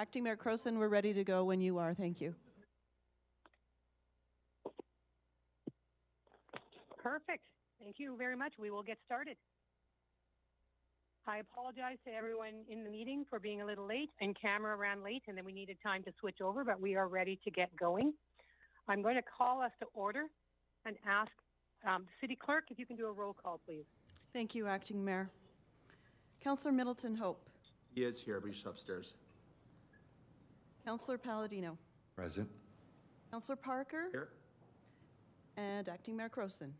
Acting Mayor Croson, we're ready to go when you are. Thank you. Perfect. Thank you very much. We will get started. I apologize to everyone in the meeting for being a little late, and camera ran late, and then we needed time to switch over, but we are ready to get going. I'm going to call us to order and ask the City Clerk if you can do a roll call, please. Thank you, Acting Mayor. Councillor Middleton Hope. He is here, but he's upstairs. Councillor Palladino. Present. Councillor Parker. Here. And Acting Mayor Croson.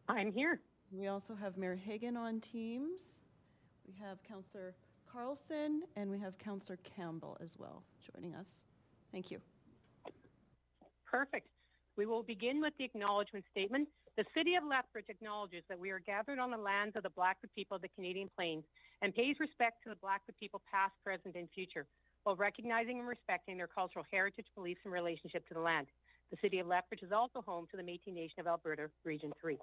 I'm here. We also have Mayor Hagan on Teams. We have Councillor Carlson, and we have Councillor Campbell as well joining us. Thank you. Perfect. We will begin with the acknowledgement statement. The City of Lethbridge acknowledges that we are gathered on the lands of the Blackfoot people of the Canadian Plains and pays respect to the Blackfoot people past, present, and future, while recognizing and respecting their cultural heritage, beliefs, and relationship to the land. The City of Lethbridge is also home to the Métis Nation of Alberta, Region 3.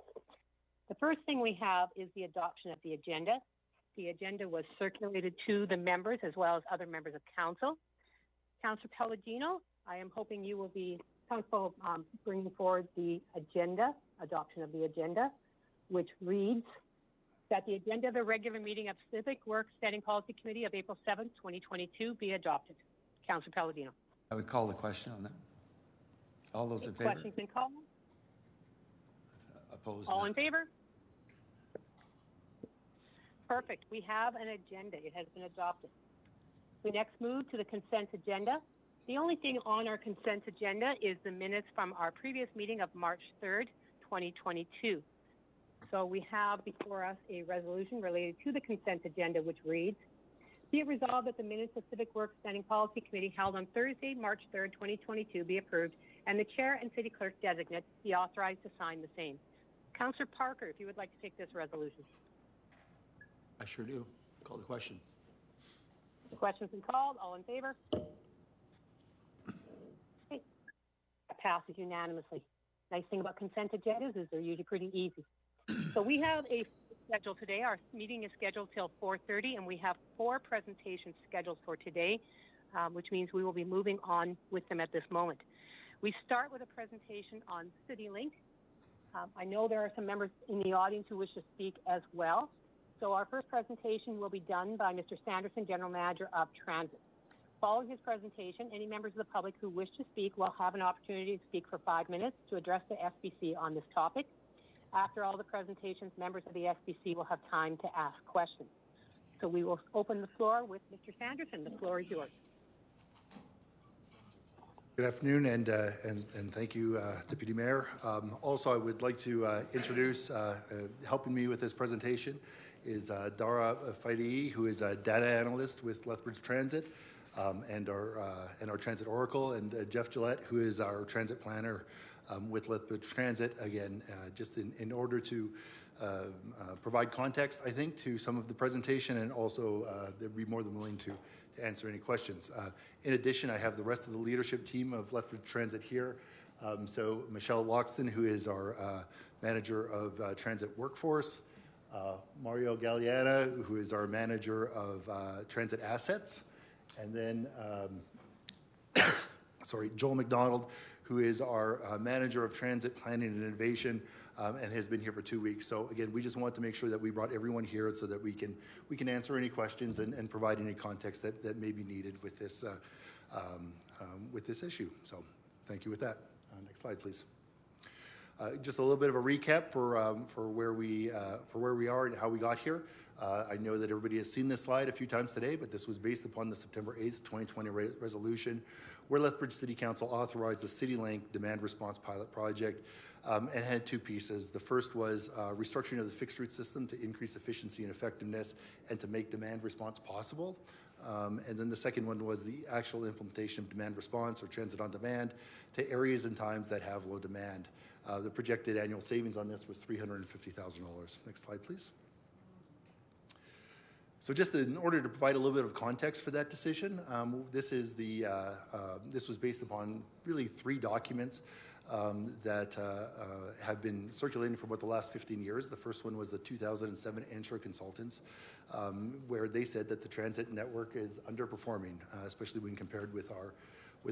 The first thing we have is the adoption of the agenda. The agenda was circulated to the members as well as other members of council. Councillor Palladino, I am hoping you will be comfortable bringing forward the agenda, adoption of the agenda, which reads that the agenda of the regular meeting of Civic Work Standing Policy Committee of April 7th, 2022 be adopted. Councillor Palladino. I would call the question on that. All those in favor? Question's been called. Opposed? All in favor? Perfect. We have an agenda. It has been adopted. We next move to the consent agenda. The only thing on our consent agenda is the minutes from our previous meeting of March 3rd, 2022. So we have before us a resolution related to the consent agenda, which reads, be it resolved that the minutes of Civic Works Standing Policy Committee held on Thursday, March 3rd, 2022 be approved, and the Chair and City Clerk designate be authorized to sign the same. Councillor Parker, if you would like to take this resolution. I sure do. Call the question. The question's been called. All in favor? Okay. That passes unanimously. Nice thing about consent agendas is they're usually pretty easy. So we have a schedule today. Our meeting is scheduled till 4:30, and we have 4 presentations scheduled for today, which means we will be moving on with them at this moment. We start with a presentation on Citylink. I know there are some members in the audience who wish to speak as well. So our first presentation will be done by Mr. Sanderson, General Manager of Transit. Following his presentation, any members of the public who wish to speak will have an opportunity to speak for 5 minutes to address the SBC on this topic. After all the presentations, members of the SBC will have time to ask questions. So we will open the floor with Mr. Sanderson. The floor is yours. Good afternoon, and thank you, Deputy Mayor. Also, I would like to introduce, helping me with this presentation is Dara Faidi, who is a data analyst with Lethbridge Transit, and our Transit Oracle, and Jeff Gillette, who is our transit planner with Lethbridge Transit. Again, just in order to provide context, I think, to some of the presentation, and also they'd be more than willing to answer any questions. In addition, I have the rest of the leadership team of Lethbridge Transit here. So Michelle Loxton, who is our manager of transit workforce, Mario Galliana, who is our manager of transit assets, and then Joel McDonald, who is our manager of transit planning and innovation, and has been here for 2 weeks. So again, we just want to make sure that we brought everyone here so that we can answer any questions and provide any context that may be needed with this issue. So thank you with that. Next slide, please. Just a little bit of a recap for where we are and how we got here. I know that everybody has seen this slide a few times today, but this was based upon the September 8th, 2020 resolution, where Lethbridge City Council authorized the Citylink demand response pilot project, and had 2 pieces. The first was restructuring of the fixed route system to increase efficiency and effectiveness and to make demand response possible. And then the second one was the actual implementation of demand response, or transit on demand, to areas and times that have low demand. The projected annual savings on this was $350,000. Next slide, please. So just in order to provide a little bit of context for that decision, this was based upon really 3 documents that have been circulating for about the last 15 years. The first one was the 2007 Entra Consultants, where they said that the transit network is underperforming, especially when compared with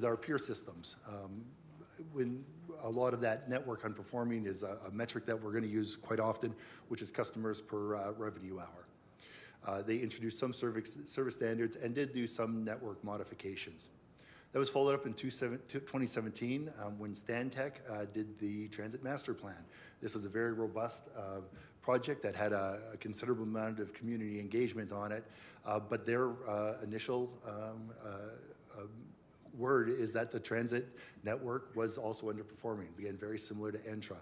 our peer systems. When a lot of that network underperforming is a metric that we're going to use quite often, which is customers per revenue hour. They introduced some service standards and did do some network modifications. That was followed up in 2017 when Stantec did the Transit Master Plan. This was a very robust project that had a considerable amount of community engagement on it, but their initial word is that the transit network was also underperforming, again, very similar to Entra.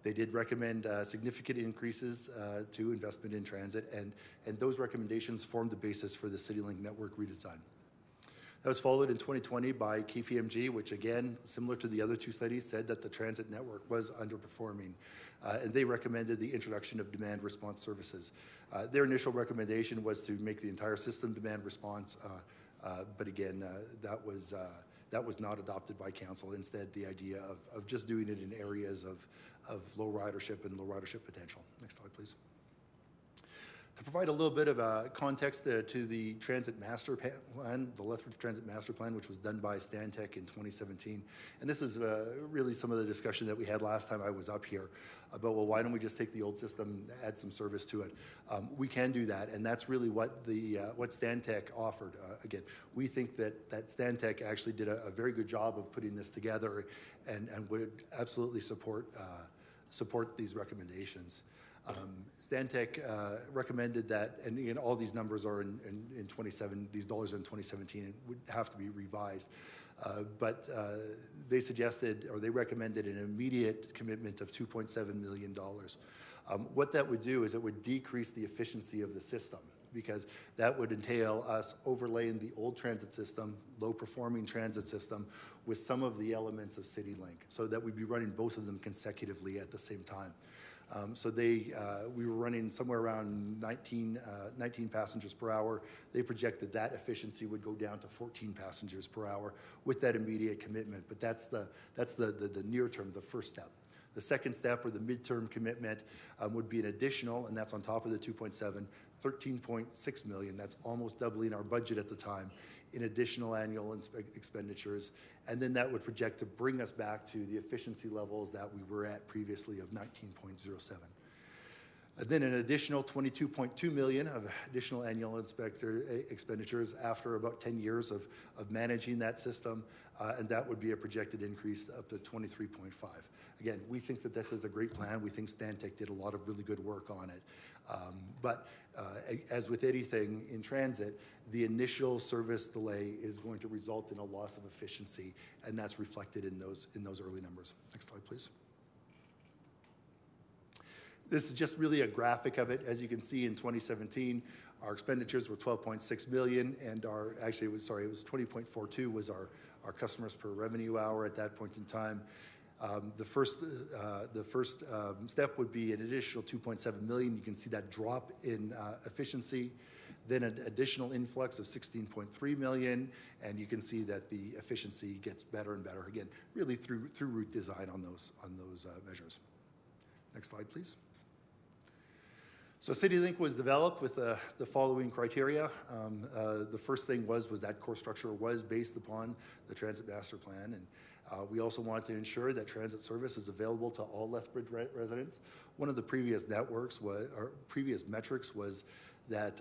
They did recommend significant increases to investment in transit, and those recommendations formed the basis for the Citylink network redesign. That was followed in 2020 by KPMG, which again, similar to the other two studies, said that the transit network was underperforming, and they recommended the introduction of demand response services. Their initial recommendation was to make the entire system demand response, but again, that was not adopted by council. Instead, the idea of just doing it in areas of low ridership and low ridership potential. Next slide, please. To provide a little bit of context to the Transit Master Plan, the Lethbridge Transit Master Plan, which was done by Stantec in 2017. And this is really some of the discussion that we had last time I was up here about, well, why don't we just take the old system, add some service to it? We can do that, and that's really what Stantec offered. Again, we think that Stantec actually did a very good job of putting this together and would absolutely support these recommendations. Stantec recommended that, and again, all these numbers are in 27, these dollars are in 2017 and would have to be revised. But they suggested, or they recommended an immediate commitment of $2.7 million. What that would do is it would decrease the efficiency of the system, because that would entail us overlaying the old transit system, low-performing transit system, with some of the elements of Citylink, so that we'd be running both of them consecutively at the same time. So we were running somewhere around 19 passengers per hour. They projected that efficiency would go down to 14 passengers per hour with that immediate commitment. But that's the near term, the first step. The second step, or the midterm commitment, would be an additional, and that's on top of the 2.7, 13.6 million. That's almost doubling our budget at the time in additional annual expenditures. And then that would project to bring us back to the efficiency levels that we were at previously of 19.07. And then an additional 22.2 million of additional annual expenditures after about 10 years of managing that system, and that would be a projected increase up to 23.5. Again, we think that this is a great plan. We think Stantec did a lot of really good work on it. But as with anything in transit, the initial service delay is going to result in a loss of efficiency, and that's reflected in those early numbers. Next slide, please. This is just really a graphic of it. As you can see, in 2017, our expenditures were 12.6 million, and it was 20.42 was our customers per revenue hour at that point in time. The first step would be an additional 2.7 million. You can see that drop in efficiency, then an additional influx of 16.3 million, and you can see that the efficiency gets better and better, again, really through route design on those measures. Next slide, please. So Citylink was developed with the following criteria. The first thing was that core structure was based upon the Transit Master Plan, and we also wanted to ensure that transit service is available to all Lethbridge residents. One of the previous metrics was that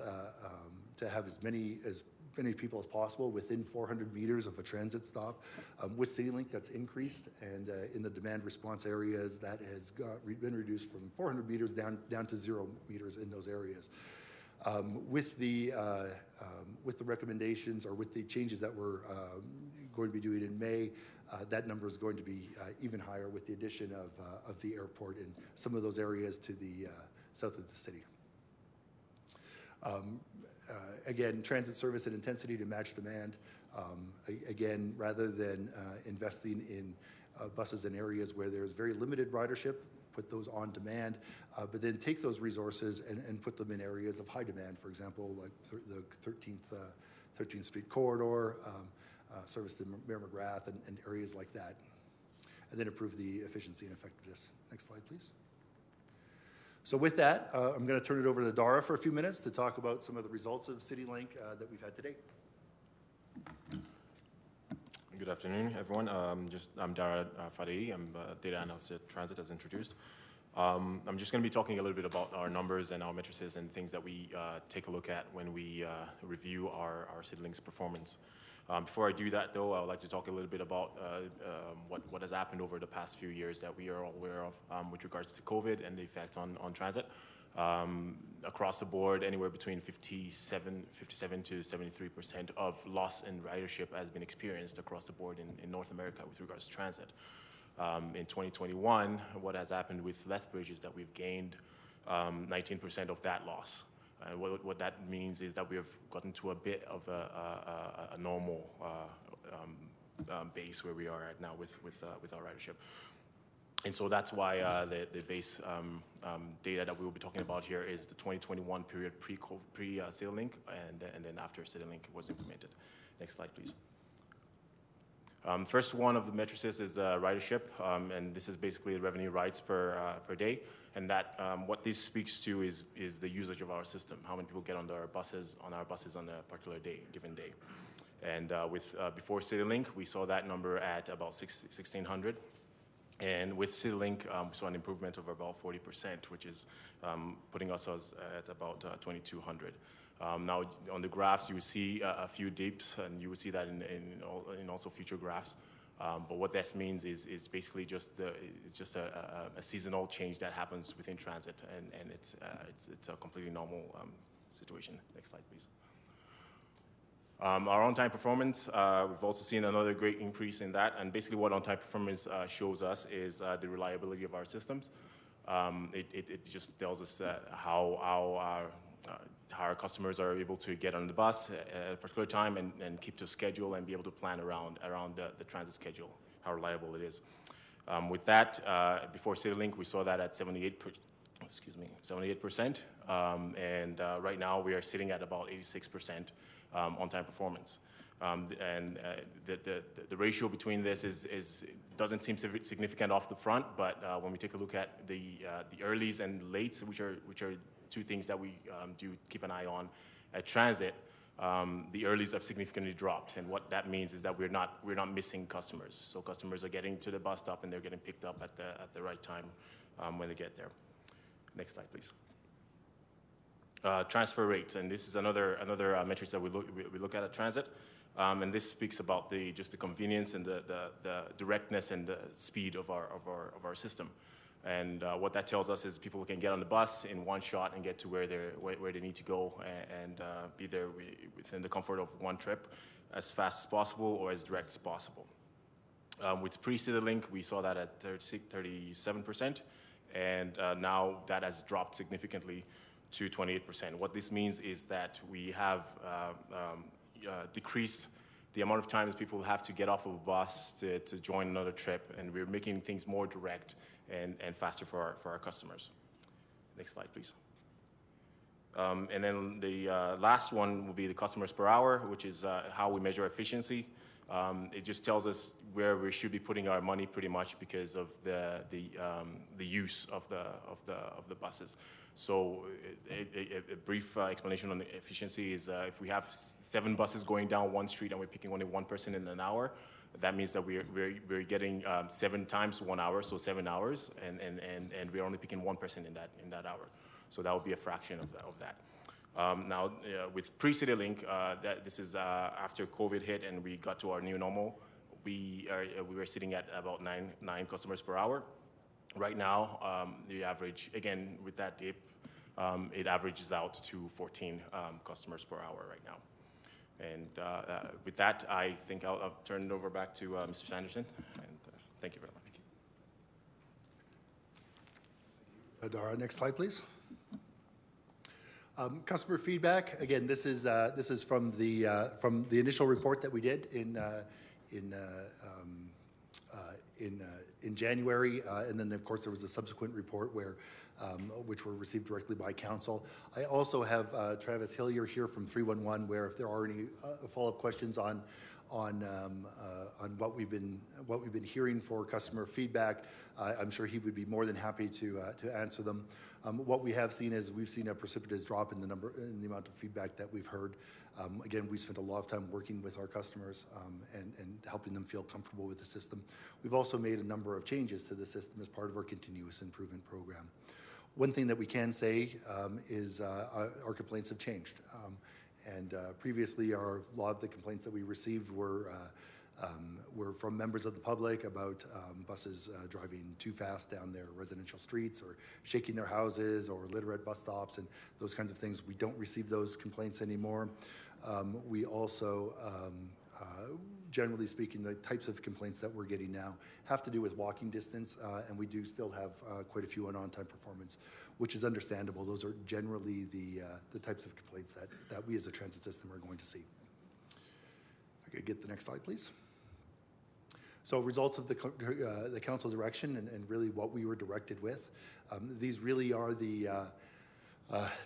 to have as many people as possible within 400 meters of a transit stop. With Citylink, that's increased, and in the demand response areas, that has been reduced from 400 meters down to 0 meters in those areas. With the recommendations, or with the changes that we're going to be doing in May, that number is going to be even higher with the addition of the airport and some of those areas to the south of the city. Again, transit service and intensity to match demand. Again, rather than investing in buses in areas where there's very limited ridership, put those on demand, but then take those resources and put them in areas of high demand, for example, like the 13th Street corridor, service to Mayor McGrath, and areas like that. and then approve the efficiency and effectiveness. Next slide, please. So with that, I'm going to turn it over to Dara for a few minutes to talk about some of the results of Citylink that we've had today. Good afternoon, everyone. I'm Dara Fadei. I'm a data analyst at Transit, as introduced. I'm just going to be talking a little bit about our numbers and our matrices and things that we take a look at when we review our Citylink's performance. Before I do that, though, I would like to talk a little bit about what has happened over the past few years that we are all aware of with regards to COVID and the effect on transit. Across the board, anywhere between 57 to 73% of loss in ridership has been experienced across the board in North America with regards to transit. In 2021, what has happened with Lethbridge is that we've gained 19% of that loss. And what that means is that we have gotten to a bit of a normal base where we are at now with our ridership. And so that's why the base data that we will be talking about here is the 2021 period pre-Citylink and then after Citylink was implemented. Next slide, please. First one of the matrices is ridership, and this is basically the revenue rides per day. And that what this speaks to is the usage of our system, how many people get on our buses on a particular day, given day. And before Citylink, we saw that number at about 1,600. And with Citylink, we saw an improvement of about 40%, which is putting us at about 2,200. Now, on the graphs, you will see a few dips, and you will see that in also future graphs. But what this means is basically just a seasonal change that happens within transit, and it's a completely normal situation. Next slide, please. Our on-time performance, we've also seen another great increase in that, and basically what on-time performance shows us is the reliability of our systems. It just tells us how our customers are able to get on the bus at a particular time and keep to schedule and be able to plan around the transit schedule, how reliable it is. With that, before Citylink, we saw that at 78%. And right now we are sitting at about 86% on-time performance. And the ratio between this doesn't seem significant off the front, but when we take a look at the earlies and lates, which are two things that we do keep an eye on at transit, the earlies have significantly dropped, and what that means is that we're not missing customers. So customers are getting to the bus stop and they're getting picked up at the right time when they get there. Next slide, please. Transfer rates, and this is another metric that we look at transit, and this speaks about just the convenience and the directness and the speed of our system. And what that tells us is people can get on the bus in one shot and get to where they need to go and be there within the comfort of one trip as fast as possible or as direct as possible. With pre-Citylink, we saw that at 37%, and now that has dropped significantly to 28%. What this means is that we have decreased the amount of times people have to get off of a bus to join another trip, and we're making things more direct and faster for our customers. Next slide, please. And then the last one will be the customers per hour, which is how we measure efficiency. It just tells us where we should be putting our money pretty much because of the use of the buses. So a brief explanation on the efficiency is if we have 7 buses going down one street and we're picking only one person in an hour, that means that we're getting 7 times 1 hour, so 7 hours, and we're only picking one person in that hour. So that would be a fraction of that. Now, with pre-Citylink, this is after COVID hit and we got to our new normal, we were sitting at about 9 customers per hour. Right now, the average, again, with that dip, it averages out to 14 customers per hour right now. And with that, I think I'll turn it over back to Mr. Sanderson, and thank you very much. Dara, next slide, please. Customer feedback. Again, this is from the initial report that we did in January, and then of course there was a subsequent report which were received directly by council. I also have Travis Hillier here from 311, where if there are any follow-up questions on on what we've been hearing for customer feedback. I'm sure he would be more than happy to answer them. What we have seen is we've seen a precipitous drop in the amount of feedback that we've heard. Again, we spent a lot of time working with our customers and helping them feel comfortable with the system. We've also made a number of changes to the system as part of our continuous improvement program. One thing that we can say is our complaints have changed. Previously, a lot of the complaints that we received were from members of the public about buses driving too fast down their residential streets or shaking their houses or litter at bus stops and those kinds of things. We don't receive those complaints anymore. We also, generally speaking, the types of complaints that we're getting now have to do with walking distance, and we do still have quite a few on on-time performance, which is understandable. Those are generally the types of complaints that we as a transit system are going to see. If I could get the next slide, please. So results of the council direction and really what we were directed with. These really are the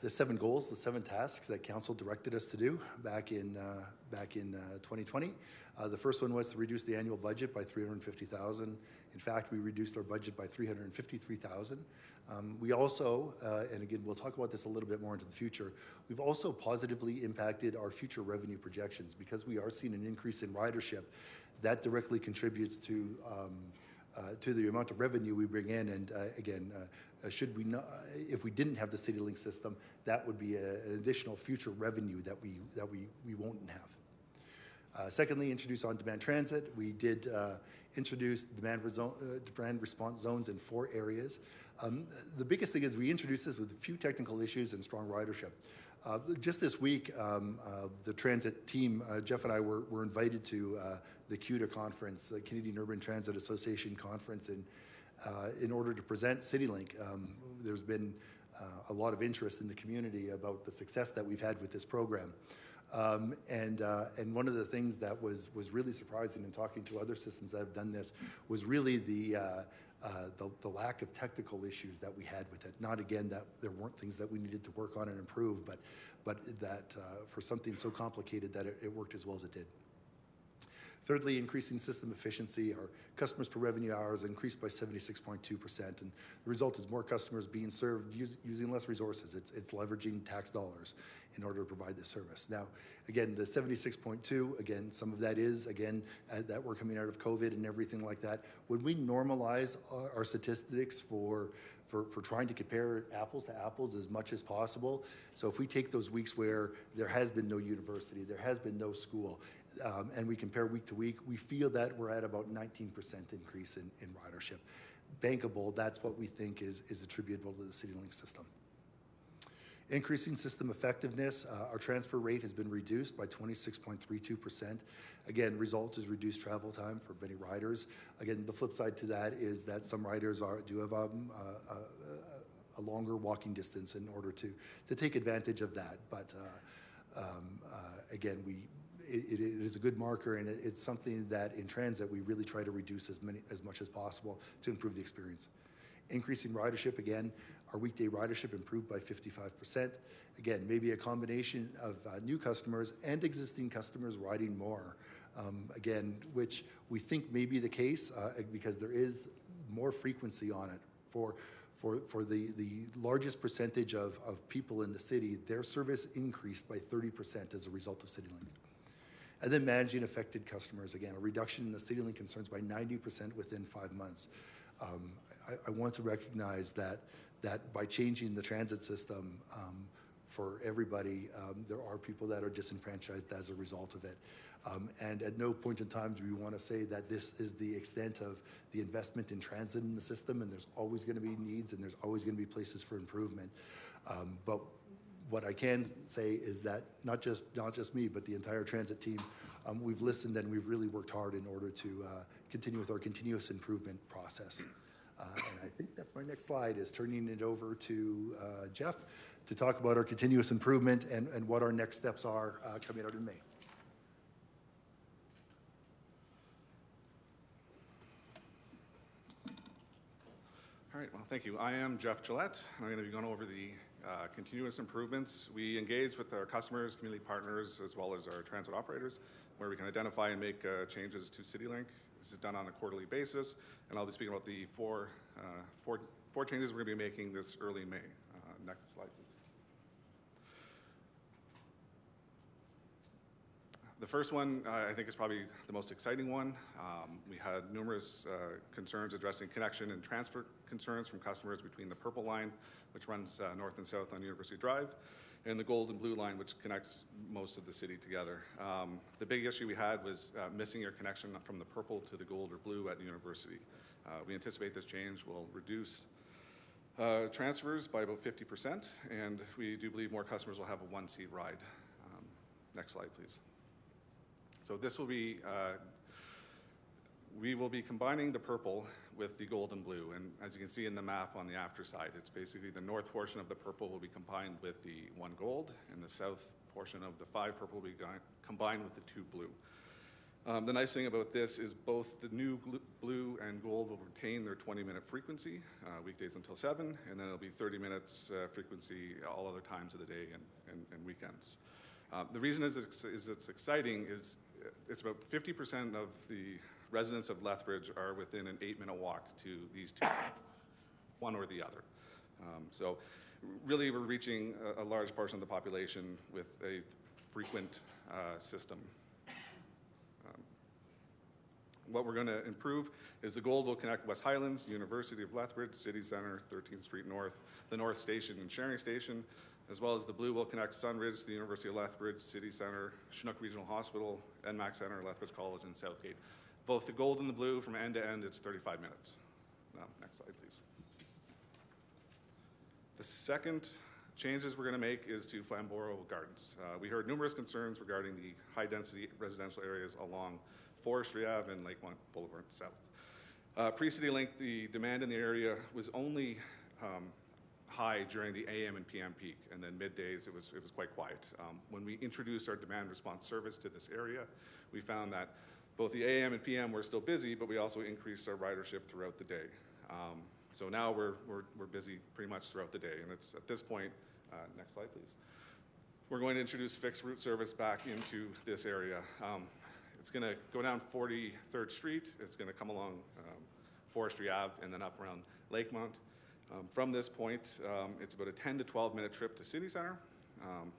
7 goals, the 7 tasks that council directed us to do back in 2020. The first one was to reduce the annual budget by $350,000. In fact, we reduced our budget by $353,000. We also, and again, we'll talk about this a little bit more into the future, we've also positively impacted our future revenue projections because we are seeing an increase in ridership. That directly contributes to the amount of revenue we bring in, and again, should we not, if we didn't have the Citylink system, that would be an additional future revenue that we won't have. Secondly, introduce on-demand transit. We did introduce demand response zones in 4 areas. The biggest thing is we introduced this with a few technical issues and strong ridership. Just this week, the transit team, Jeff and I were invited to the CUTA conference, the Canadian Urban Transit Association conference, in order to present Citylink. There's been a lot of interest in the community about the success that we've had with this program. And one of the things that was really surprising in talking to other systems that have done this was really the lack of technical issues that we had with it. Not again that there weren't things that we needed to work on and improve, but that for something so complicated that it worked as well as it did. Thirdly, increasing system efficiency. Our customers per revenue hours increased by 76.2%, and the result is more customers being served using less resources. It's leveraging tax dollars in order to provide this service. Now, again, the 76.2, again, some of that is, again, that we're coming out of COVID and everything like that. When we normalize our statistics for trying to compare apples to apples as much as possible, so if we take those weeks where there has been no university, there has been no school, and we compare week to week, we feel that we're at about 19% increase in ridership. Bankable, that's what we think is attributable to the Citylink system. Increasing system effectiveness, our transfer rate has been reduced by 26.32%. Again, result is reduced travel time for many riders. Again, the flip side to that is that some riders do have a longer walking distance in order to take advantage of that. But again, it is a good marker, and it's something that in transit we really try to reduce as much as possible to improve the experience. Increasing ridership, again, our weekday ridership improved by 55%. Again, maybe a combination of new customers and existing customers riding more. Again, which we think may be the case because there is more frequency on it. For the largest percentage of people in the city, their service increased by 30% as a result of Citylink. And then managing affected customers, again, a reduction in the Citylink concerns by 90% within 5 months. I want to recognize that by changing the transit system for everybody, there are people that are disenfranchised as a result of it. And at no point in time do we want to say that this is the extent of the investment in transit in the system, and there's always going to be needs and there's always going to be places for improvement. But what I can say is that not just me, but the entire transit team, we've listened and we've really worked hard in order to continue with our continuous improvement process. And I think that's my next slide, is turning it over to Jeff to talk about our continuous improvement and what our next steps are coming out in May. All right, well, thank you. I am Jeff Gillette, and I'm going to be going over the continuous improvements. We engage with our customers, community partners, as well as our transit operators, where we can identify and make changes to Citylink. This is done on a quarterly basis, and I'll be speaking about the four changes we're going to be making this early May. Next slide, please. The first one, I think, is probably the most exciting one. We had numerous concerns addressing connection and transfer concerns from customers between the purple line, which runs north and south on University Drive, and the gold and blue line, which connects most of the city together. The big issue we had was missing your connection from the purple to the gold or blue at University. We anticipate this change will reduce transfers by about 50%, and we do believe more customers will have a one-seat ride. Next slide, please. So this will be, we will be combining the purple with the gold and blue. And as you can see in the map on the after side, it's basically the north portion of the purple will be combined with the 1 gold, and the south portion of the 5 purple will be combined with the 2 blue. The nice thing about this is both the new blue and gold will retain their 20-minute frequency, weekdays until 7, and then it'll be 30 minutes frequency all other times of the day and weekends. The reason it's exciting is it's about 50% of the residents of Lethbridge are within an 8-minute walk to these two, one or the other. So really we're reaching a large portion of the population with a frequent system. What we're going to improve is the gold will connect West Highlands, University of Lethbridge, City Centre, 13th Street North, the North Station and Sharing Station, as well as the blue will connect Sunridge, the University of Lethbridge, City Centre, Chinook Regional Hospital, NMAC Centre, Lethbridge College, and Southgate. Both the gold and the blue, from end to end, it's 35 minutes. Next slide, please. The second changes we're going to make is to Flamborough Gardens. We heard numerous concerns regarding the high-density residential areas along Forestry Ave and Lakemont Boulevard South. Pre-Citylink, the demand in the area was only high during the AM and PM peak, and then middays it was quite quiet. When we introduced our demand response service to this area, we found that both the AM and PM were still busy, but we also increased our ridership throughout the day. So now we're busy pretty much throughout the day, and it's at this point, next slide please, we're going to introduce fixed route service back into this area. It's going to go down 43rd Street, it's going to come along Forestry Ave, and then up around Lakemont. From this point, it's about a 10 to 12 minute trip to City Centre,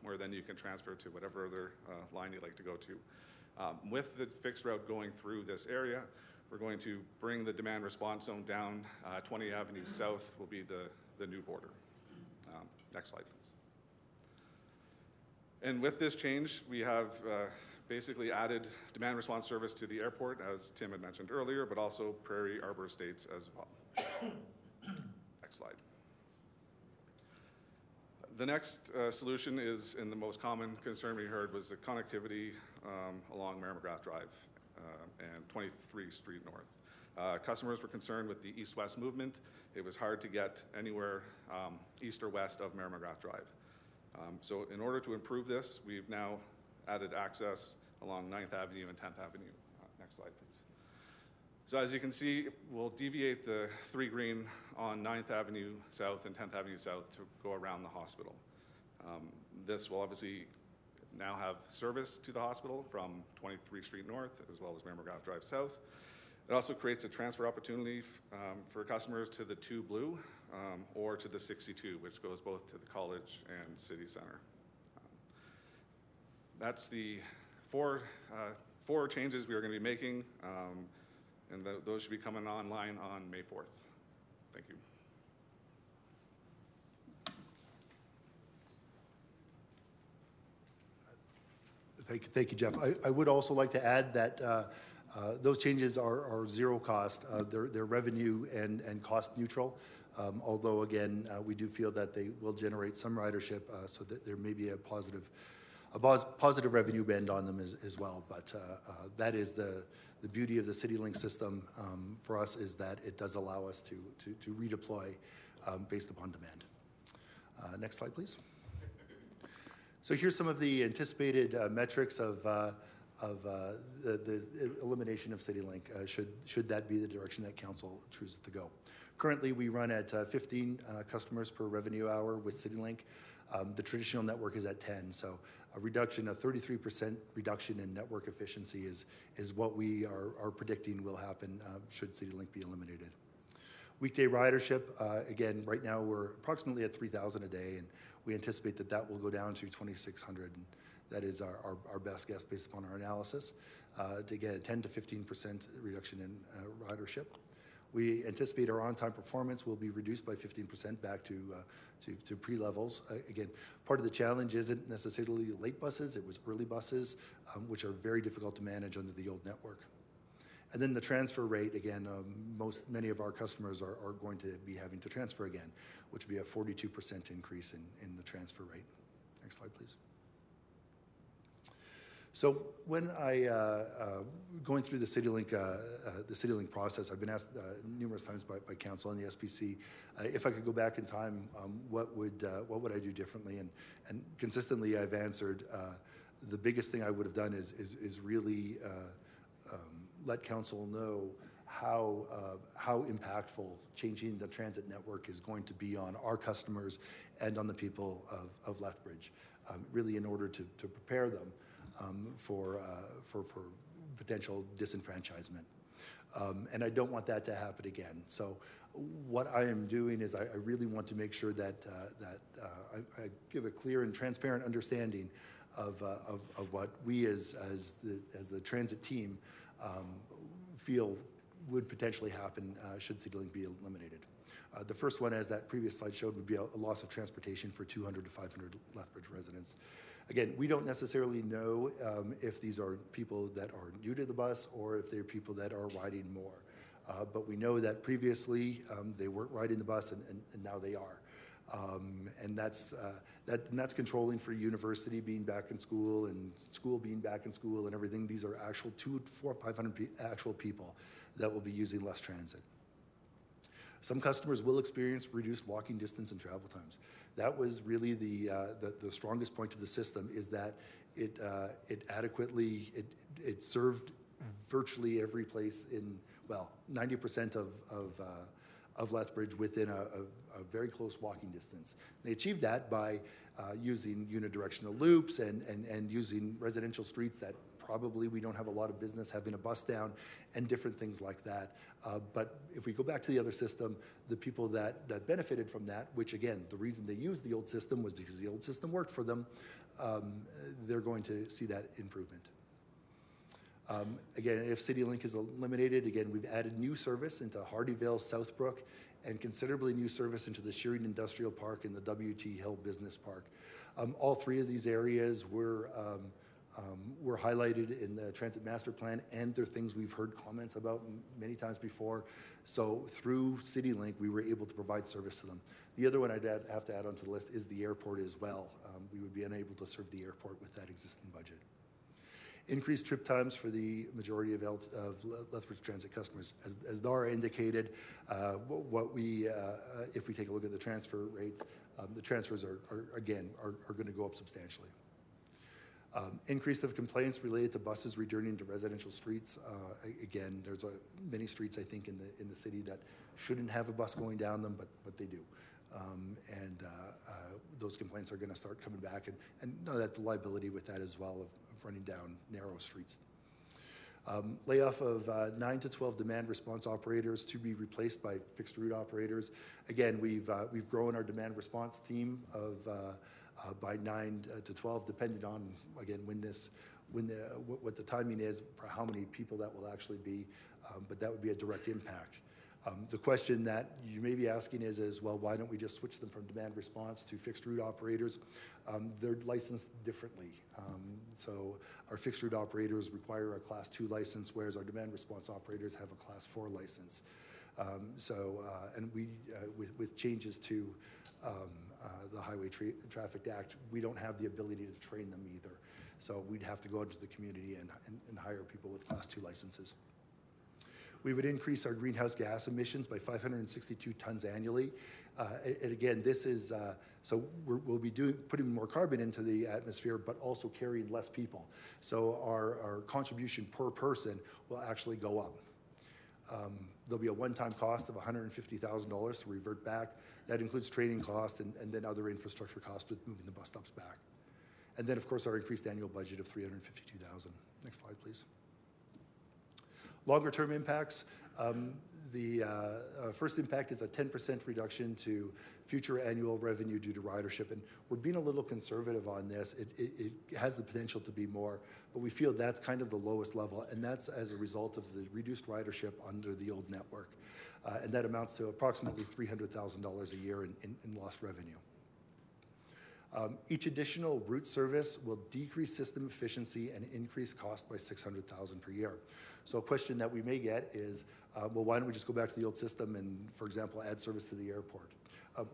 where then you can transfer to whatever other line you'd like to go to. With the fixed route going through this area, we're going to bring the demand response zone down. 20 Avenue South will be the new border. Next slide, please. And with this change, we have basically added demand response service to the airport, as Tim had mentioned earlier, but also Prairie Arbor Estates as well. Next slide. The next solution is, and the most common concern we heard, was the connectivity along Mary McGrath Drive and 23th Street North. Customers were concerned with the east-west movement. It was hard to get anywhere east or west of Mary McGrath Drive. So in order to improve this, we've now added access along 9th Avenue and 10th Avenue. Next slide, please. So as you can see, we'll deviate the 3 green on 9th Avenue South and 10th Avenue South to go around the hospital. This will obviously now have service to the hospital from 23th Street North as well as Mary McGrath Drive South. It also creates a transfer opportunity for customers to the 2 blue or to the 62, which goes both to the college and City Centre. That's the four changes we are going to be making, and those should be coming online on May 4th. Thank you. Thank you, Jeff. I would also like to add that those changes are zero cost. They're revenue and cost neutral, although again, we do feel that they will generate some ridership, so that there may be a positive revenue bend on them as well. But that is the beauty of the Citylink system for us, is that it does allow us to redeploy based upon demand. Next slide, please. So here's some of the anticipated metrics of of the elimination of Citylink, should that be the direction that council chooses to go. Currently, we run at 15 customers per revenue hour with Citylink. The traditional network is at 10, so a 33% reduction in network efficiency is what we are predicting will happen should Citylink be eliminated. Weekday ridership, again, right now we're approximately at 3,000 a day, and we anticipate that will go down to 2,600. And that is our best guess based upon our analysis, to get a 10 to 15% reduction in ridership. We anticipate our Ontime Performance will be reduced by 15% back to pre-levels. Again, part of the challenge isn't necessarily late buses, it was early buses, which are very difficult to manage under the old network. And then the transfer rate, again, many of our customers are going to be having to transfer again, which would be a 42% increase in the transfer rate. Next slide, please. So when going through the Citylink process, I've been asked numerous times by council and the SPC if I could go back in time, what would I do differently? And consistently, I've answered the biggest thing I would have done is really let council know how impactful changing the transit network is going to be on our customers and on the people of Lethbridge, really in order to prepare them for potential disenfranchisement. And I don't want that to happen again. So what I am doing is I really want to make sure that I give a clear and transparent understanding of what we as the transit team feel would potentially happen should Citylink be eliminated. The first one, as that previous slide showed, would be a loss of transportation for 200 to 500 Lethbridge residents. Again, we don't necessarily know if these are people that are new to the bus or if they're people that are riding more. But we know that previously they weren't riding the bus and now they are. And that's controlling for university being back in school and school being back in school and everything. These are actual 200, 400, 500 actual people that will be using less transit. Some customers will experience reduced walking distance and travel times. That was really the strongest point of the system, is that it adequately served virtually every place in, well, 90% of Lethbridge within a very close walking distance. They achieved that by using unidirectional loops and using residential streets that probably we don't have a lot of business having a bus down and different things like that. But if we go back to the other system, the people that benefited from that, which again, the reason they used the old system was because the old system worked for them, they're going to see that improvement. Again, if Citylink is eliminated, again, we've added new service into Hardyvale, Southbrook, and considerably new service into the Shearing Industrial Park and the W.T. Hill Business Park. All three of these areas were highlighted in the Transit Master Plan, and they're things we've heard comments about many times before. So through Citylink, we were able to provide service to them. The other one I'd have to add onto the list is the airport as well. We would be unable to serve the airport with that existing budget. Increased trip times for the majority of Lethbridge Transit customers. As Dara indicated, if we take a look at the transfer rates, the transfers are going to go up substantially. Increase of complaints related to buses returning to residential streets. Again, there's many streets, I think, in the city that shouldn't have a bus going down them, but they do. Those complaints are going to start coming back, and know that the liability with that as well of running down narrow streets. Layoff of 9 to 12 demand response operators to be replaced by fixed route operators. Again, we've grown our demand response team by 9 to 12, depending on, again, what the timing is for how many people that will actually be, but that would be a direct impact. The question that you may be asking is, well, why don't we just switch them from demand response to fixed route operators? They're licensed differently. So our fixed route operators require a Class 2 license, whereas our demand response operators have a Class 4 license. And we, with changes to the Highway Traffic Act, we don't have the ability to train them either. So we'd have to go into the community and hire people with Class 2 licenses. We would increase our greenhouse gas emissions by 562 tons annually. And again, this is, so we'll be putting more carbon into the atmosphere, but also carrying less people. So our contribution per person will actually go up. There'll be a one-time cost of $150,000 to revert back. That includes training costs and then other infrastructure costs with moving the bus stops back. And then, of course, our increased annual budget of $352,000. Next slide, please. Longer-term impacts. The first impact is a 10% reduction to future annual revenue due to ridership. And we're being a little conservative on this. It has the potential to be more, but we feel that's kind of the lowest level, and that's as a result of the reduced ridership under the old network. And that amounts to approximately $300,000 a year in lost revenue. Each additional route service will decrease system efficiency and increase cost by $600,000 per year. So a question that we may get is, well, why don't we just go back to the old system and, for example, add service to the airport?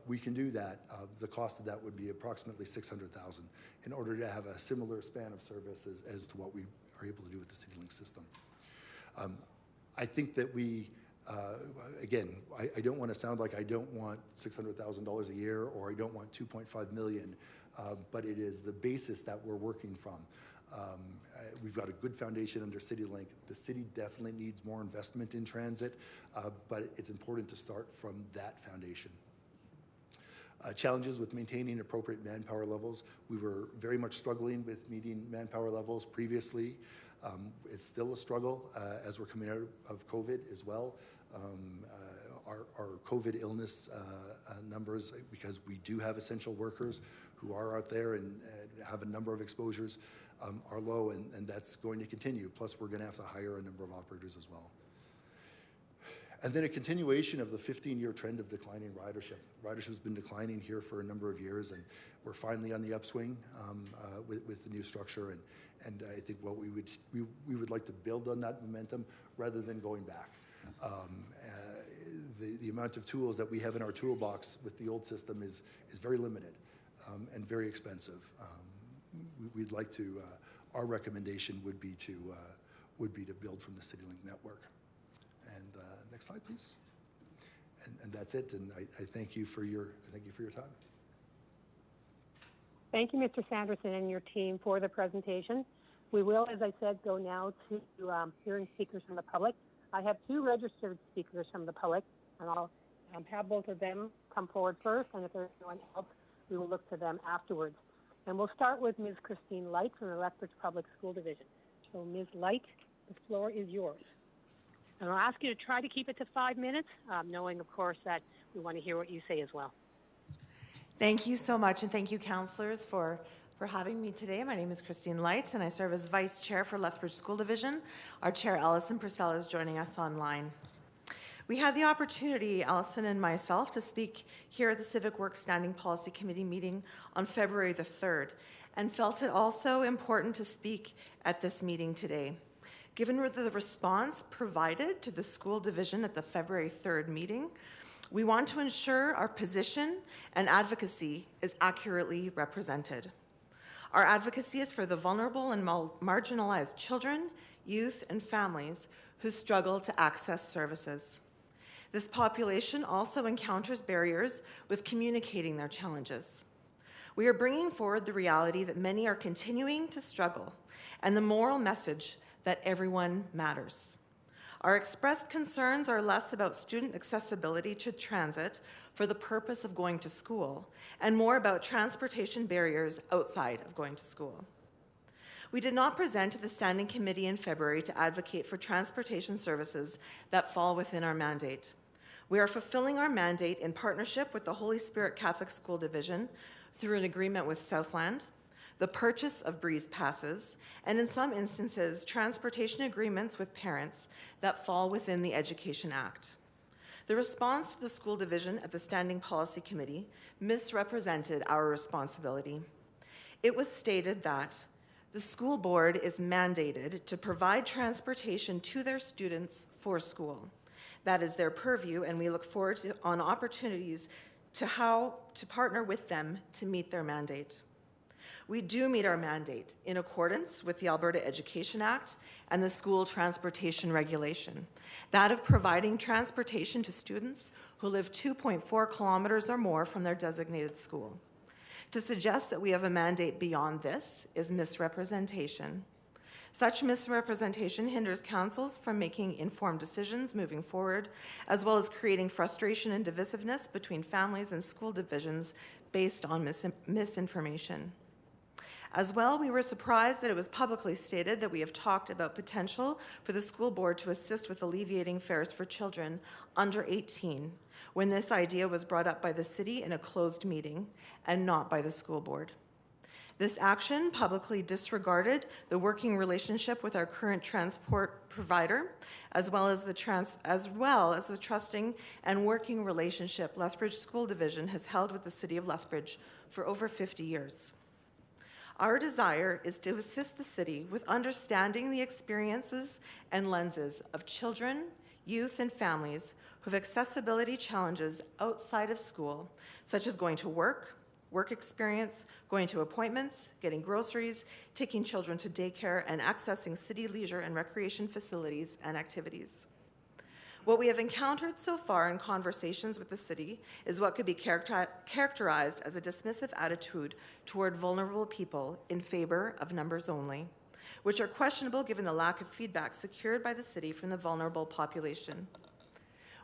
We can do that. The cost of that would be approximately $600,000 in order to have a similar span of service as to what we are able to do with the Citylink system. I think that we, again, I don't want to sound like I don't want $600,000 a year or I don't want $2.5 million, but it is the basis that we're working from. We've got a good foundation under Citylink. The city definitely needs more investment in transit, but it's important to start from that foundation. Challenges with maintaining appropriate manpower levels. We were very much struggling with meeting manpower levels previously. It's still a struggle as we're coming out of COVID as well. Our COVID illness numbers, because we do have essential workers who are out there and have a number of exposures, are low, and that's going to continue. Plus, we're going to have to hire a number of operators as well. And then a continuation of the 15-year trend of declining ridership. Ridership has been declining here for a number of years, and we're finally on the upswing with the new structure. And I think what we would like to build on that momentum rather than going back. The amount of tools that we have in our toolbox with the old system is very limited and very expensive. We'd like to. Our recommendation would be to build from the Citylink network. And next slide, please. And that's it. And I thank you for your time. Thank you, Mr. Sanderson and your team for the presentation. We will, as I said, go now to hearing speakers from the public. I have two registered speakers from the public, and I'll have both of them come forward first, and if there's no one else, we will look to them afterwards. And we'll start with Ms. Christine Light from the Lethbridge Public School Division. So, Ms. Light, the floor is yours. And I'll ask you to try to keep it to 5 minutes, knowing, of course, that we want to hear what you say as well. Thank you so much, and thank you, councillors, for having me today. My name is Christine Light, and I serve as Vice Chair for Lethbridge School Division. Our Chair, Alison Purcell, is joining us online. We had the opportunity, Alison and myself, to speak here at the Civic Work Standing Policy Committee meeting on February the 3rd, and felt it also important to speak at this meeting today. Given the response provided to the school division at the February 3rd meeting, we want to ensure our position and advocacy is accurately represented. Our advocacy is for the vulnerable and marginalized children, youth, and families who struggle to access services. This population also encounters barriers with communicating their challenges. We are bringing forward the reality that many are continuing to struggle and the moral message that everyone matters. Our expressed concerns are less about student accessibility to transit for the purpose of going to school and more about transportation barriers outside of going to school. We did not present to the Standing Committee in February to advocate for transportation services that fall within our mandate. We are fulfilling our mandate in partnership with the Holy Spirit Catholic School Division through an agreement with Southland, the purchase of breeze passes, and in some instances, transportation agreements with parents that fall within the Education Act. The response to the school division at the Standing Policy Committee misrepresented our responsibility. It was stated that the school board is mandated to provide transportation to their students for school. That is their purview, and we look forward to opportunities to how to partner with them to meet their mandate. We do meet our mandate in accordance with the Alberta Education Act and the School Transportation Regulation, that of providing transportation to students who live 2.4 kilometers or more from their designated school. To suggest that we have a mandate beyond this is misrepresentation. Such misrepresentation hinders councils from making informed decisions moving forward, as well as creating frustration and divisiveness between families and school divisions based on misinformation. As well, we were surprised that it was publicly stated that we have talked about potential for the school board to assist with alleviating fares for children under 18, when this idea was brought up by the city in a closed meeting and not by the school board. This action publicly disregarded the working relationship with our current transport provider, as well as the trusting and working relationship Lethbridge School Division has held with the City of Lethbridge for over 50 years. Our desire is to assist the city with understanding the experiences and lenses of children, youth, and families who have accessibility challenges outside of school, such as going to work experience, going to appointments, getting groceries, taking children to daycare, and accessing city leisure and recreation facilities and activities. What we have encountered so far in conversations with the city is what could be characterized as a dismissive attitude toward vulnerable people in favor of numbers only, which are questionable given the lack of feedback secured by the city from the vulnerable population.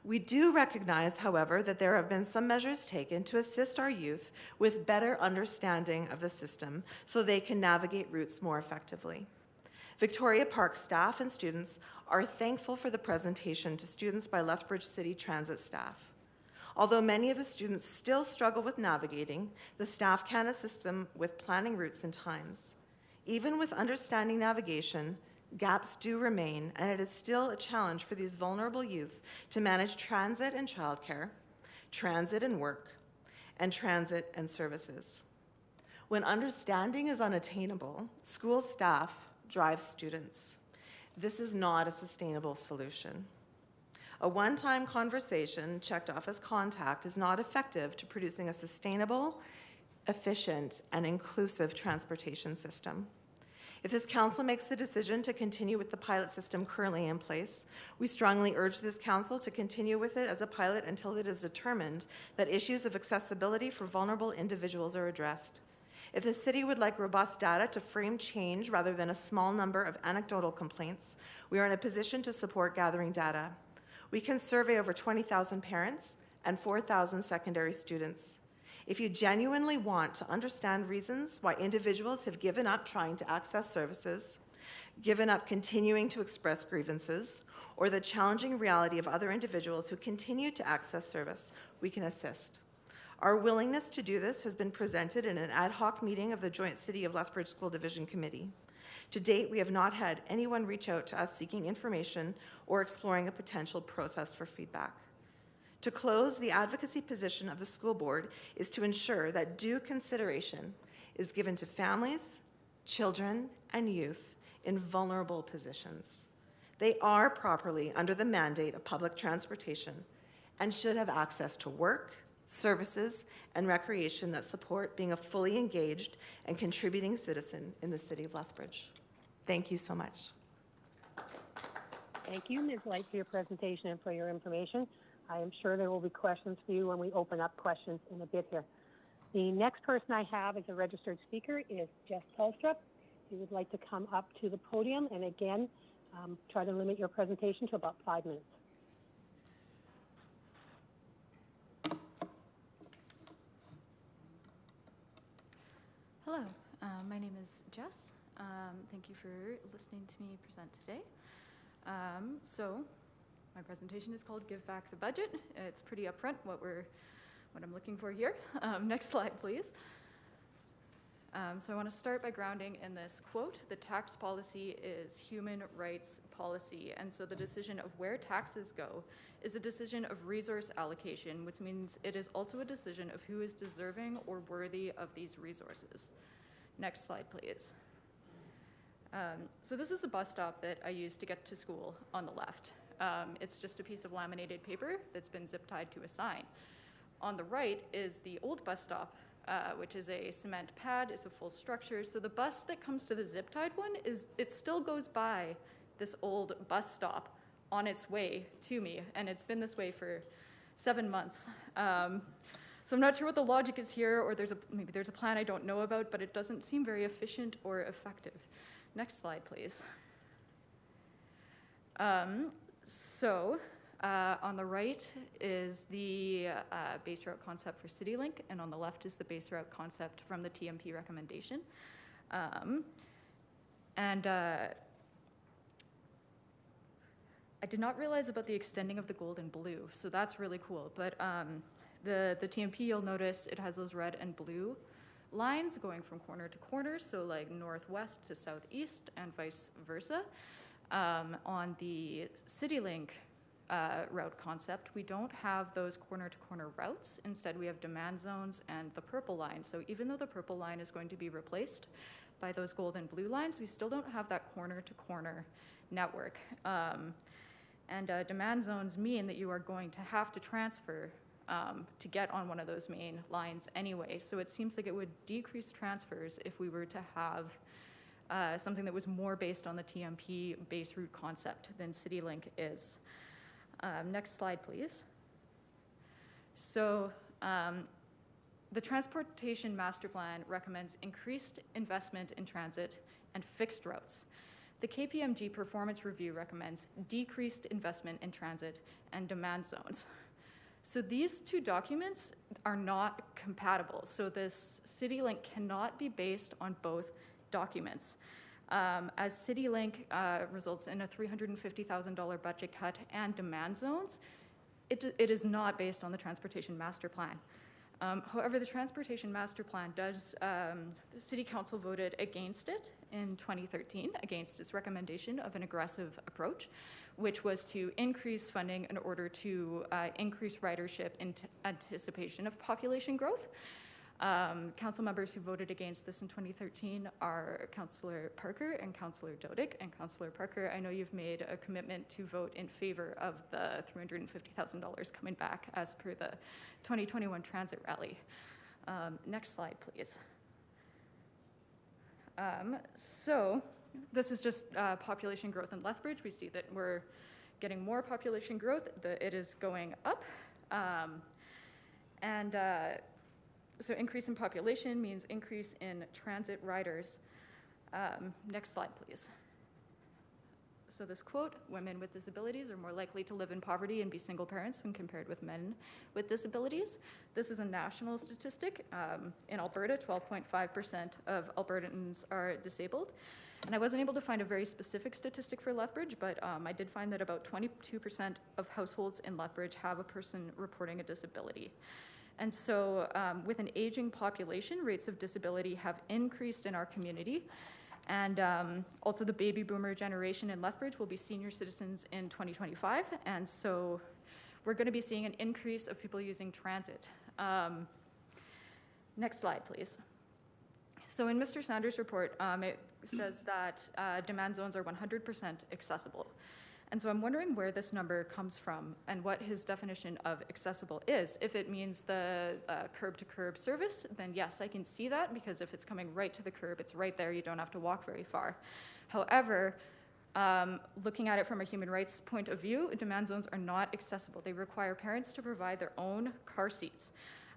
We do recognize, however, that there have been some measures taken to assist our youth with better understanding of the system so they can navigate routes more effectively. Victoria Park staff and students are thankful for the presentation to students by Lethbridge City Transit staff. Although many of the students still struggle with navigating, the staff can assist them with planning routes and times. Even with understanding navigation, gaps do remain, and it is still a challenge for these vulnerable youth to manage transit and childcare, transit and work, and transit and services. When understanding is unattainable, school staff drive students. This is not a sustainable solution. A one-time conversation checked off as contact is not effective to producing a sustainable, efficient, and inclusive transportation system. If this council makes the decision to continue with the pilot system currently in place, we strongly urge this council to continue with it as a pilot until it is determined that issues of accessibility for vulnerable individuals are addressed. If the city would like robust data to frame change rather than a small number of anecdotal complaints, we are in a position to support gathering data. We can survey over 20,000 parents and 4,000 secondary students. If you genuinely want to understand reasons why individuals have given up trying to access services, given up continuing to express grievances, or the challenging reality of other individuals who continue to access service, we can assist. Our willingness to do this has been presented in an ad hoc meeting of the Joint City of Lethbridge School Division Committee. To date, we have not had anyone reach out to us seeking information or exploring a potential process for feedback. To close, the advocacy position of the school board is to ensure that due consideration is given to families, children, and youth in vulnerable positions. They are properly under the mandate of public transportation and should have access to work, services, and recreation that support being a fully engaged and contributing citizen in the City of Lethbridge. Thank you so much. Thank you, Ms. Light, for your presentation and for your information. I am sure there will be questions for you when we open up questions in a bit here. The next person I have as a registered speaker is Jess Tolstrup. If you would like to come up to the podium, and again, try to limit your presentation to about 5 minutes. Hello, my name is Jess. Thank you for listening to me present today. So my presentation is called Give Back the Budget. It's pretty upfront what I'm looking for here. Next slide, please. So I want to start by grounding in this quote: the tax policy is human rights policy, and so the decision of where taxes go is a decision of resource allocation, which means it is also a decision of who is deserving or worthy of these resources. Next slide, please. So this is the bus stop that I use to get to school on the left. It's just a piece of laminated paper that's been zip tied to a sign. On the right is the old bus stop which is a cement pad. It's a full structure. So the bus that comes to the zip-tied one, it still goes by this old bus stop on its way to me, and it's been this way for 7 months. So I'm not sure what the logic is here, or maybe there's a plan I don't know about, but it doesn't seem very efficient or effective. Next slide, please. On the right is the base route concept for Citylink, and on the left is the base route concept from the TMP recommendation. I did not realize about the extending of the gold and blue, so that's really cool. But the TMP, you'll notice it has those red and blue lines going from corner to corner, so like northwest to southeast and vice versa. On the Citylink route concept, we don't have those corner-to-corner routes. Instead, we have demand zones and the purple line. So even though the purple line is going to be replaced by those gold and blue lines, we still don't have that corner-to-corner network. Demand zones mean that you are going to have to transfer to get on one of those main lines anyway. So it seems like it would decrease transfers if we were to have something that was more based on the TMP base route concept than Citylink is. Next slide, please. So the Transportation Master Plan recommends increased investment in transit and fixed routes. The KPMG Performance Review recommends decreased investment in transit and demand zones. So these two documents are not compatible. So this Citylink cannot be based on both documents. As Citylink results in a $350,000 budget cut and demand zones, it is not based on the Transportation Master Plan. However, the Transportation Master Plan does, the City Council voted against it in 2013, against its recommendation of an aggressive approach, which was to increase funding in order to increase ridership in anticipation of population growth. Council members who voted against this in 2013 are Councillor Parker and Councillor Dodig. And Councillor Parker, I know you've made a commitment to vote in favor of the $350,000 coming back as per the 2021 transit rally. Next slide, please. So this is just population growth in Lethbridge. We see that we're getting more population growth. It is going up. So increase in population means increase in transit riders. Next slide, please. So this quote, women with disabilities are more likely to live in poverty and be single parents when compared with men with disabilities. This is a national statistic. In Alberta, 12.5% of Albertans are disabled. And I wasn't able to find a very specific statistic for Lethbridge, but I did find that about 22% of households in Lethbridge have a person reporting a disability. And so with an aging population, rates of disability have increased in our community. And also the baby boomer generation in Lethbridge will be senior citizens in 2025. And so we're going to be seeing an increase of people using transit. Next slide, please. So in Mr. Sanders' report, it says that demand zones are 100% accessible. And so I'm wondering where this number comes from and what his definition of accessible is. If it means the curb-to-curb service, then yes, I can see that, because if it's coming right to the curb, it's right there, you don't have to walk very far. However, looking at it from a human rights point of view, demand zones are not accessible. They require parents to provide their own car seats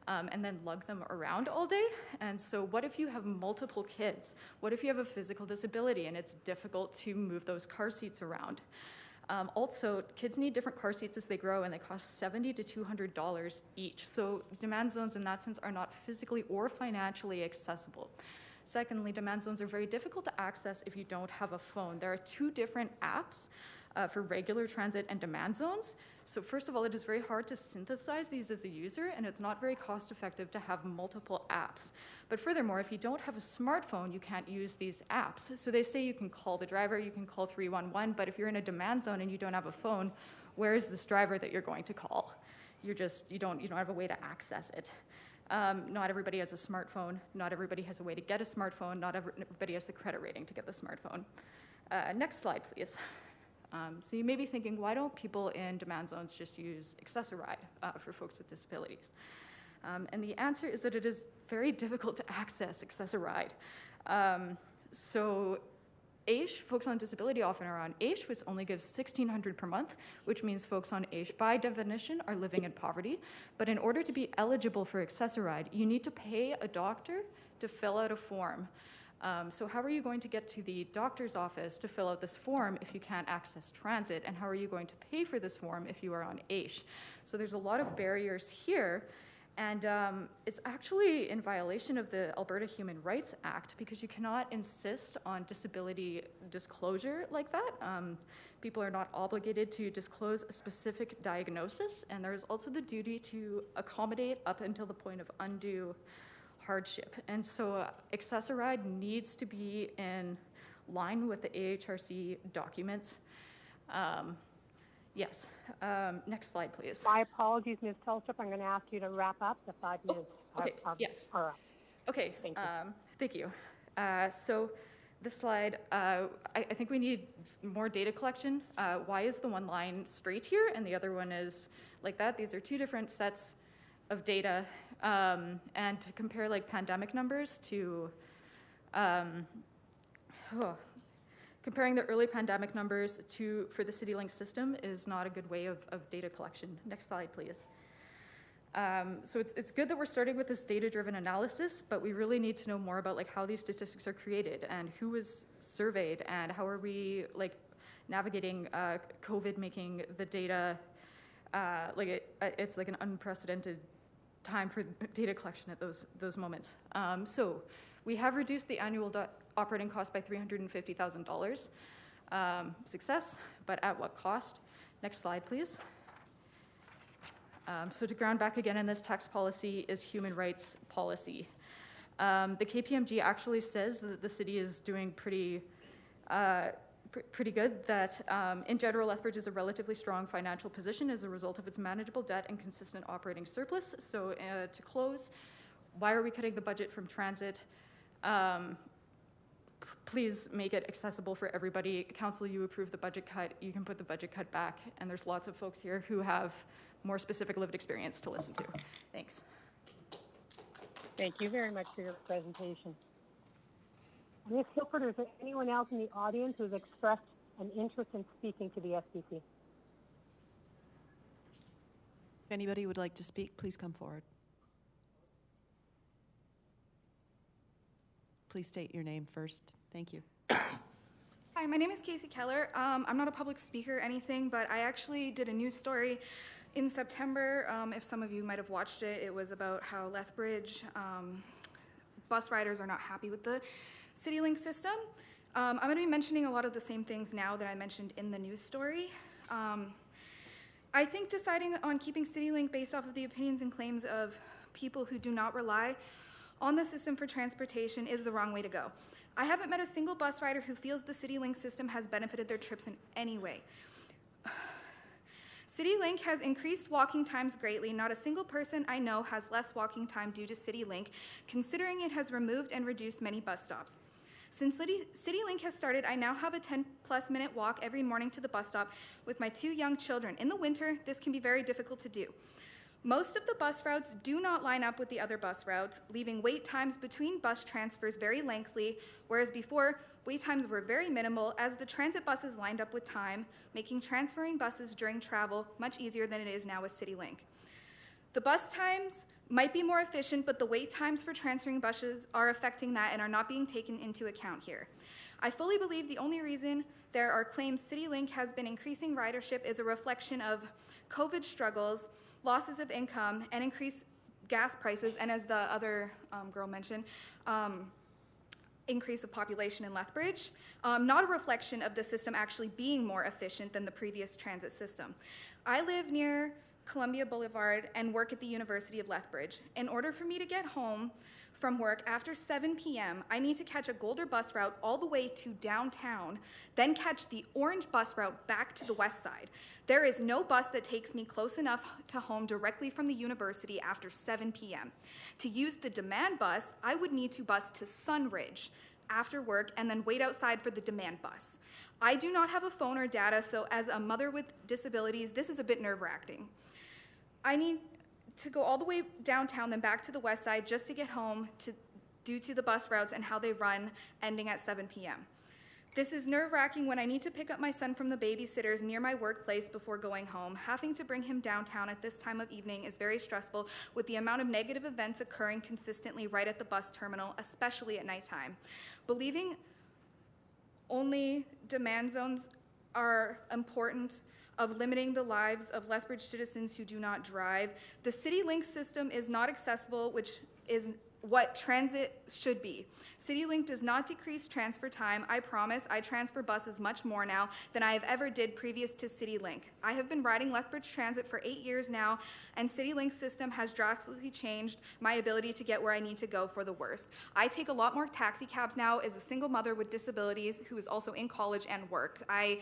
and then lug them around all day. And so what if you have multiple kids? What if you have a physical disability and it's difficult to move those car seats around? Also, kids need different car seats as they grow, and they cost $70 to $200 each. So demand zones in that sense are not physically or financially accessible. Secondly, demand zones are very difficult to access if you don't have a phone. There are two different apps for regular transit and demand zones. So first of all, it is very hard to synthesize these as a user, and it's not very cost effective to have multiple apps. But furthermore, if you don't have a smartphone, you can't use these apps. So they say you can call the driver, you can call 311, but if you're in a demand zone and you don't have a phone, where is this driver that you're going to call? You don't have a way to access it. Not everybody has a smartphone. Not everybody has a way to get a smartphone. Not everybody has the credit rating to get the smartphone. Next slide, please. So you may be thinking, why don't people in demand zones just use Access-a-Ride for folks with disabilities? And the answer is that it is very difficult to access Access-a-Ride. So AISH, folks on disability often are on AISH, which only gives $1,600 per month, which means folks on AISH, by definition, are living in poverty. But in order to be eligible for Access-a-Ride, you need to pay a doctor to fill out a form. So how are you going to get to the doctor's office to fill out this form if you can't access transit? And how are you going to pay for this form if you are on AISH? So there's a lot of barriers here. And it's actually in violation of the Alberta Human Rights Act, because you cannot insist on disability disclosure like that. People are not obligated to disclose a specific diagnosis, and there is also the duty to accommodate up until the point of undue hardship. And so Access-a-Ride needs to be in line with the AHRC documents. Yes. Next slide, please. My apologies, Ms. Tolstrup. I'm going to ask you to wrap up. The 5 minutes okay. Yes. are up. Okay. Thank you. So this slide, I think we need more data collection. Why is the one line straight here and the other one is like that? These are two different sets of data. And to compare like pandemic numbers to comparing the early pandemic numbers for the Citylink system is not a good way of data collection. Next slide, please. So it's good that we're starting with this data-driven analysis, but we really need to know more about like how these statistics are created and who was surveyed and how are we like navigating COVID, making the data it's like an unprecedented time for data collection at those moments. So we have reduced the annual operating cost by $350,000. Success, but at what cost? Next slide, please. So to ground back again in this tax policy is human rights policy. The KPMG actually says that the city is doing pretty good, that in general, Lethbridge is a relatively strong financial position as a result of its manageable debt and consistent operating surplus. So to close, why are we cutting the budget from transit? Please make it accessible for everybody. Council, you approve the budget cut, you can put the budget cut back, and there's lots of folks here who have more specific lived experience to listen to. Thanks. Thank you very much for your presentation. Ms. Hilford, is there anyone else in the audience who's expressed an interest in speaking to the SPC? If anybody would like to speak, please come forward. Please state your name first. Thank you. Hi, my name is Keller. I'm not a public speaker or anything, but I actually did a news story in September. If some of you might have watched it, it was about how Lethbridge bus riders are not happy with the Citylink system. I'm going to be mentioning a lot of the same things now that I mentioned in the news story. I think deciding on keeping Citylink based off of the opinions and claims of people who do not rely on the system for transportation is the wrong way to go. I haven't met a single bus rider who feels the Citylink system has benefited their trips in any way. Citylink has increased walking times greatly. Not a single person I know has less walking time due to Citylink, considering it has removed and reduced many bus stops. Since Citylink has started, I now have a 10-plus minute walk every morning to the bus stop with my 2 young children. In the winter, this can be very difficult to do. Most of the bus routes do not line up with the other bus routes, leaving wait times between bus transfers very lengthy, whereas before, wait times were very minimal as the transit buses lined up with time, making transferring buses during travel much easier than it is now with Citylink. The bus times might be more efficient, but the wait times for transferring buses are affecting that and are not being taken into account here. I fully believe the only reason there are claims Citylink has been increasing ridership is a reflection of COVID struggles, losses of income, and increased gas prices, and as the other girl mentioned, increase of population in Lethbridge, not a reflection of the system actually being more efficient than the previous transit system. I live near Columbia Boulevard and work at the University of Lethbridge. In order for me to get home from work after 7 p.m., I need to catch a Golder bus route all the way to downtown, then catch the orange bus route back to the west side. There is no bus that takes me close enough to home directly from the university after 7 p.m. To use the demand bus, I would need to bus to Sunridge after work and then wait outside for the demand bus. I do not have a phone or data, so as a mother with disabilities, this is a bit nerve-wracking. I need to go all the way downtown, then back to the west side just to get home due to the bus routes and how they run, ending at 7 p.m. This is nerve-wracking when I need to pick up my son from the babysitters near my workplace before going home. Having to bring him downtown at this time of evening is very stressful with the amount of negative events occurring consistently right at the bus terminal, especially at nighttime. Believing only demand zones are important of limiting the lives of Lethbridge citizens who do not drive. The Citylink system is not accessible, which is what transit should be. Citylink does not decrease transfer time. I promise I transfer buses much more now than I have ever did previous to Citylink. I have been riding Lethbridge Transit for 8 years now, and Citylink's system has drastically changed my ability to get where I need to go for the worst. I take a lot more taxi cabs now as a single mother with disabilities who is also in college and work. I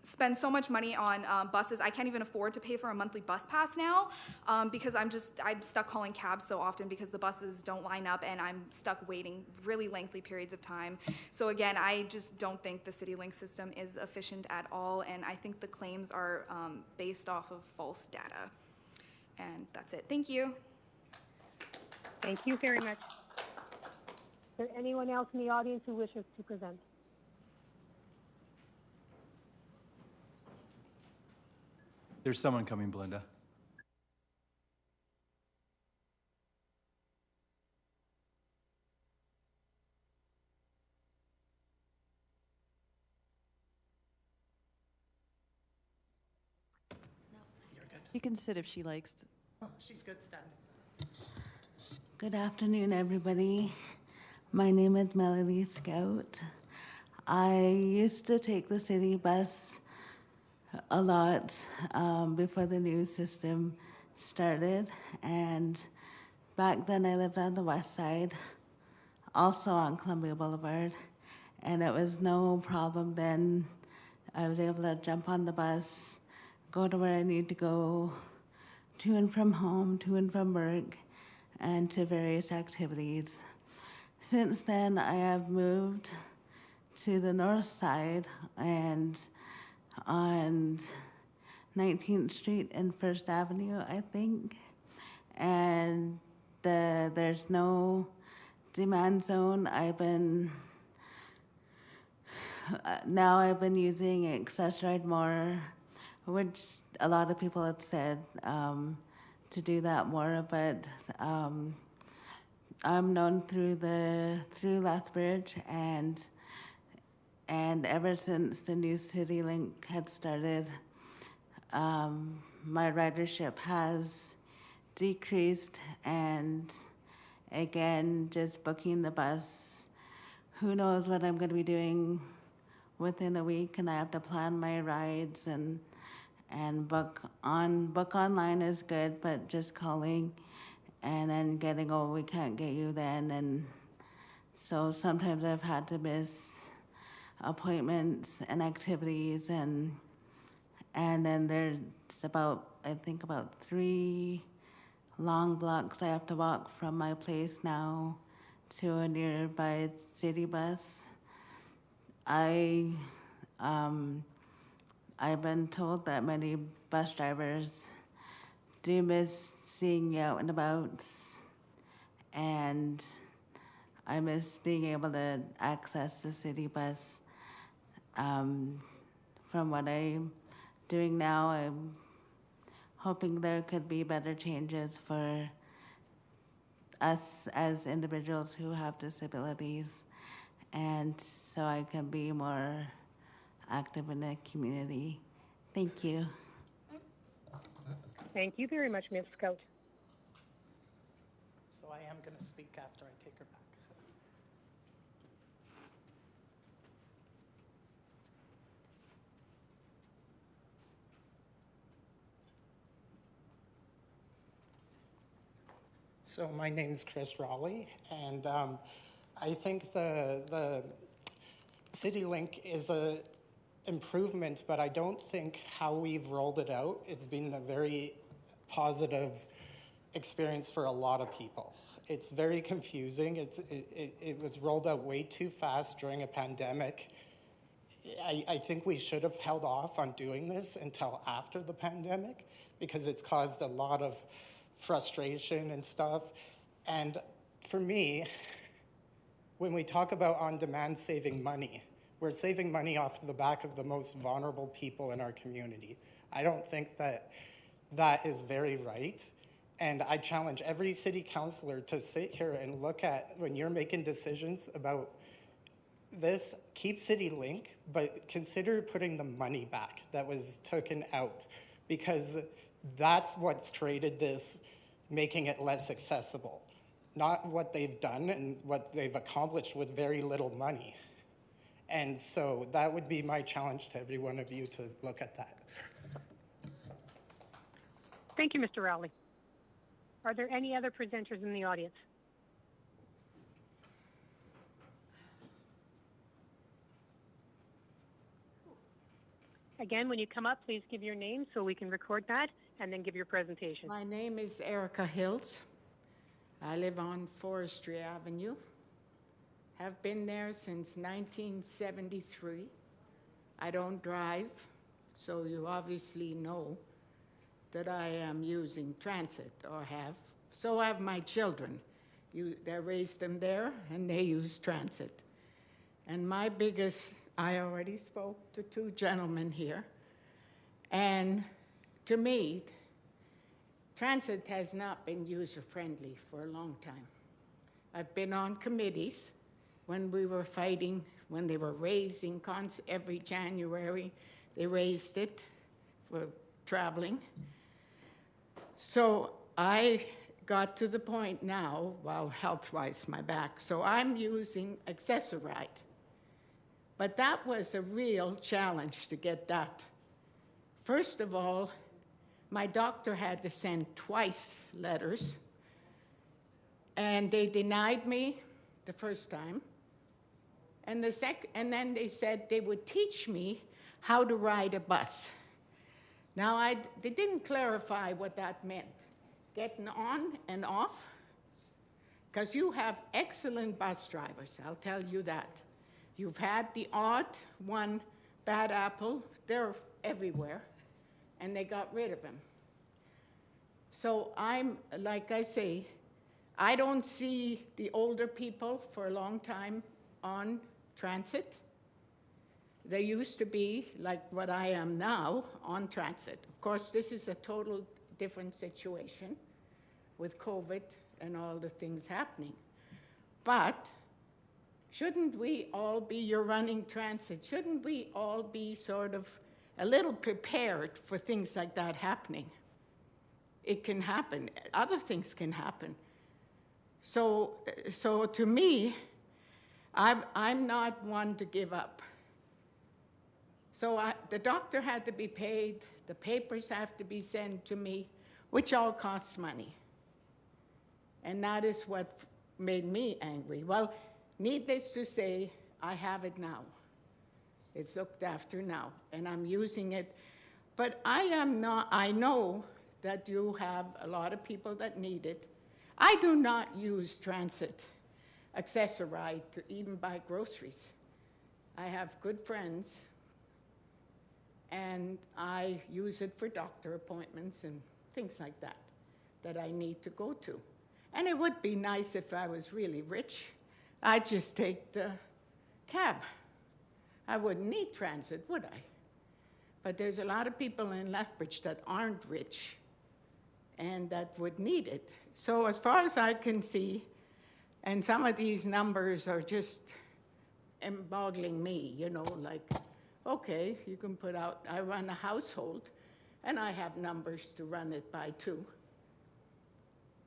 spend so much money on buses. I can't even afford to pay for a monthly bus pass now because I'm stuck calling cabs so often because the buses don't line up and I'm stuck waiting really lengthy periods of time. So again, I just don't think the Citylink system is efficient at all, and I think the claims are based off of false data. And that's it. Thank you. Thank you very much. Is there anyone else in the audience who wishes to present? There's someone coming, Belinda. You can sit if she likes. Oh, she's good, Stan. Good afternoon, everybody. My name is Melanie Scout. I used to take the city bus a lot before the new system started, and back then I lived on the west side, also on Columbia Boulevard, and it was no problem then. I was able to jump on the bus, go to where I need to go, to and from home, to and from work, and to various activities. Since then, I have moved to the north side and on 19th Street and First Avenue, I think. And there's no demand zone. Now I've been using Access-Ride more, which a lot of people have said to do that more, but I'm known through Lethbridge, and ever since the new Citylink had started, my ridership has decreased, and again, just booking the bus, who knows what I'm going to be doing within a week, and I have to plan my rides and book online is good, but just calling and then getting, oh, we can't get you then, and so sometimes I've had to miss appointments and activities, and then there's about 3 long blocks I have to walk from my place now to a nearby city bus. I've been told that many bus drivers do miss seeing you out and about, and I miss being able to access the city bus. From what I'm doing now, I'm hoping there could be better changes for us as individuals who have disabilities, and so I can be more active in the community. Thank you. Thank you very much, Ms. Scout. So I am going to speak after I take her back. So my name is Chris Rowley, and I think the Citylink is a improvement, but I don't think how we've rolled it out has been a very positive experience for a lot of people. It's very confusing. It was rolled out way too fast during a pandemic. I think we should have held off on doing this until after the pandemic, because it's caused a lot of frustration and stuff. And for me, when we talk about on-demand saving money, we're saving money off the back of the most vulnerable people in our community. I don't think that that is very right. And I challenge every city councillor to sit here and look at, when you're making decisions about this, keep Citylink, but consider putting the money back that was taken out, because that's what's traded this, making it less accessible. Not what they've done and what they've accomplished with very little money. And so that would be my challenge to every one of you, to look at that. Thank you, Mr. Rowley. Are there any other presenters in the audience? Again, when you come up, please give your name so we can record that, and then give your presentation. My name is Erika Hills. I live on Forestry Avenue. Have been there since 1973. I don't drive, so you obviously know that I am using transit, or have. So have my children. They raised them there, and they use transit. And my biggest, I already spoke to two gentlemen here, and to me, transit has not been user-friendly for a long time. I've been on committees when we were fighting, when they were raising every January, they raised it for traveling. So I got to the point now, well, health-wise, my back, so I'm using Accessoride. But that was a real challenge to get that. First of all, my doctor had to send twice letters, and they denied me the first time. And then they said they would teach me how to ride a bus. Now, they didn't clarify what that meant, getting on and off, because you have excellent bus drivers, I'll tell you that. You've had the odd one bad apple, they're everywhere, and they got rid of him. So like I say, I don't see the older people for a long time on transit. They used to be, like what I am now, on transit. Of course, this is a total different situation with COVID and all the things happening. But shouldn't we all be, you're running transit, shouldn't we all be sort of a little prepared for things like that happening? It can happen. Other things can happen. So to me, I'm not one to give up. So the doctor had to be paid, the papers have to be sent to me, which all costs money. And that is what made me angry. Well, needless to say, I have it now. It's looked after now, and I'm using it. But I know that you have a lot of people that need it. I do not use transit Accessoride to even buy groceries. I have good friends, and I use it for doctor appointments and things like that that I need to go to. And it would be nice if I was really rich. I'd just take the cab. I wouldn't need transit, would I? But there's a lot of people in Lethbridge that aren't rich and that would need it. So as far as I can see, and some of these numbers are just boggling me, you know, like, okay, you can put out, I run a household, and I have numbers to run it by too.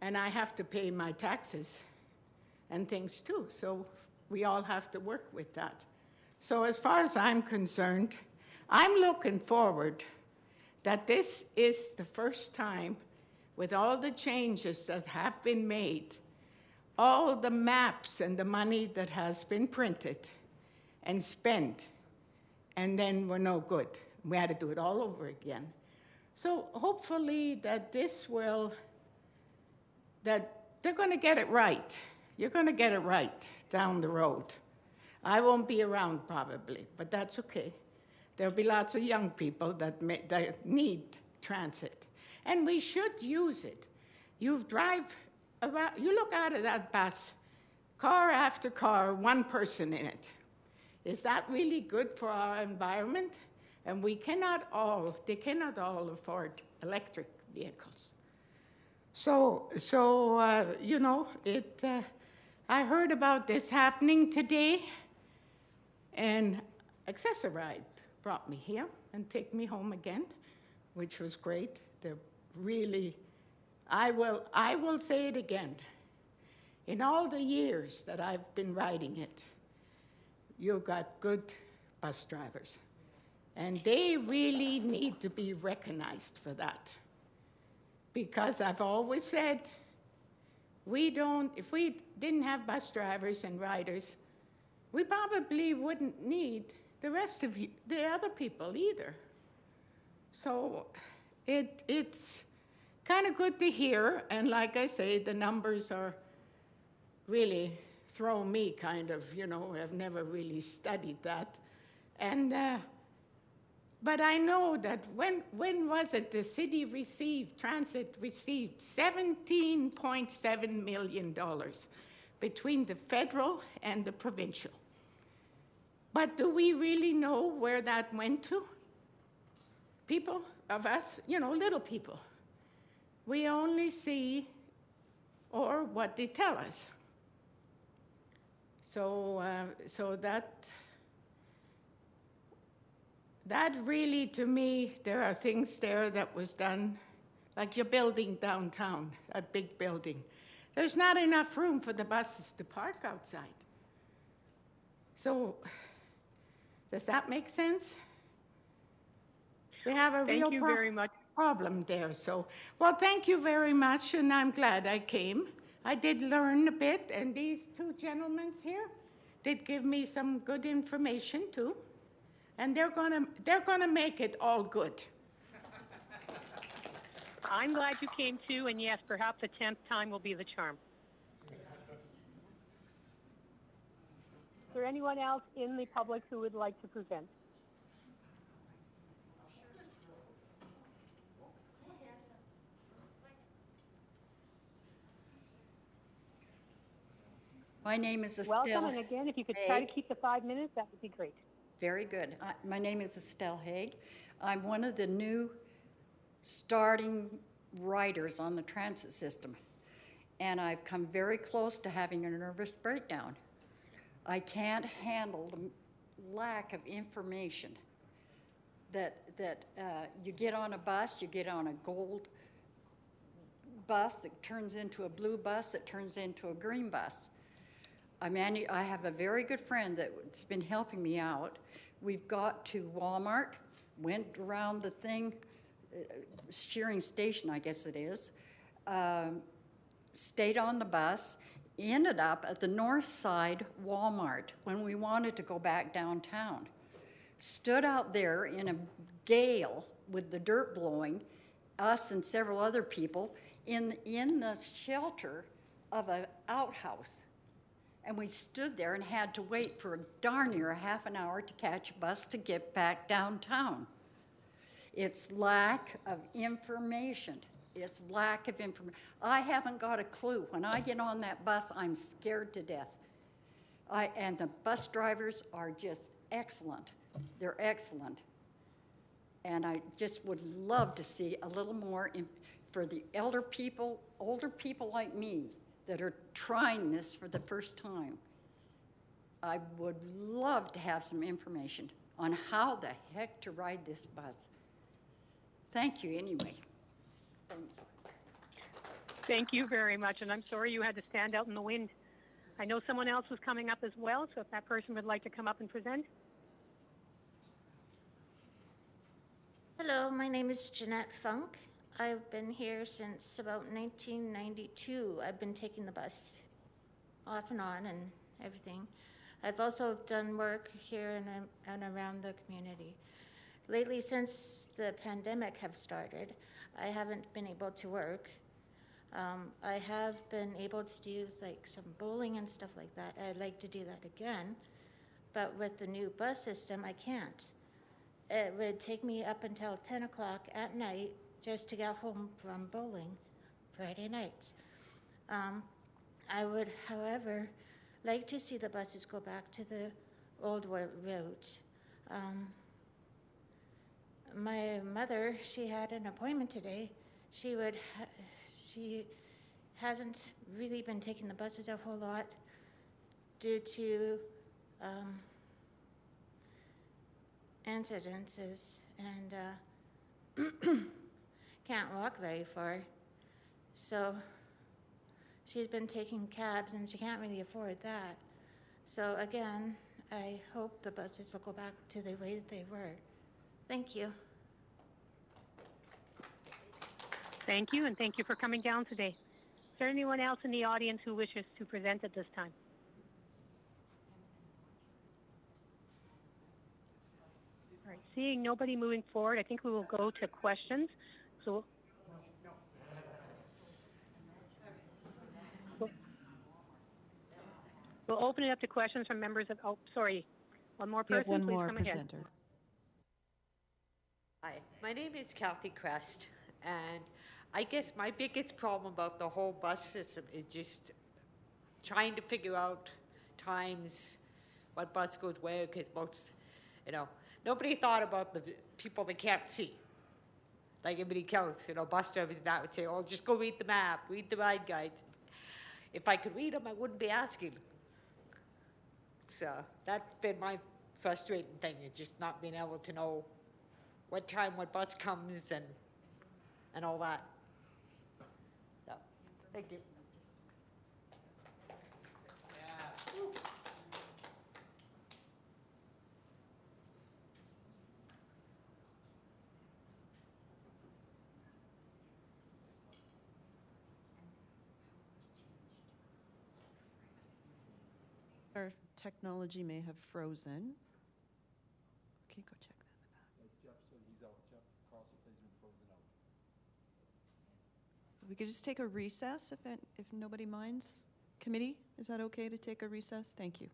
And I have to pay my taxes and things too, so we all have to work with that. So as far as I'm concerned, I'm looking forward that this is the first time, with all the changes that have been made, all the maps and the money that has been printed and spent, and then we're no good. We had to do it all over again. So hopefully that that they're going to get it right. You're going to get it right down the road. I won't be around probably, but that's okay. There'll be lots of young people that need transit, and we should use it. You drive around, you look out of that bus, car after car, one person in it. Is that really good for our environment? And they cannot all afford electric vehicles. So you know, I heard about this happening today, and Accessoride brought me here and take me home again, which was great. They're really, I will say it again. In all the years that I've been riding it, you've got good bus drivers. And they really need to be recognized for that. Because I've always said, if we didn't have bus drivers and riders, we probably wouldn't need the rest of the other people either. So it's kind of good to hear, and like I say, the numbers are really throw me kind of, you know, I've never really studied that. And, but I know that when was it the city transit received $17.7 million between the federal and the provincial. But do we really know where that went to? People of us, you know, little people. We only see or what they tell us. So that really, to me, there are things there that was done, like your building downtown, that big building. There's not enough room for the buses to park outside. So, does that make sense? We have a real problem there. So, well, thank you very much, and I'm glad I came. I did learn a bit, and these two gentlemen here did give me some good information too, and they're gonna make it all good. I'm glad you came too, and yes, perhaps the 10th time will be the charm. Is there anyone else in the public who would like to present? My name is Estelle. Welcome, and again, if you could try to keep the 5 minutes, that would be great. Very good. My name is Estelle Haig. I'm one of the new starting riders on the transit system, and I've come very close to having a nervous breakdown. I can't handle the lack of information that you get on a bus, you get on a gold bus, it turns into a blue bus, it turns into a green bus. I have a very good friend that's been helping me out. We've got to Walmart, went around the thing, steering station, I guess it is, stayed on the bus, ended up at the north side Walmart when we wanted to go back downtown. Stood out there in a gale with the dirt blowing, us and several other people, in the shelter of an outhouse. And we stood there and had to wait for darn near a half an hour to catch a bus to get back downtown. It's lack of information. It's lack of information. I haven't got a clue. When I get on that bus, I'm scared to death. And the bus drivers are just excellent. They're excellent. And I just would love to see a little more for the older people like me, that are trying this for the first time. I would love to have some information on how the heck to ride this bus. Thank you anyway. Thank you very much, and I'm sorry you had to stand out in the wind. I know someone else was coming up as well, so if that person would like to come up and present. Hello, my name is Jeanette Funk. I've been here since about 1992. I've been taking the bus off and on and everything. I've also done work here and around the community. Lately, since the pandemic have started, I haven't been able to work. I have been able to do like some bowling and stuff like that. I'd like to do that again, but with the new bus system, I can't. It would take me up until 10 o'clock at night just to get home from bowling Friday nights. I would, however, like to see the buses go back to the old route. My mother, she had an appointment today. She hasn't really been taking the buses a whole lot due to incidences, and can't walk very far. So she's been taking cabs, and she can't really afford that. So again, I hope the buses will go back to the way that they were. Thank you. Thank you, and thank you for coming down today. Is there anyone else in the audience who wishes to present at this time? All right, seeing nobody moving forward, I think we will go to questions. So we'll open it up to questions from members of, oh, sorry, one more We person, have one please more come ahead. presenter. Hi, my name is Kathy Crest, and I guess my biggest problem about the whole bus system is just trying to figure out times, what bus goes where, because most, nobody thought about the people that can't see. Like everybody else, bus drivers and that would say, oh, just go read the map, read the ride guides. If I could read them, I wouldn't be asking. So that's been my frustrating thing, is just not being able to know what time what bus comes and all that. So, thank you. Our technology may have frozen. Okay, go check that in the back. Jeff said he's out. Jeff Carlson says he's been frozen out. We could just take a recess if nobody minds. Committee, is that okay to take a recess? Thank you.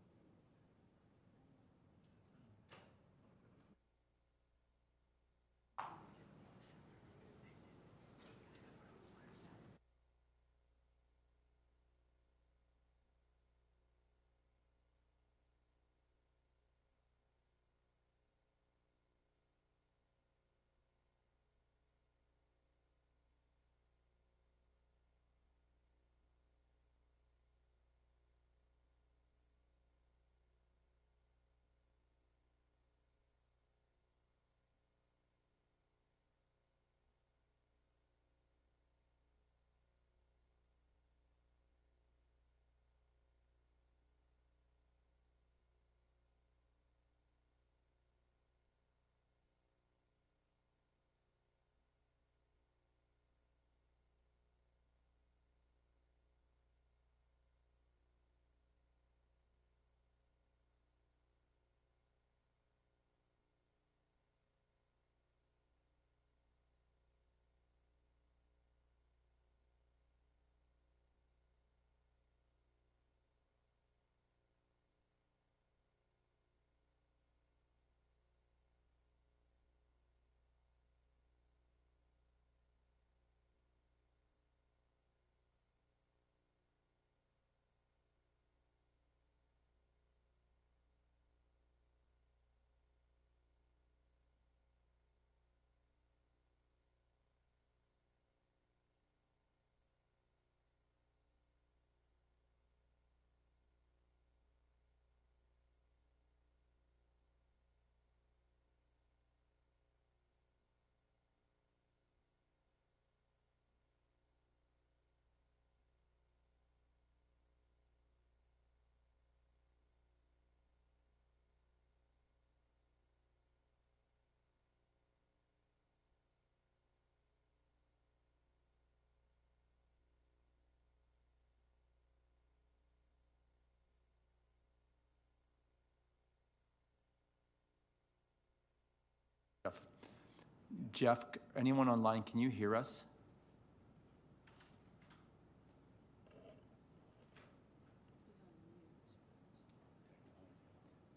Jeff, anyone online, can you hear us?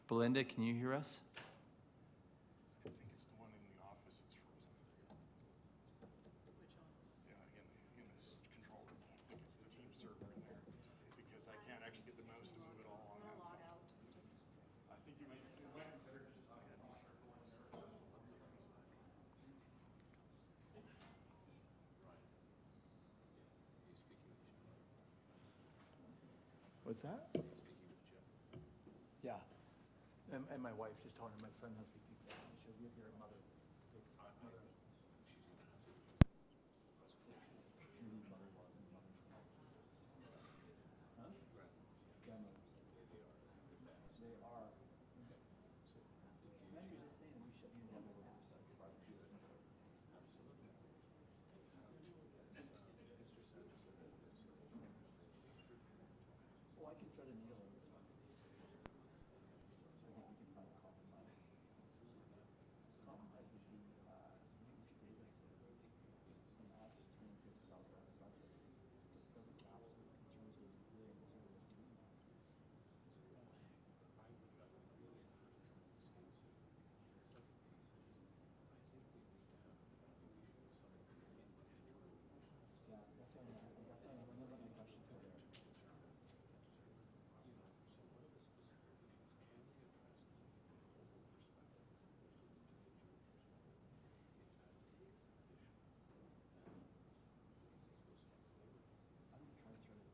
Belinda, can you hear us? I think it's the one in the office that's frozen. Which office? Yeah, in his control What's that? Yeah. And my wife just told her my son has to be people. She'll give your mother. Well, I can thread a needle in this one. I think we can find a compromise. Compromise would be, maybe stay this and add $26,000 budget. Doesn't absolute concerns with really yeah, that's why I'm asking. That's why I'm wondering what my questions go there. I'm gonna try to thread it.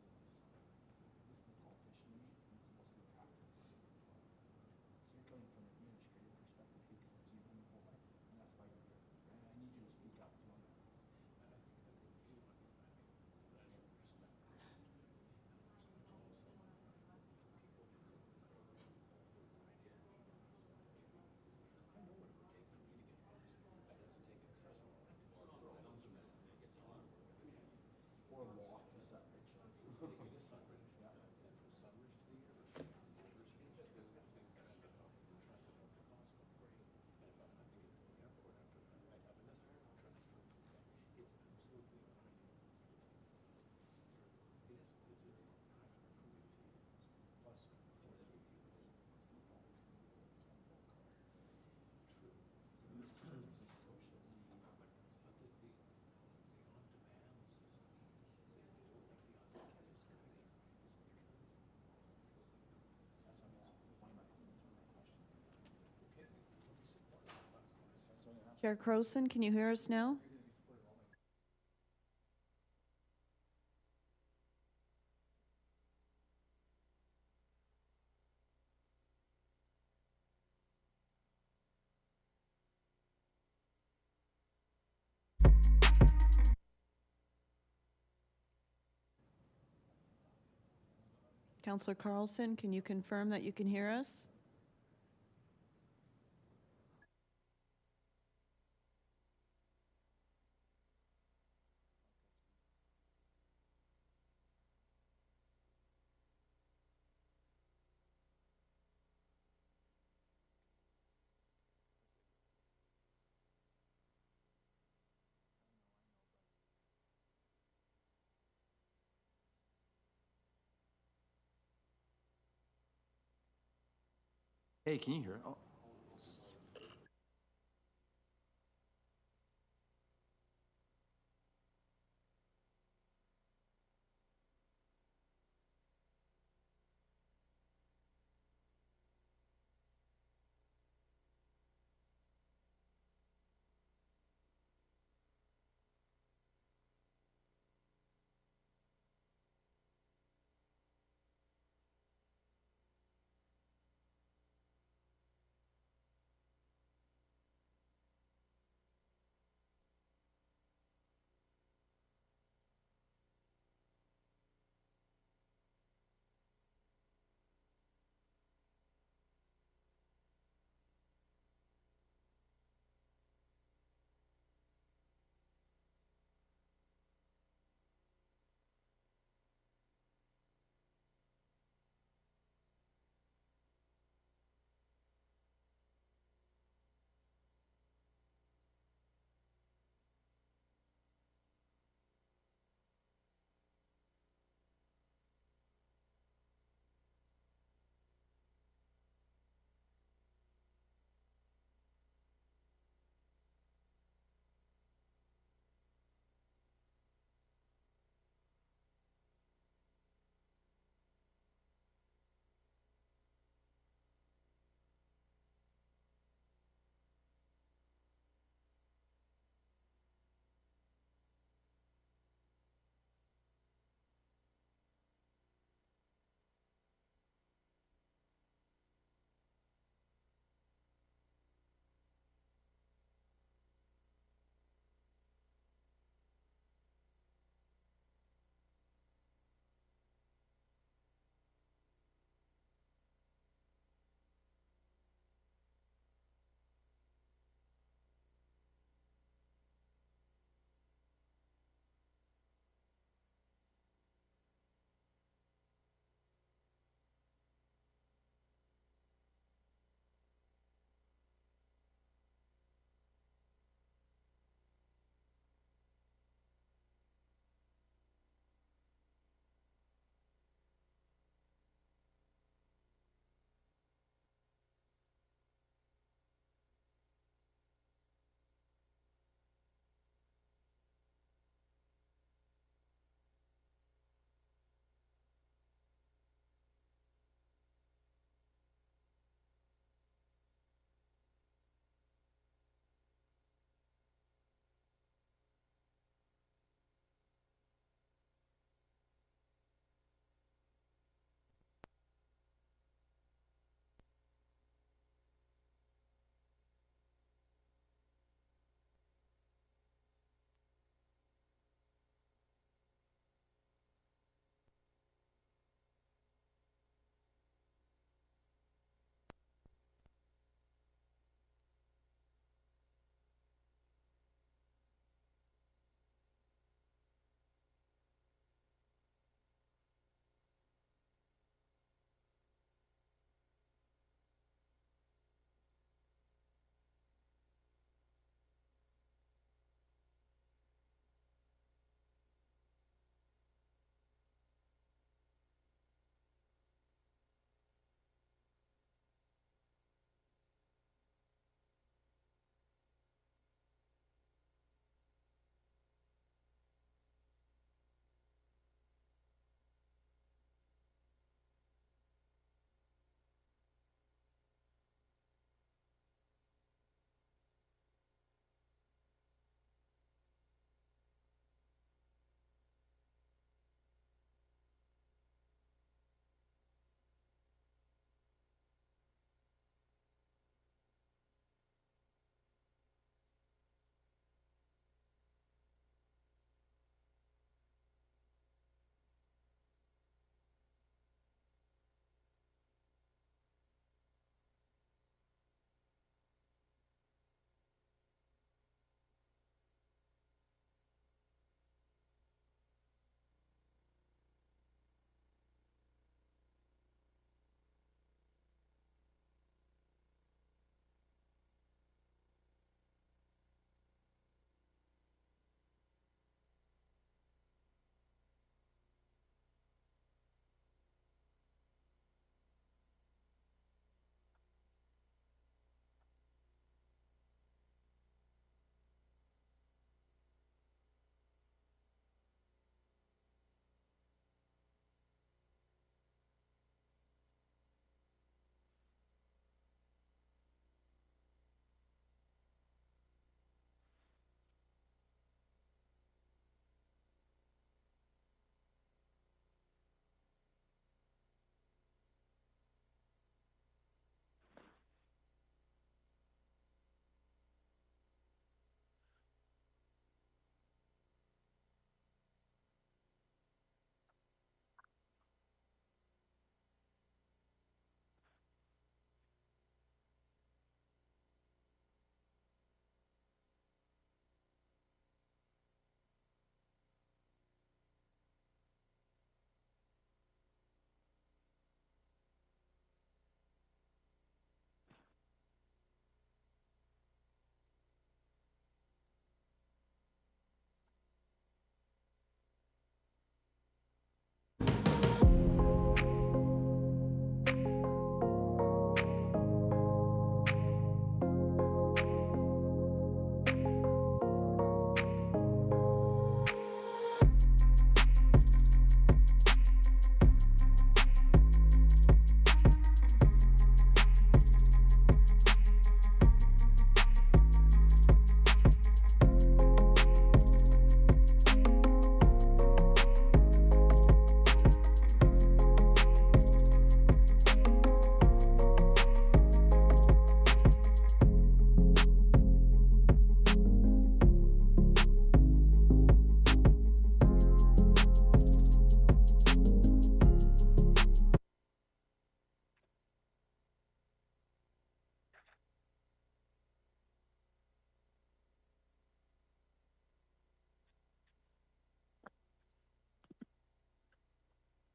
This is the politician in me, and it's supposed to be practical as well. So you're coming from an administrative perspective because it's you and the whole life, and that's why you're here. And I need you to speak up if you want to. Or walk to Sutridge. Yeah. Chair Croson, can you hear us now? Councillor Carlson, can you confirm that you can hear us? Hey, can you hear? Oh.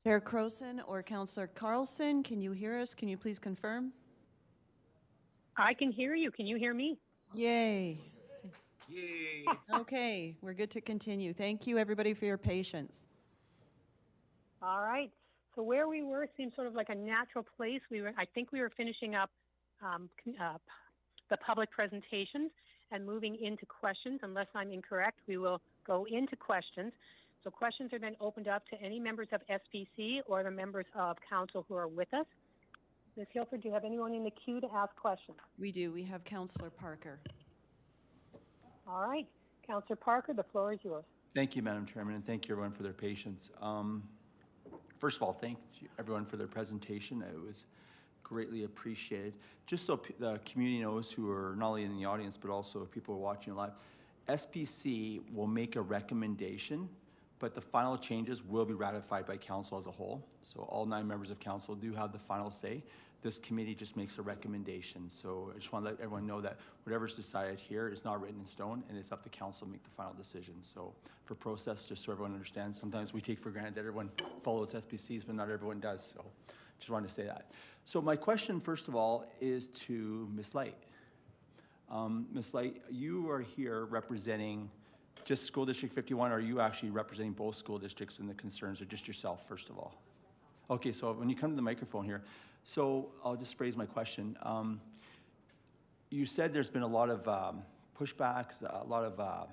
Chair Croson or Councillor Carlson, can you hear us? Can you please confirm? I can hear you. Can you hear me? Yay. Yay. Okay, we're good to continue. Thank you, everybody, for your patience. All right. So where we were seemed sort of like a natural place. I think we were finishing up the public presentations and moving into questions. Unless I'm incorrect, we will go into questions. So questions are then opened up to any members of SPC or the members of council who are with us. Ms. Hilford, do you have anyone in the queue to ask questions? We do. We have Councillor Parker. All right. Councillor Parker, the floor is yours. Thank you, Madam Chairman, and thank you everyone for their patience. First of all, thank you everyone for their presentation. It was greatly appreciated. Just so the community knows, who are not only in the audience, but also if people are watching live, SPC will make a recommendation, but the final changes will be ratified by council as a whole. So all 9 members of council do have the final say. This committee just makes a recommendation. So I just want to let everyone know that whatever's decided here is not written in stone, and it's up to council to make the final decision. So for process, just so everyone understands, sometimes we take for granted that everyone follows SPCs, but not everyone does. So just wanted to say that. So my question, first of all, is to Ms. Light. Ms. Light, you are here representing just School District 51, or are you actually representing both school districts and the concerns, or just yourself, first of all? Okay, so when you come to the microphone here, so I'll just phrase my question. You said there's been a lot of pushbacks, a lot of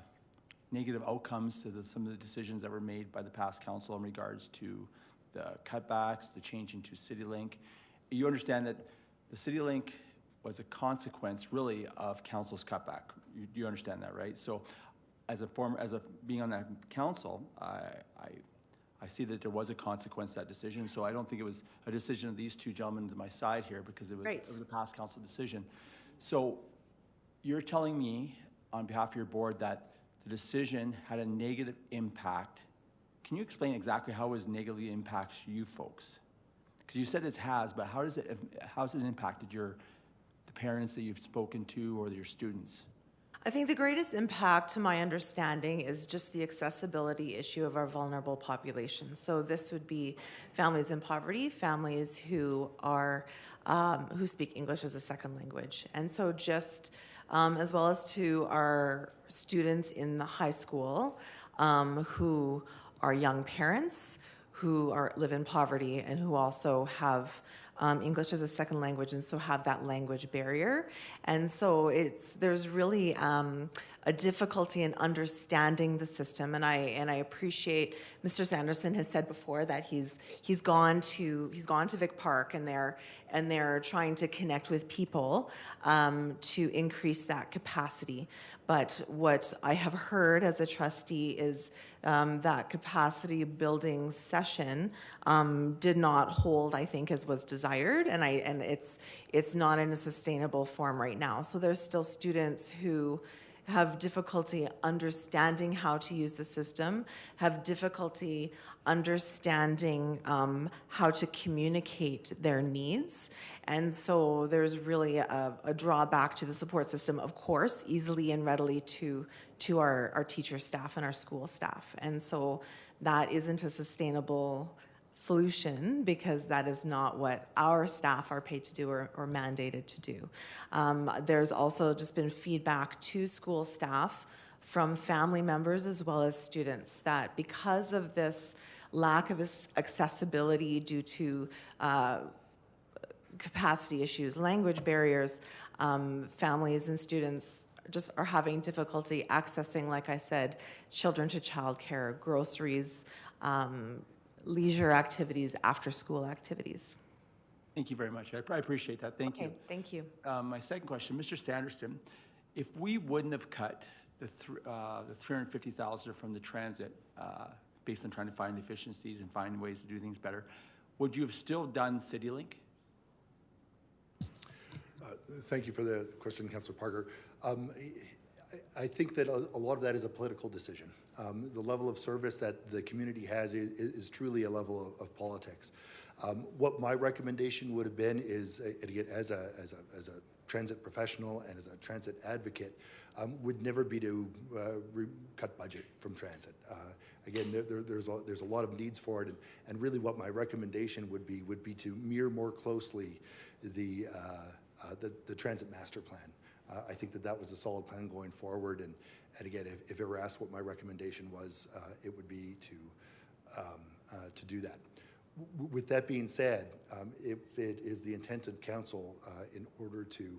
negative outcomes to some of the decisions that were made by the past council in regards to the cutbacks, the change into Citylink. You understand that the Citylink was a consequence, really, of council's cutback. You understand that, right? So, being on that council, I see that there was a consequence to that decision. So I don't think it was a decision of these 2 gentlemen to my side here, because it was a past council decision. So you're telling me, on behalf of your board, that the decision had a negative impact. Can you explain exactly how it negatively impacts you folks? Because you said it has, but how has it impacted the parents that you've spoken to or your students? I think the greatest impact, to my understanding, is just the accessibility issue of our vulnerable population. So this would be families in poverty, families who are who speak English as a second language, and so just as well as to our students in the high school who are young parents who live in poverty and who also have English as a second language, and so have that language barrier. And so there's really a difficulty in understanding the system. And I appreciate Mr. Sanderson has said before that he's gone to Vic Park, and they're trying to connect with people to increase that capacity. But what I have heard as a trustee is that capacity building session did not hold, I think, as was desired, and it's not in a sustainable form right now. So there's still students who have difficulty understanding how to use the system, have difficulty understanding how to communicate their needs. And so there's really a drawback to the support system, of course, easily and readily to our teacher staff and our school staff. And so that isn't a sustainable solution, because that is not what our staff are paid to do or mandated to do. There's also just been feedback to school staff from family members as well as students that because of this lack of accessibility due to capacity issues, language barriers, families and students just are having difficulty accessing, like I said, children to childcare, groceries, leisure activities, after school activities. Thank you very much. I appreciate that. Thank you. Thank you. My second question, Mr. Sanderson, if we wouldn't have cut the $350,000 from the transit based on trying to find efficiencies and find ways to do things better, would you have still done Citylink? Thank you for the question, Councillor Parker. I think that a lot of that is a political decision. The level of service that the community has is truly a level of politics. What my recommendation would have been is, again, as a transit professional and as a transit advocate, would never be to cut budget from transit. again, there's a lot of needs for it, and really what my recommendation would be to mirror more closely the transit master plan. I think that was a solid plan going forward, and again, if ever asked what my recommendation was, it would be to do that. With that being said, if it is the intent of council in order to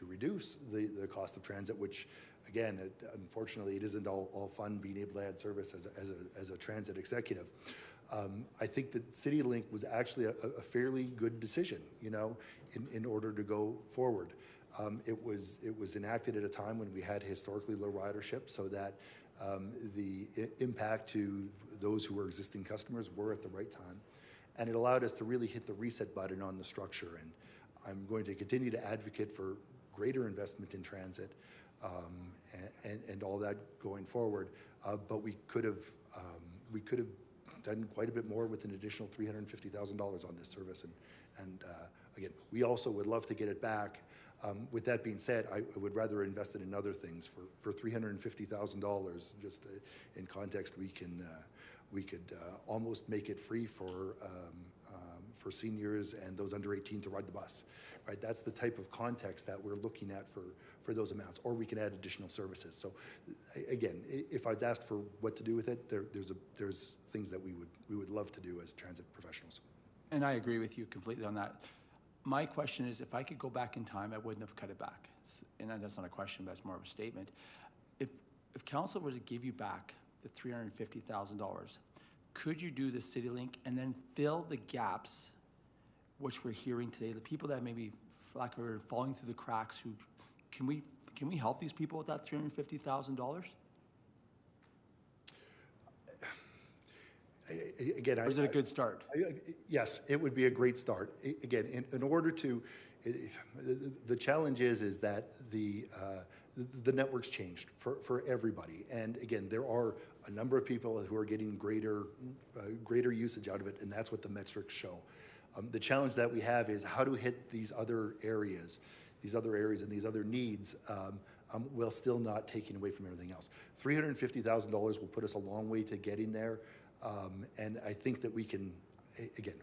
reduce the cost of transit, which again, unfortunately, it isn't all fun being able to add service as a transit executive. I think that Citylink was actually a fairly good decision, in order to go forward. It was enacted at a time when we had historically low ridership, so that the impact to those who were existing customers were at the right time. And it allowed us to really hit the reset button on the structure. And I'm going to continue to advocate for greater investment in transit and all that going forward. But we could have done quite a bit more with an additional $350,000 on this service. And again, we also would love to get it back. With that being said, I would rather invest it in other things. For $350,000, just in context, we could almost make it free for seniors and those under 18 to ride the bus. Right? That's the type of context that we're looking at for those amounts, or we can add additional services. So again, if I was asked for what to do with it, there's things that we would love to do as transit professionals. And I agree with you completely on that. My question is, if I could go back in time, I wouldn't have cut it back. And that's not a question, but it's more of a statement. If council were to give you back the $350,000, could you do the Citylink and then fill the gaps, which we're hearing today, the people that maybe, for lack of a word, falling through the cracks, who can we help these people with that $350,000? Again, or is it a good start? Yes, it would be a great start. Again, in order to, the challenge is that the network's changed for everybody. And again, there are a number of people who are getting greater usage out of it, and that's what the metrics show. The challenge that we have is how to hit these other areas and these other needs while still not taking away from everything else. $350,000 will put us a long way to getting there. And I think that we can, again,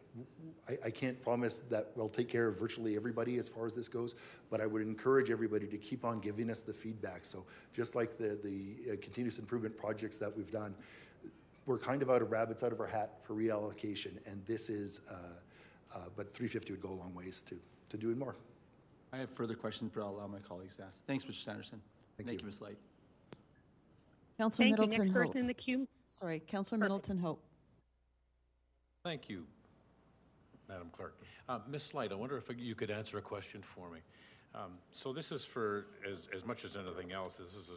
I can't promise that we'll take care of virtually everybody as far as this goes, but I would encourage everybody to keep on giving us the feedback. So just like the continuous improvement projects that we've done, we're kind of out of rabbits out of our hat for reallocation, and this is, but 350 would go a long ways to doing more. I have further questions, but I'll allow my colleagues to ask. Thanks, Mr. Sanderson. Thank you, Ms. Light. Councilor Thank you. Middleton Next Hope. person in the queue. Sorry, Councilor Middleton Hope. Thank you, Madam Clerk. Ms. Slight, I wonder if you could answer a question for me. So this is for, as much as anything else, this is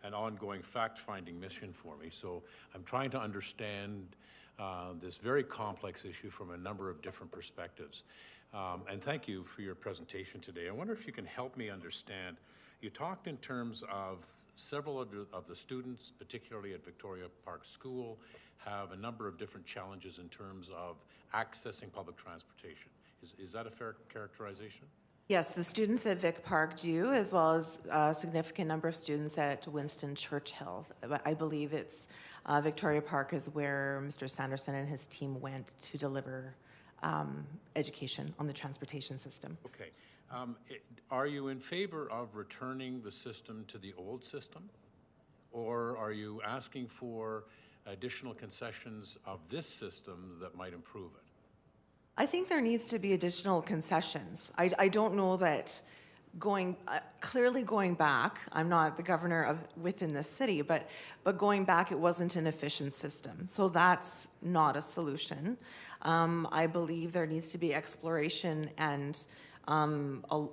an ongoing fact-finding mission for me. So I'm trying to understand this very complex issue from a number of different perspectives. And thank you for your presentation today. I wonder if you can help me understand. You talked in terms of several of the students, particularly at Victoria Park School, have a number of different challenges in terms of accessing public transportation. Is that a fair characterization? Yes, the students at Vic Park do, as well as a significant number of students at Winston Churchill. I believe it's Victoria Park is where Mr. Sanderson and his team went to deliver education on the transportation system. Okay. Are you in favor of returning the system to the old system? Or are you asking for additional concessions of this system that might improve it? I think there needs to be additional concessions. I don't know that clearly going back, I'm not the governor within the city, but going back, it wasn't an efficient system. So that's not a solution. I believe there needs to be exploration and a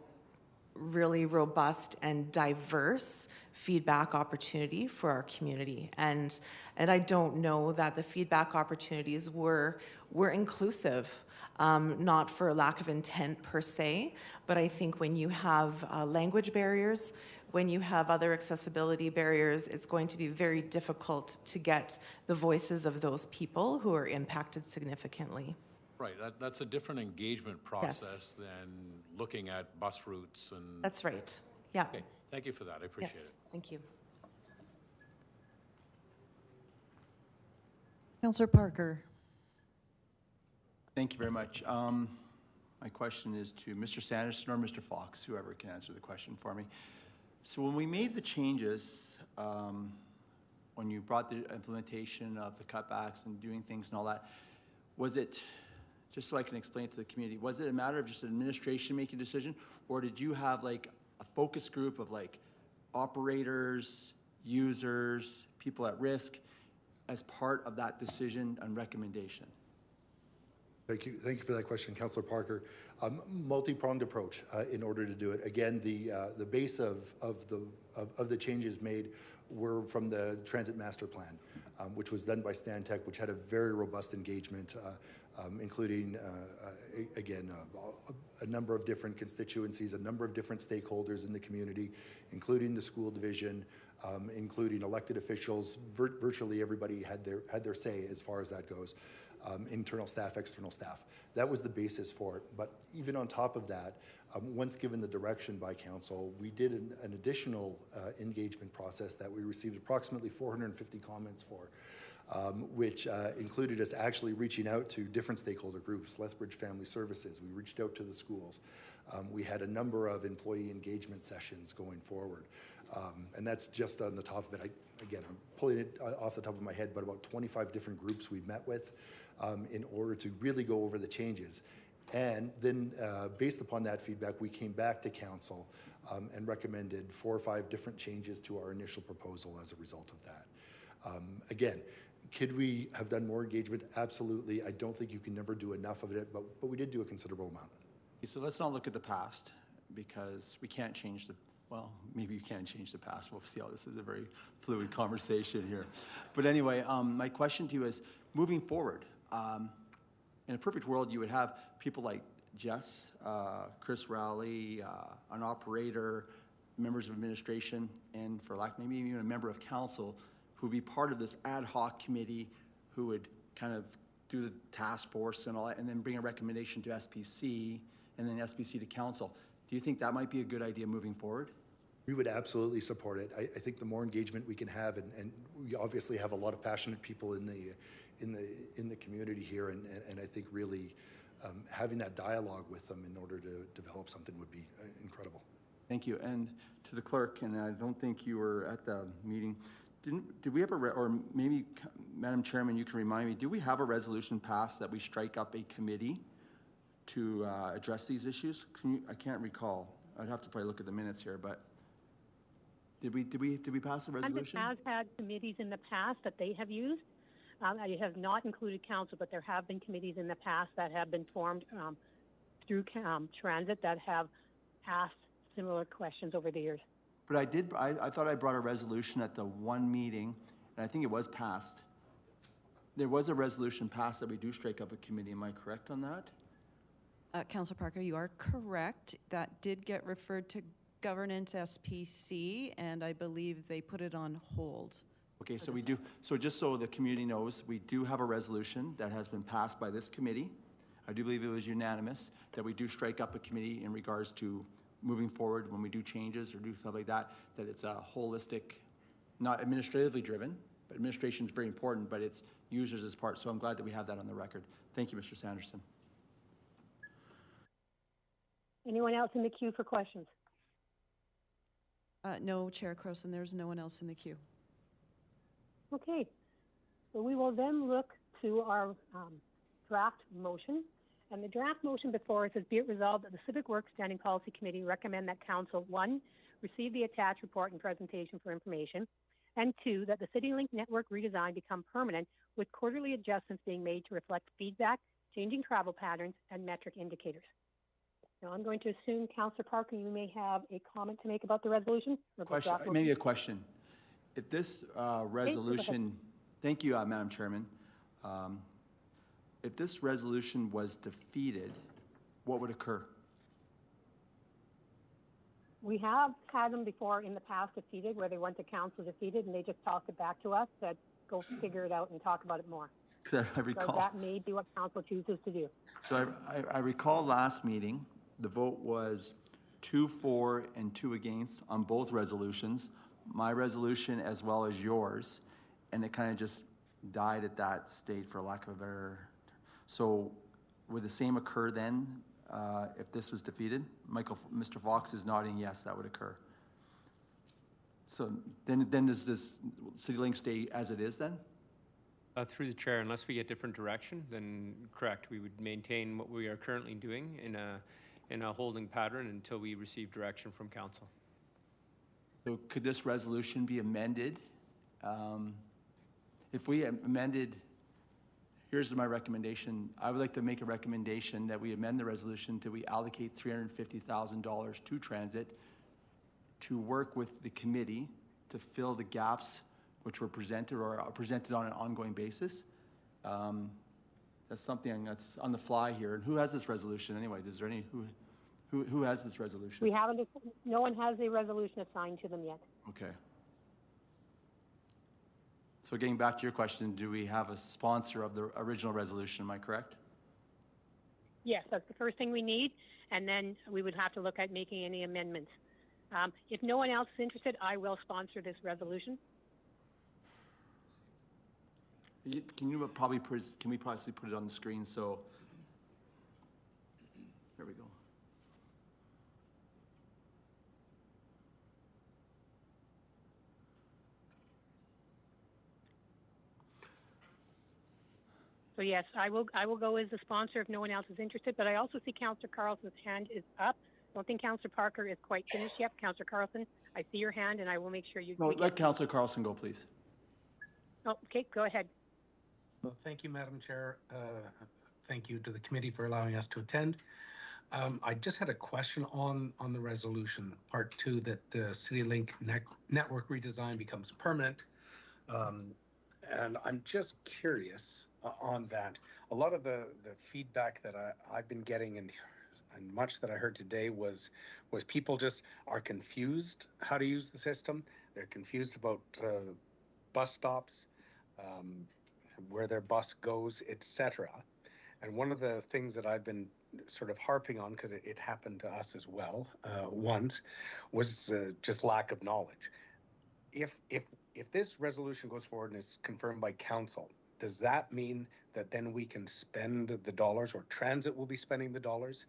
really robust and diverse feedback opportunity for our community. And I don't know that the feedback opportunities were inclusive. Not for lack of intent per se, but I think when you have language barriers, when you have other accessibility barriers, it's going to be very difficult to get the voices of those people who are impacted significantly. Right, that's a different engagement process than looking at bus routes and... That's right, yeah. Okay, thank you for that, I appreciate it. Thank you. Councillor Parker. Thank you very much. My question is to Mr. Sanderson or Mr. Fox, whoever can answer the question for me. So when we made the changes, when you brought the implementation of the cutbacks and doing things and all that, was it, just so I can explain it to the community, was it a matter of just administration making a decision, or did you have like a focus group of like operators, users, people at risk as part of that decision and recommendation? Thank you for that question, Councillor Parker. Multi-pronged approach in order to do it. Again, the base of the changes made were from the Transit Master Plan, which was done by Stantec, which had a very robust engagement, including, again, a number of different constituencies, a number of different stakeholders in the community, including the school division, including elected officials. Virtually everybody had their say as far as that goes. Internal staff, external staff. That was the basis for it. But even on top of that, once given the direction by council, we did an additional engagement process that we received approximately 450 comments for, which included us actually reaching out to different stakeholder groups, Lethbridge Family Services. We reached out to the schools. We had a number of employee engagement sessions going forward. And that's just on the top of it. Again, I'm pulling it off the top of my head, but about 25 different groups we met with in order to really go over the changes. And then based upon that feedback, we came back to council and recommended 4 or 5 different changes to our initial proposal as a result of that. Again, could we have done more engagement? Absolutely. I don't think you can never do enough of it, but we did do a considerable amount. So let's not look at the past, because we can't change the, well, maybe you can change the past. We'll see how this is a very fluid conversation here. But anyway, my question to you is, moving forward, in a perfect world, you would have people like Jess, Chris Rowley, an operator, members of administration, and for lack, maybe even a member of council who would be part of this ad hoc committee who would kind of do the task force and all that, and then bring a recommendation to SPC, and then SPC to council. Do you think that might be a good idea moving forward? We would absolutely support it. I think the more engagement we can have, and we obviously have a lot of passionate people in the community here, and I think really having that dialogue with them in order to develop something would be incredible. Thank you. And to the clerk, and I don't think you were at the meeting, did we have or maybe, Madam Chairman, you can remind me, do we have a resolution passed that we strike up a committee to address these issues? I can't recall. I'd have to probably look at the minutes here, but did we pass a resolution? Transit has had committees in the past that they have used. I have not included council, but there have been committees in the past that have been formed through Transit that have asked similar questions over the years. But I thought I brought a resolution at the one meeting, and I think it was passed. There was a resolution passed that we do strike up a committee. Am I correct on that? Councillor Parker, you are correct. That did get referred to Governance SPC, and I believe they put it on hold. Okay, so we do. So just so the community knows, we do have a resolution that has been passed by this committee. I do believe it was unanimous that we do strike up a committee in regards to moving forward when we do changes or do stuff like that, that it's a holistic, not administratively driven, but administration is very important, but it's users as part. So I'm glad that we have that on the record. Thank you, Mr. Sanderson. Anyone else in the queue for questions? No, Chair Croson, there's no one else in the queue. Okay, so we will then look to our draft motion. And the draft motion before us is, be it resolved that the Civic Works Standing Policy Committee recommend that Council, 1, receive the attached report and presentation for information, and 2, that the Citylink network redesign become permanent with quarterly adjustments being made to reflect feedback, changing travel patterns, and metric indicators. Now, I'm going to assume, Councillor Parker, you may have a comment to make about the resolution? Question, maybe a question. If this resolution, thank you, Madam Chairman. If this resolution was defeated, what would occur? We have had them before in the past defeated, where they went to council defeated, and they just tossed it back to us, said, go figure it out and talk about it more. Because I recall. So that may be what council chooses to do. So I recall last meeting, the vote was 2 for and 2 against on both resolutions, my resolution as well as yours, and it kind of just died at that state, for lack of a better. So would the same occur then if this was defeated? Mr. Fox is nodding yes, that would occur. So then does this Citylink stay as it is then? Through the chair, unless we get different direction, then correct, we would maintain what we are currently doing in a holding pattern until we receive direction from council. So could this resolution be amended? If we amended, here's my recommendation. I would like to make a recommendation that we amend the resolution to we allocate $350,000 to transit to work with the committee to fill the gaps which were presented or are presented on an ongoing basis. That's something that's on the fly here. And who has this resolution anyway? Is there any, who has this resolution? We haven't, no one has a resolution assigned to them yet. Okay. So getting back to your question, do we have a sponsor of the original resolution, am I correct? Yes, that's the first thing we need, and then we would have to look at making any amendments. If no one else is interested, I will sponsor this resolution. Can you probably, can we possibly put it on the screen so, there we go. So yes, I will go as the sponsor if no one else is interested, but I also see Councillor Carlson's hand is up. I don't think Councillor Parker is quite finished yet. Councillor Carlson, I see your hand and I will make sure you... No, let Councillor Carlson go, please. Oh, okay, go ahead. Well, thank you, Madam Chair. Thank you to the committee for allowing us to attend. I just had a question on the resolution, part 2, that the Citylink network redesign becomes permanent. And I'm just curious on that. A lot of the feedback that I've been getting and much that I heard today was people just are confused how to use the system. They're confused about bus stops, where their bus goes, etc. And one of the things that I've been sort of harping on, because it happened to us as well once, was just lack of knowledge. If this resolution goes forward and is confirmed by council, does that mean that then we can spend the dollars, or transit will be spending the dollars,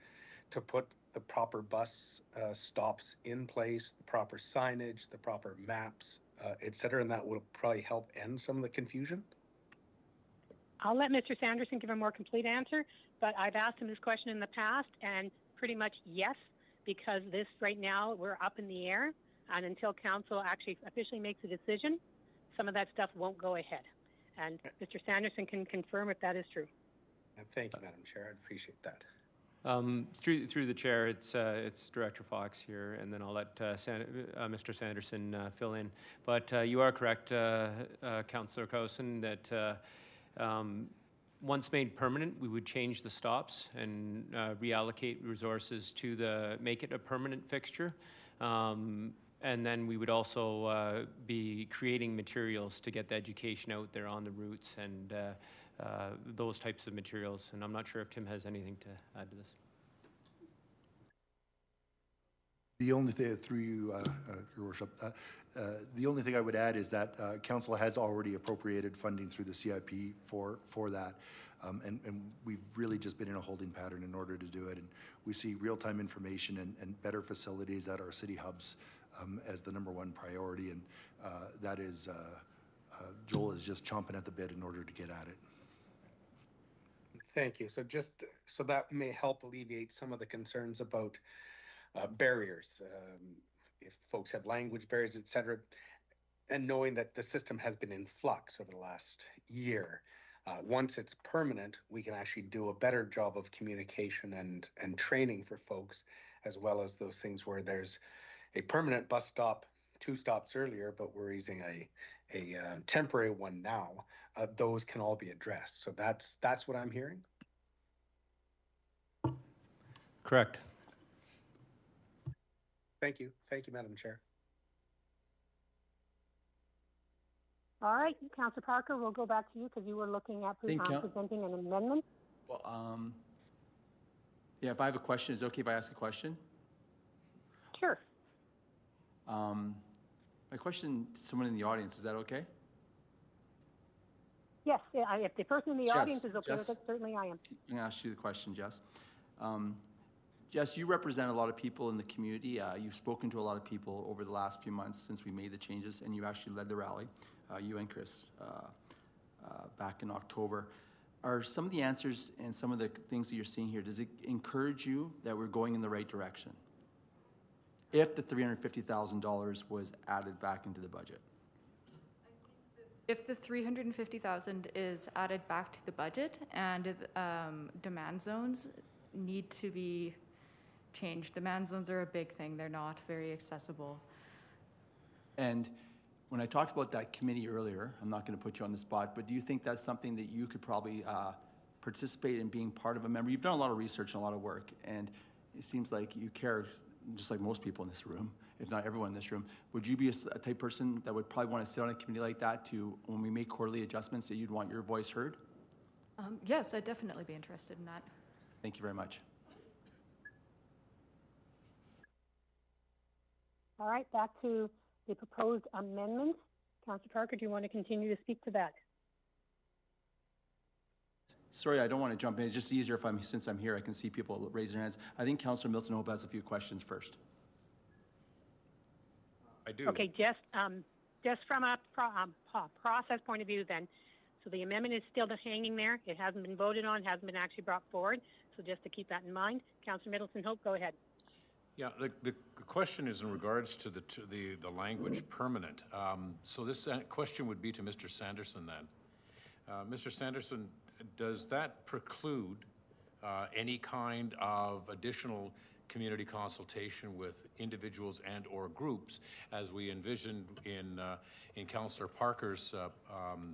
to put the proper bus stops in place, the proper signage, the proper maps, et cetera, and that will probably help end some of the confusion? I'll let Mr. Sanderson give a more complete answer, but I've asked him this question in the past, and pretty much yes, because this right now, we're up in the air, and until council actually officially makes a decision, some of that stuff won't go ahead. And Mr. Sanderson can confirm if that is true. Thank you, Madam Chair. I appreciate that. Through the chair, it's Director Fox here, and then I'll let Mr. Sanderson fill in. But you are correct, Councillor Cosin, that once made permanent, we would change the stops and reallocate resources to make it a permanent fixture. And then we would also be creating materials to get the education out there on the routes and those types of materials. And I'm not sure if Tim has anything to add to this. The only thing, through you, Your Worship, the only thing I would add is that Council has already appropriated funding through the CIP for that. And we've really just been in a holding pattern in order to do it. And we see real-time information and better facilities at our city hubs as the #1 priority. And that is, Joel is just chomping at the bit in order to get at it. Thank you. So just so that may help alleviate some of the concerns about barriers, if folks have language barriers, et cetera, and knowing that the system has been in flux over the last year. Once it's permanent, we can actually do a better job of communication and training for folks, as well as those things where there's a permanent bus stop 2 stops earlier, but we're using a temporary one now. Those can all be addressed. So that's what I'm hearing. Correct. Thank you. Thank you, Madam Chair. All right, Councillor Parker, we'll go back to you because you were looking at presenting an amendment. Well, yeah, if I have a question, is it okay if I ask a question? Sure. My question to someone in the audience, is that okay? Yes, if the person in the Jess, audience is okay with Jess. it, certainly I am. I'm going to ask you the question, Jess. Jess, you represent a lot of people in the community. You've spoken to a lot of people over the last few months since we made the changes, and you actually led the rally, you and Chris, back in October. Are some of the answers and some of the things that you're seeing here, does it encourage you that we're going in the right direction? If the $350,000 was added back into the budget? If the $350,000 is added back to the budget and demand zones need to be changed. Demand zones are a big thing. They're not very accessible. And when I talked about that committee earlier, I'm not going to put you on the spot, but do you think that's something that you could probably participate in being part of a member? You've done a lot of research and a lot of work, and it seems like you care, just like most people in this room, if not everyone in this room. Would you be a type person that would probably want to sit on a committee like that to, when we make quarterly adjustments, that you'd want your voice heard? Yes, I'd definitely be interested in that. Thank you very much. All right, back to the proposed amendments. Councillor Parker, do you want to continue to speak to that? Sorry, I don't want to jump in. It's just easier if since I'm here, I can see people raise their hands. I think Councillor Milton Hope has a few questions first. I do. Okay, just from a process point of view then, so the amendment is still hanging there. It hasn't been voted on, hasn't been actually brought forward. So just to keep that in mind. Councillor Middleton Hope, go ahead. Yeah, the question is in regards to the language permanent. So this question would be to Mr. Sanderson then. Mr. Sanderson, does that preclude any kind of additional community consultation with individuals and or groups, as we envisioned in Councillor Parker's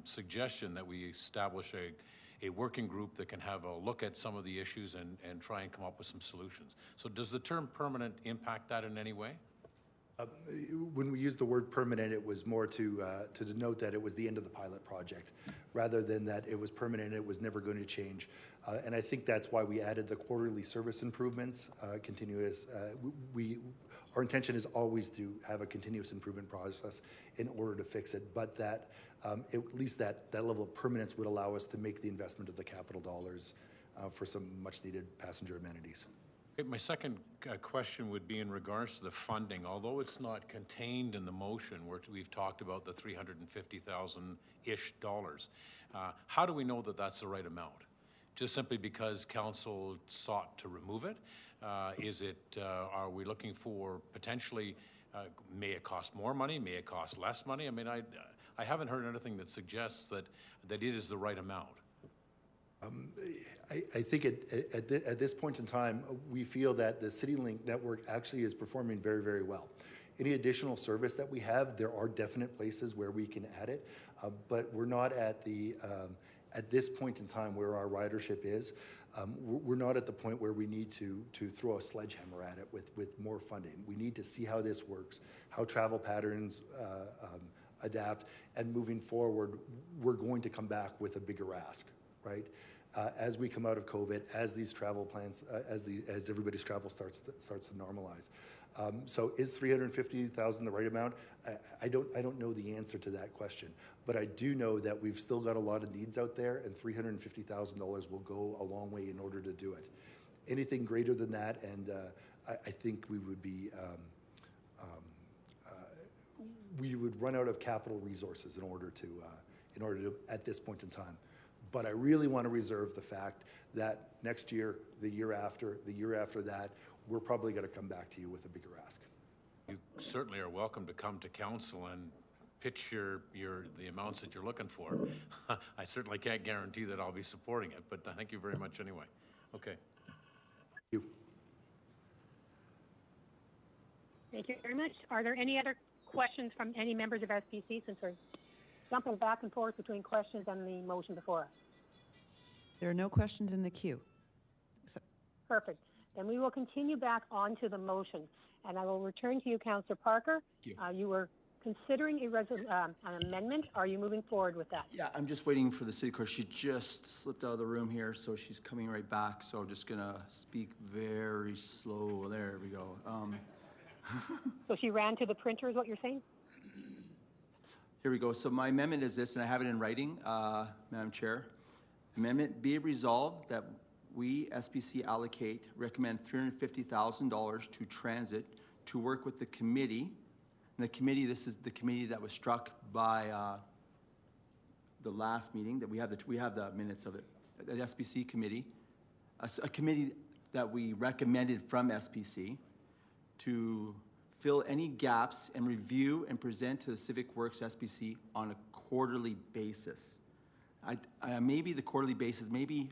suggestion that we establish a working group that can have a look at some of the issues and try and come up with some solutions. So does the term permanent impact that in any way? When we used the word permanent, it was more to denote that it was the end of the pilot project, rather than that it was permanent, it was never going to change. And I think that's why we added the quarterly service improvements, continuous. Our intention is always to have a continuous improvement process in order to fix it, but that at least that level of permanence would allow us to make the investment of the capital dollars for some much needed passenger amenities. Okay, my second question would be in regards to the funding. Although it's not contained in the motion, where we've talked about the $350,000-ish dollars, how do we know that that's the right amount? Just simply because council sought to remove it? Are we looking for potentially, may it cost more money, may it cost less money? I mean, I haven't heard anything that suggests that it is the right amount. I think at this point in time, we feel that the Citylink network actually is performing very, very well. Any additional service that we have, there are definite places where we can add it, but we're not at this point in time where our ridership is. We're not at the point where we need to throw a sledgehammer at it with more funding. We need to see how this works, how travel patterns adapt, and moving forward, we're going to come back with a bigger ask, right? As we come out of COVID, as these travel plans, as everybody's travel starts to normalize. So is $350,000 the right amount? I don't know the answer to that question, but I do know that we've still got a lot of needs out there, and $350,000 will go a long way in order to do it. Anything greater than that, and I think we would be we would run out of capital resources in order to at this point in time. But I really want to reserve the fact that next year, the year after that, we're probably going to come back to you with a bigger ask. You certainly are welcome to come to council and pitch the amounts that you're looking for. I certainly can't guarantee that I'll be supporting it, but thank you very much anyway. Okay. Thank you. Thank you very much. Are there any other questions from any members of SPC, since we're jumping back and forth between questions and the motion before us? There are no questions in the queue. Perfect. Then we will continue back onto the motion, and I will return to you, Councillor Parker. You were considering an amendment. Are you moving forward with that? Yeah, I'm just waiting for the city clerk. She just slipped out of the room here, so she's coming right back. So I'm just gonna speak very slow. There we go. So she ran to the printer, is what you're saying? Here we go. So my amendment is this, and I have it in writing, Madam Chair. Amendment, be it resolved that we, SPC, recommend $350,000 to transit to work with the committee. And the committee, this is the committee that was struck by the last meeting, that we have the minutes of it, the SPC committee, a committee that we recommended from SPC to fill any gaps and review and present to the Civic Works SPC on a quarterly basis. Maybe the quarterly basis, maybe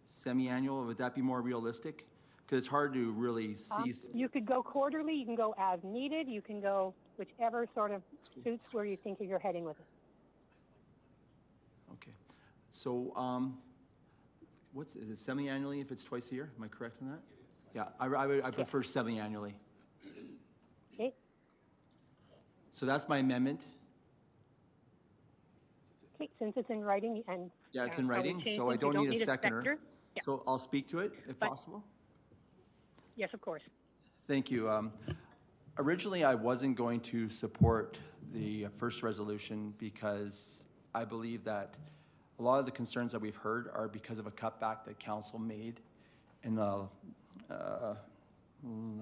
semi-annual, would that be more realistic? Because it's hard to really see. You could go quarterly, you can go as needed, you can go whichever sort of suits where you think you're heading with it. Okay. So, is it semi-annually if it's twice a year? Am I correct on that? Yeah, I prefer semi-annually. Okay. So that's my amendment. Okay, since it's in writing and. Yeah, it's in writing, so I don't need a seconder. Yeah. So I'll speak to it if possible. Yes, of course. Thank you. Originally, I wasn't going to support the first resolution because I believe that a lot of the concerns that we've heard are because of a cutback that council made in the, I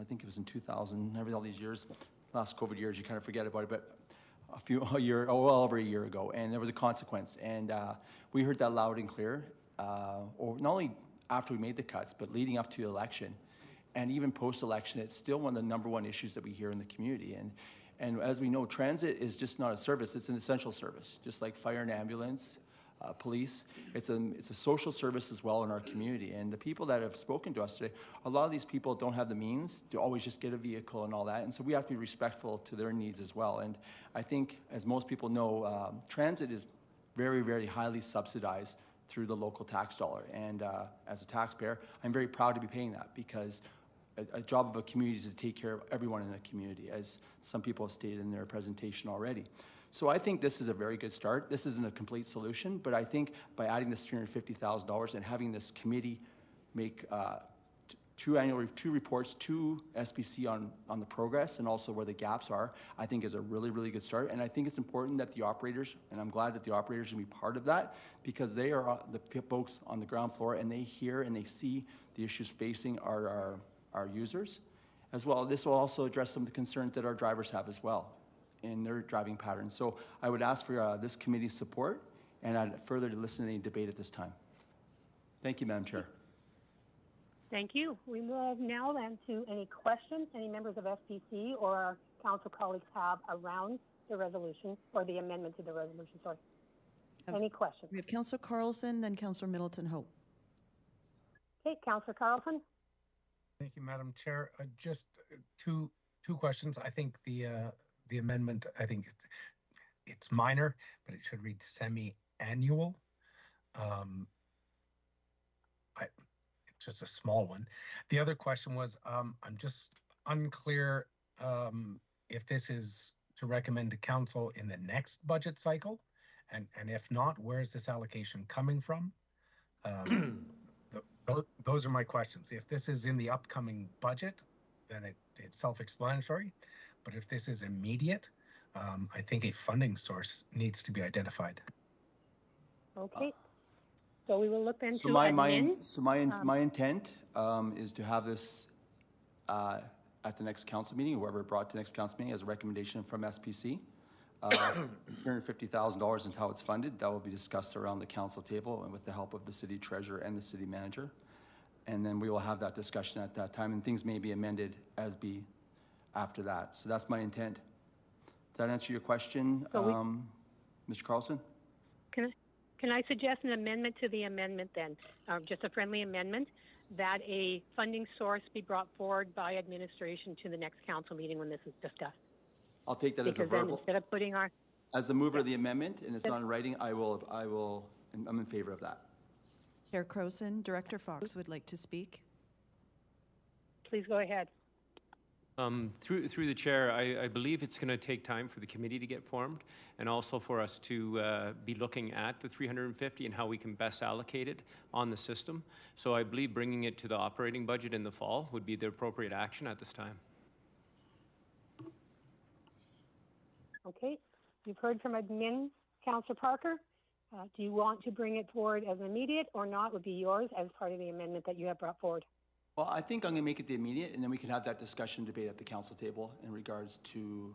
think it was in 2000, all these years, last COVID years, you kind of forget about it, but well over a year ago, and there was a consequence. And we heard that loud and clear, or not only after we made the cuts, but leading up to the election. And even post-election, it's still one of the number one issues that we hear in the community. And as we know, transit is just not a service, it's an essential service, just like fire and ambulance, police. It's a social service as well in our community. And the people that have spoken to us today, a lot of these people don't have the means to always just get a vehicle and all that. And so we have to be respectful to their needs as well. And I think, as most people know, transit is very, very highly subsidized through the local tax dollar. And as a taxpayer, I'm very proud to be paying that, because a job of a community is to take care of everyone in a community, as some people have stated in their presentation already. So I think this is a very good start. This isn't a complete solution, but I think by adding this $350,000 and having this committee make two reports to SPC on the progress and also where the gaps are, I think is a really, really good start. And I think it's important that the operators, and I'm glad that the operators will be part of that, because they are the folks on the ground floor, and they hear and they see the issues facing our users as well. This will also address some of the concerns that our drivers have as well in their driving patterns. So I would ask for this committee's support, and I'd further to listen to any debate at this time. Thank you, Madam Chair. Thank you. We move now then to any questions any members of SPC or our council colleagues have around the resolution, or the amendment to the resolution, sorry. Any questions? We have Councillor Carlson, then Councillor Middleton Hope. Okay, Councillor Carlson. Thank you, Madam Chair. Just two questions. I think the amendment, I think it's minor, but it should read semi-annual. It's just a small one. The other question was, I'm just unclear if this is to recommend to council in the next budget cycle, and if not, where is this allocation coming from? Those are my questions. If this is in the upcoming budget, then it's self-explanatory. But if this is immediate, I think a funding source needs to be identified. Okay. So we will look into So my intent is to have this at the next council meeting, whoever brought to the next council meeting, as a recommendation from SPC. $350,000 is how it's funded. That will be discussed around the council table and with the help of the city treasurer and the city manager. And then we will have that discussion at that time, and things may be amended after that. So that's my intent. Does that answer your question, Mr. Carlson? Can I suggest an amendment to the amendment then? Just a friendly amendment, that a funding source be brought forward by administration to the next council meeting when this is discussed. I'll take that as a verbal. Because then instead of putting our... As the mover of the amendment, and it's not in writing, I'm in favor of that. Chair Croson, Director Fox would like to speak. Please go ahead. Through the chair, I believe it's going to take time for the committee to get formed, and also for us to be looking at the 350 and how we can best allocate it on the system. So I believe bringing it to the operating budget in the fall would be the appropriate action at this time. Okay. You've heard from admin, Councillor Parker. Do you want to bring it forward as an immediate or not? Would be yours as part of the amendment that you have brought forward. Well, I think I'm going to make it the immediate, and then we can have that discussion debate at the council table in regards to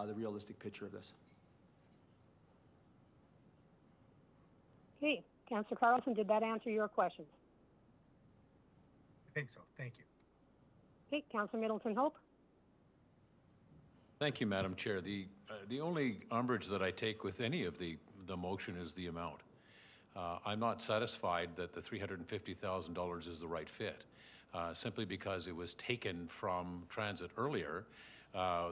the realistic picture of this. Okay, Councillor Carlson, did that answer your questions? I think so. Thank you. Okay, Councillor Middleton Hope. Thank you, Madam Chair. The only umbrage that I take with any of the motion is the amount. I'm not satisfied that the $350,000 is the right fit, simply because it was taken from transit earlier.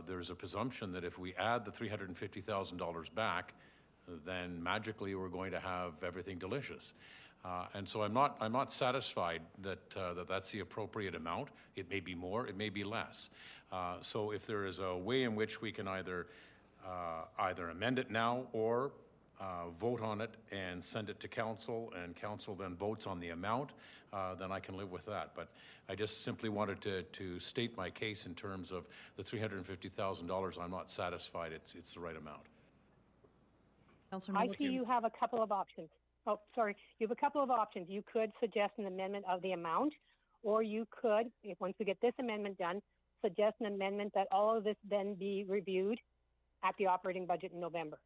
There's a presumption that if we add the $350,000 back, then magically we're going to have everything delicious. And so I'm not satisfied that that's the appropriate amount. It may be more, it may be less. So if there is a way in which we can either amend it now or vote on it and send it to council, and council then votes on the amount, then I can live with that. But I just simply wanted to state my case in terms of the $350,000. I'm not satisfied it's the right amount. Councillor I Middleton. see you have a couple of options. Oh, sorry. You have a couple of options. You could suggest an amendment of the amount, or you could, if once we get this amendment done, suggest an amendment that all of this then be reviewed at the operating budget in November.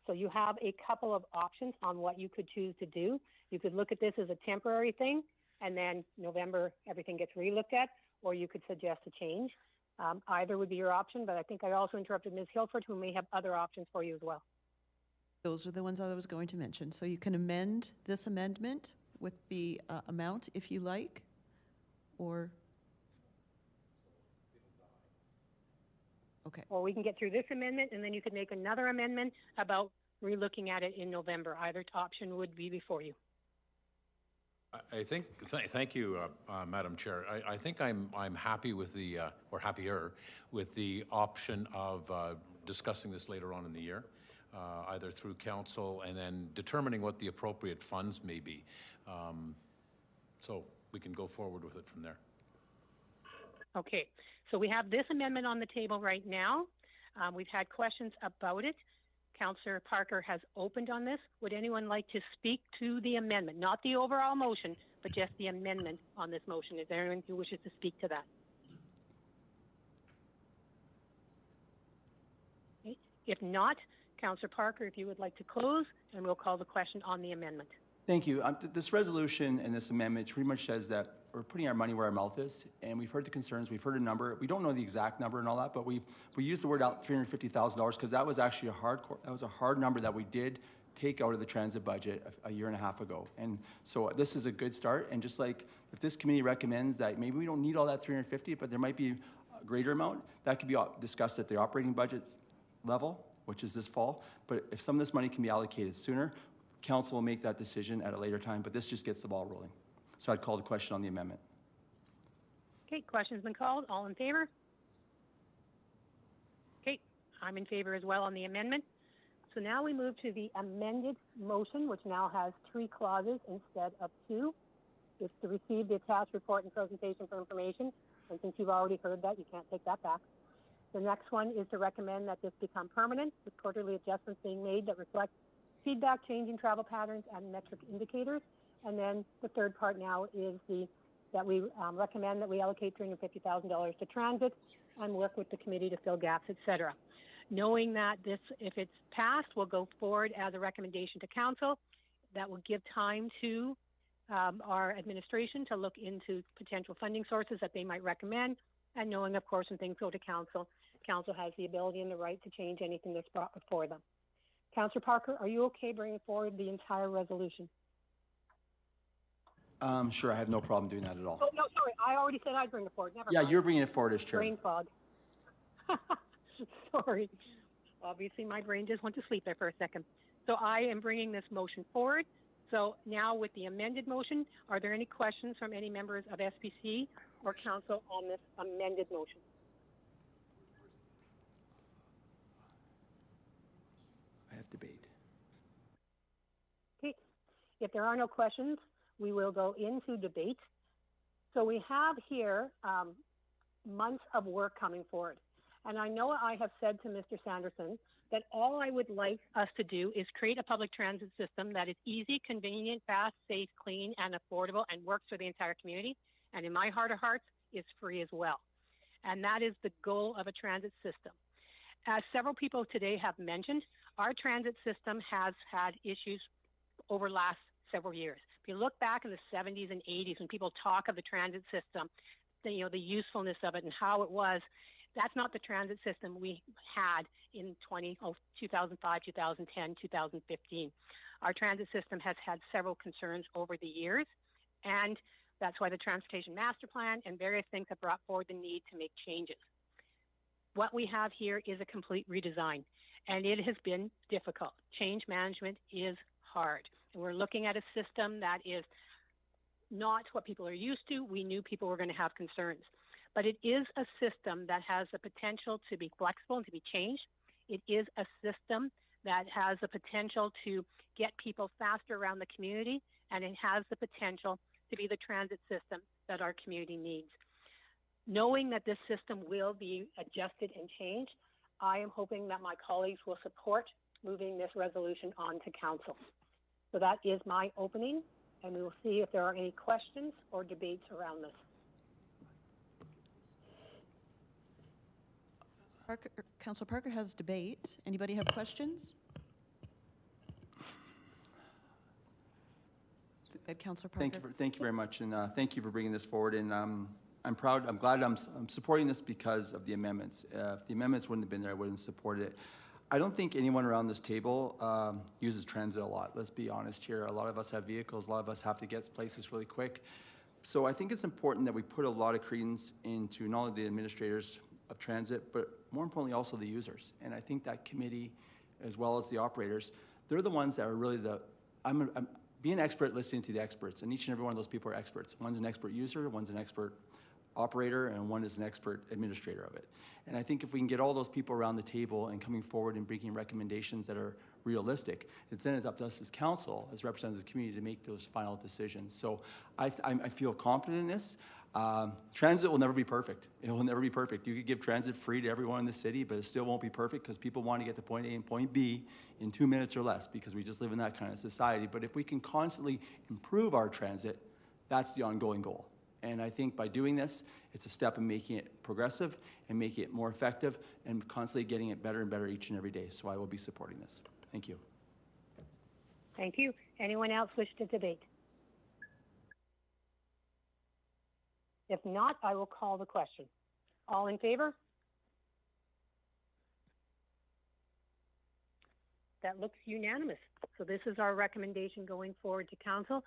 So you have a couple of options on what you could choose to do. You could look at this as a temporary thing, and then November everything gets re-looked at, or you could suggest a change. Either would be your option, but I think I also interrupted Ms. Hilford, who may have other options for you as well. Those are the ones I was going to mention. So you can amend this amendment with the amount if you like, or... Okay. Or we can get through this amendment, and then you could make another amendment about relooking at it in November. Either option would be before you. I think, thank you, Madam Chair. I think I'm happy with the, or happier with the option of discussing this later on in the year, either through council and then determining what the appropriate funds may be. So we can go forward with it from there. Okay, so we have this amendment on the table right now. We've had questions about it. Councillor Parker has opened on this. Would anyone like to speak to the amendment? Not the overall motion, but just the amendment on this motion. Is there anyone who wishes to speak to that? Okay. If not, Councillor Parker, if you would like to close, and we'll call the question on the amendment. Thank you. This resolution and this amendment pretty much says that we're putting our money where our mouth is, and we've heard the concerns, we've heard a number. We don't know the exact number and all that, but we used the word out $350,000 because that was actually a hard number that we did take out of the transit budget a year and a half ago. And so this is a good start. And just like if this committee recommends that maybe we don't need all that 350, but there might be a greater amount, that could be discussed at the operating budget level, which is this fall. But if some of this money can be allocated sooner, council will make that decision at a later time, but this just gets the ball rolling. So I'd call the question on the amendment. Okay, question's been called. All in favor? Okay, I'm in favor as well on the amendment. So now we move to the amended motion, which now has 3 clauses instead of 2. It's to receive the attached report and presentation for information. And since you've already heard that, you can't take that back. The next one is to recommend that this become permanent, with quarterly adjustments being made that reflect feedback, changing travel patterns, and metric indicators. And then the third part now is that we recommend that we allocate $350,000 to transit and work with the committee to fill gaps, et cetera. Knowing that this, if it's passed, will go forward as a recommendation to council. That will give time to our administration to look into potential funding sources that they might recommend. And knowing, of course, when things go to council, council has the ability and the right to change anything that's brought before them. Councillor Parker, are you okay bringing forward the entire resolution? Sure, I have no problem doing that at all. Oh, no, sorry. I already said I'd bring it forward. Never Yeah, mind. you're bringing it forward as chair. Brain fog. Sorry. Obviously, my brain just went to sleep there for a second. So I am bringing this motion forward. So now with the amended motion, are there any questions from any members of SPC or council on this amended motion? I have debate. Okay. If there are no questions, we will go into debate. So we have here months of work coming forward. And I know I have said to Mr. Sanderson that all I would like us to do is create a public transit system that is easy, convenient, fast, safe, clean, and affordable, and works for the entire community. And in my heart of hearts, is free as well. And that is the goal of a transit system. As several people today have mentioned, our transit system has had issues over the last several years. If you look back in the 70s and 80s, when people talk of the transit system, the usefulness of it and how it was, that's not the transit system we had in 2005, 2010, 2015. Our transit system has had several concerns over the years, and that's why the Transportation Master Plan and various things have brought forward the need to make changes. What we have here is a complete redesign, and it has been difficult. Change management is hard, and we're looking at a system that is not what people are used to. We knew people were going to have concerns. But it is a system that has the potential to be flexible and to be changed. It is a system that has the potential to get people faster around the community, and it has the potential to be the transit system that our community needs. Knowing that this system will be adjusted and changed, I am hoping that my colleagues will support moving this resolution on to council. So that is my opening, and we will see if there are any questions or debates around this. Councillor Parker has debate. Anybody have questions? Councillor Parker. Thank you very much, and thank you for bringing this forward. And I'm proud. I'm glad I'm supporting this because of the amendments. If the amendments wouldn't have been there, I wouldn't support it. I don't think anyone around this table uses transit a lot. Let's be honest here. A lot of us have vehicles. A lot of us have to get places really quick. So I think it's important that we put a lot of credence into not only the administrators of transit, but more importantly also the users. And I think that committee, as well as the operators, they're the ones that are really I'm be an expert listening to the experts, and each and every one of those people are experts. One's an expert user, one's an expert operator, and one is an expert administrator of it. And I think if we can get all those people around the table and coming forward and bringing recommendations that are realistic, then it's up to us as council, as representatives of the community, to make those final decisions. So I feel confident in this. Transit will never be perfect. It will never be perfect. You could give transit free to everyone in the city, but it still won't be perfect because people want to get to point A and point B in 2 minutes or less because we just live in that kind of society. But if we can constantly improve our transit, that's the ongoing goal. And I think by doing this, it's a step in making it progressive and making it more effective and constantly getting it better and better each and every day. So I will be supporting this. Thank you. Thank you. Anyone else wish to debate? If not, I will call the question. All in favor? That looks unanimous. So this is our recommendation going forward to council.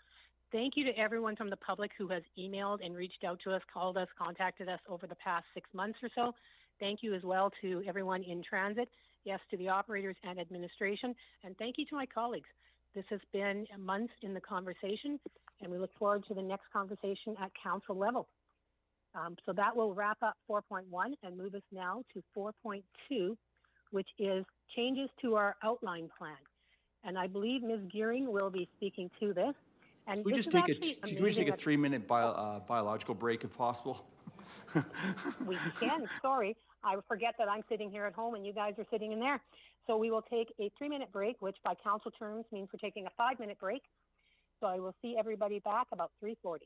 Thank you to everyone from the public who has emailed and reached out to us, called us, contacted us over the past 6 months or so. Thank you as well to everyone in transit, yes, to the operators and administration, and thank you to my colleagues. This has been months in the conversation, and we look forward to the next conversation at council level. So that will wrap up 4.1 and move us now to 4.2, which is changes to our outline plan. And I believe Ms. Gearing will be speaking to this. And Can we just take a 3-minute biological break if possible? We can, sorry. I forget that I'm sitting here at home and you guys are sitting in there. So we will take a 3-minute break, which by council terms means we're taking a 5-minute break. So I will see everybody back about 3:40.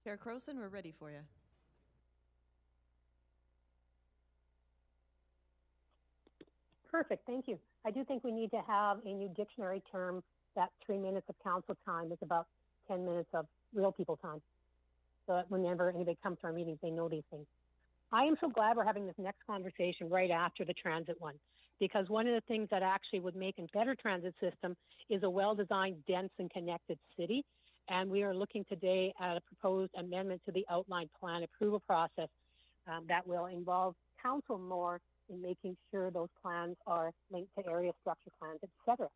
Chair Croson, we're ready for you. Perfect, thank you. I do think we need to have a new dictionary term that 3 minutes of council time is about 10 minutes of real people time. So that whenever anybody comes to our meetings, they know these things. I am so glad we're having this next conversation right after the transit one, because one of the things that actually would make a better transit system is a well-designed, dense, and connected city. And we are looking today at a proposed amendment to the outline plan approval process that will involve council more in making sure those plans are linked to area structure plans, et cetera.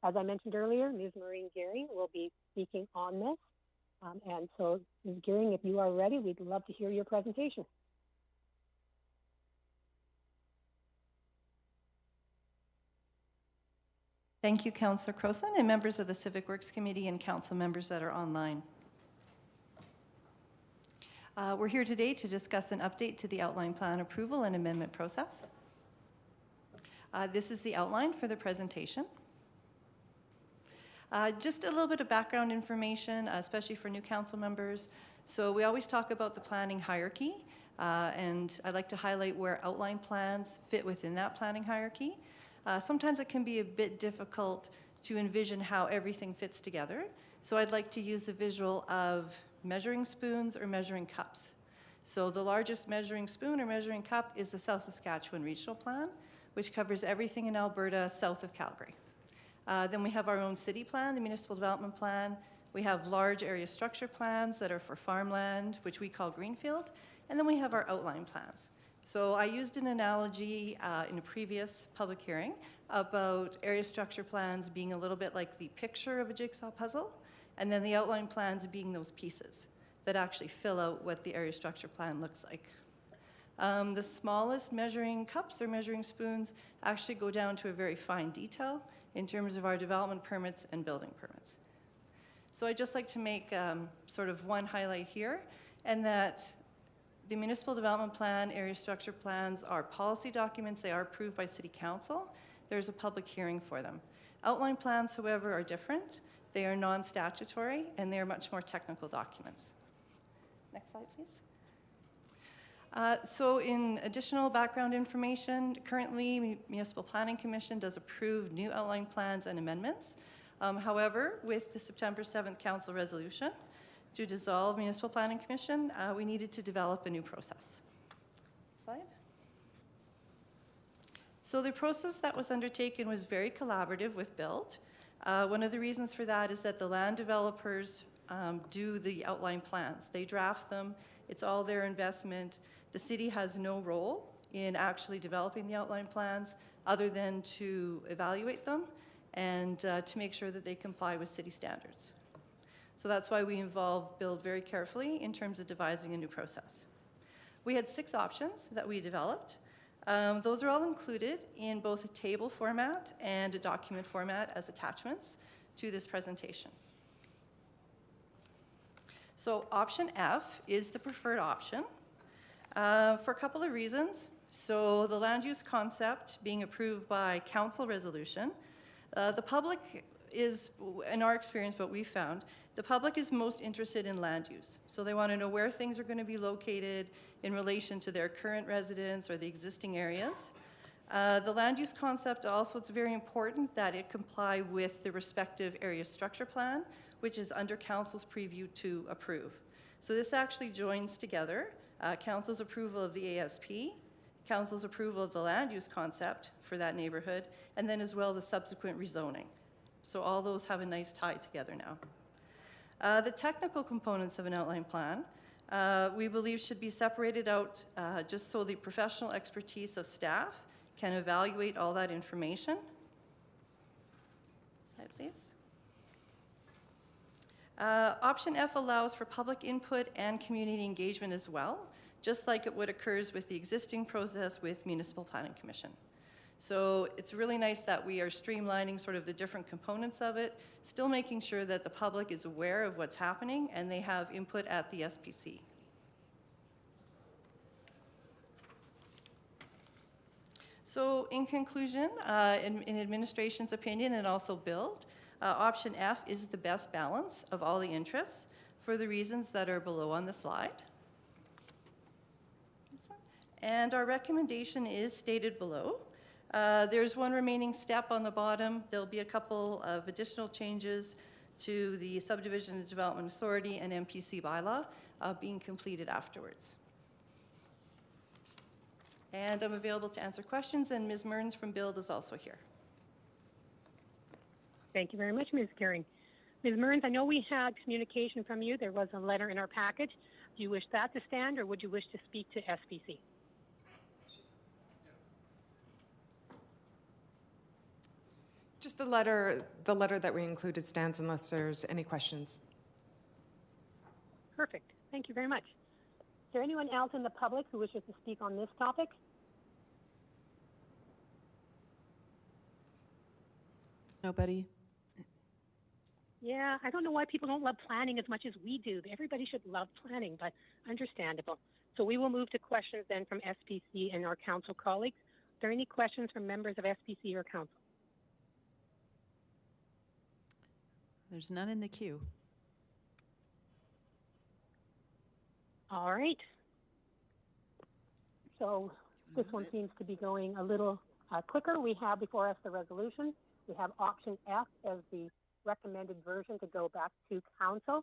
As I mentioned earlier, Ms. Maureen Gearing will be speaking on this. And so, Ms. Gearing, if you are ready, we'd love to hear your presentation. Thank you, Councillor Croson, and members of the Civic Works Committee and council members that are online. We're here today to discuss an update to the outline plan approval and amendment process. This is the outline for the presentation. Just a little bit of background information, especially for new council members. So we always talk about the planning hierarchy, and I'd like to highlight where outline plans fit within that planning hierarchy. Sometimes it can be a bit difficult to envision how everything fits together. So I'd like to use the visual of measuring spoons or measuring cups. So the largest measuring spoon or measuring cup is the South Saskatchewan Regional Plan, which covers everything in Alberta south of Calgary. Then we have our own city plan, the Municipal Development Plan. We have large area structure plans that are for farmland, which we call Greenfield. And then we have our outline plans. So I used an analogy in a previous public hearing about area structure plans being a little bit like the picture of a jigsaw puzzle, and then the outline plans being those pieces that actually fill out what the area structure plan looks like. The smallest measuring cups or measuring spoons actually go down to a very fine detail in terms of our development permits and building permits. So I'd just like to make sort of one highlight here, and that the Municipal Development Plan, area structure plans are policy documents. They are approved by City Council. There's a public hearing for them. Outline plans, however, are different. They are non-statutory, and they are much more technical documents. Next slide, please. So in additional background information, currently Municipal Planning Commission does approve new outline plans and amendments. However, with the September 7th Council resolution to dissolve Municipal Planning Commission, we needed to develop a new process. Slide. So the process that was undertaken was very collaborative with BUILD. One of the reasons for that is that the land developers do the outline plans. They draft them. It's all their investment. The city has no role in actually developing the outline plans other than to evaluate them and to make sure that they comply with city standards. So that's why we involve BUILD very carefully in terms of devising a new process. We had 6 options that we developed. Those are all included in both a table format and a document format as attachments to this presentation. So option F is the preferred option for a couple of reasons. So the land use concept being approved by council resolution, the public is, in our experience, what we found, the public is most interested in land use. So they want to know where things are going to be located in relation to their current residents or the existing areas. The land use concept also, it's very important that it comply with the respective area structure plan, which is under council's preview to approve. So this actually joins together council's approval of the ASP, council's approval of the land use concept for that neighborhood, and then as well the subsequent rezoning. So all those have a nice tie together now. The technical components of an outline plan, we believe should be separated out just so the professional expertise of staff can evaluate all that information. Slide, please. Option F allows for public input and community engagement as well, just like it would occurs with the existing process with Municipal Planning Commission. So it's really nice that we are streamlining sort of the different components of it, still making sure that the public is aware of what's happening and they have input at the SPC. So in conclusion, in administration's opinion and also BUILD, option F is the best balance of all the interests for the reasons that are below on the slide. And our recommendation is stated below. There's one remaining step on the bottom. There'll be a couple of additional changes to the Subdivision and Development Authority and MPC bylaw being completed afterwards. And I'm available to answer questions, and Ms. Mearns from Build is also here. Thank you very much, Ms. Gearing. Ms. Mearns, I know we had communication from you. There was a letter in our package. Do you wish that to stand, or would you wish to speak to SPC? Just the letter that we included stands unless there's any questions. Perfect. Thank you very much. Is there anyone else in the public who wishes to speak on this topic? Nobody? Yeah, I don't know why people don't love planning as much as we do. Everybody should love planning, but understandable. So we will move to questions then from SPC and our council colleagues. Are there any questions from members of SPC or council? There's none in the queue. All right. So this one seems to be going a little quicker. We have before us the resolution. We have option F as the recommended version to go back to council.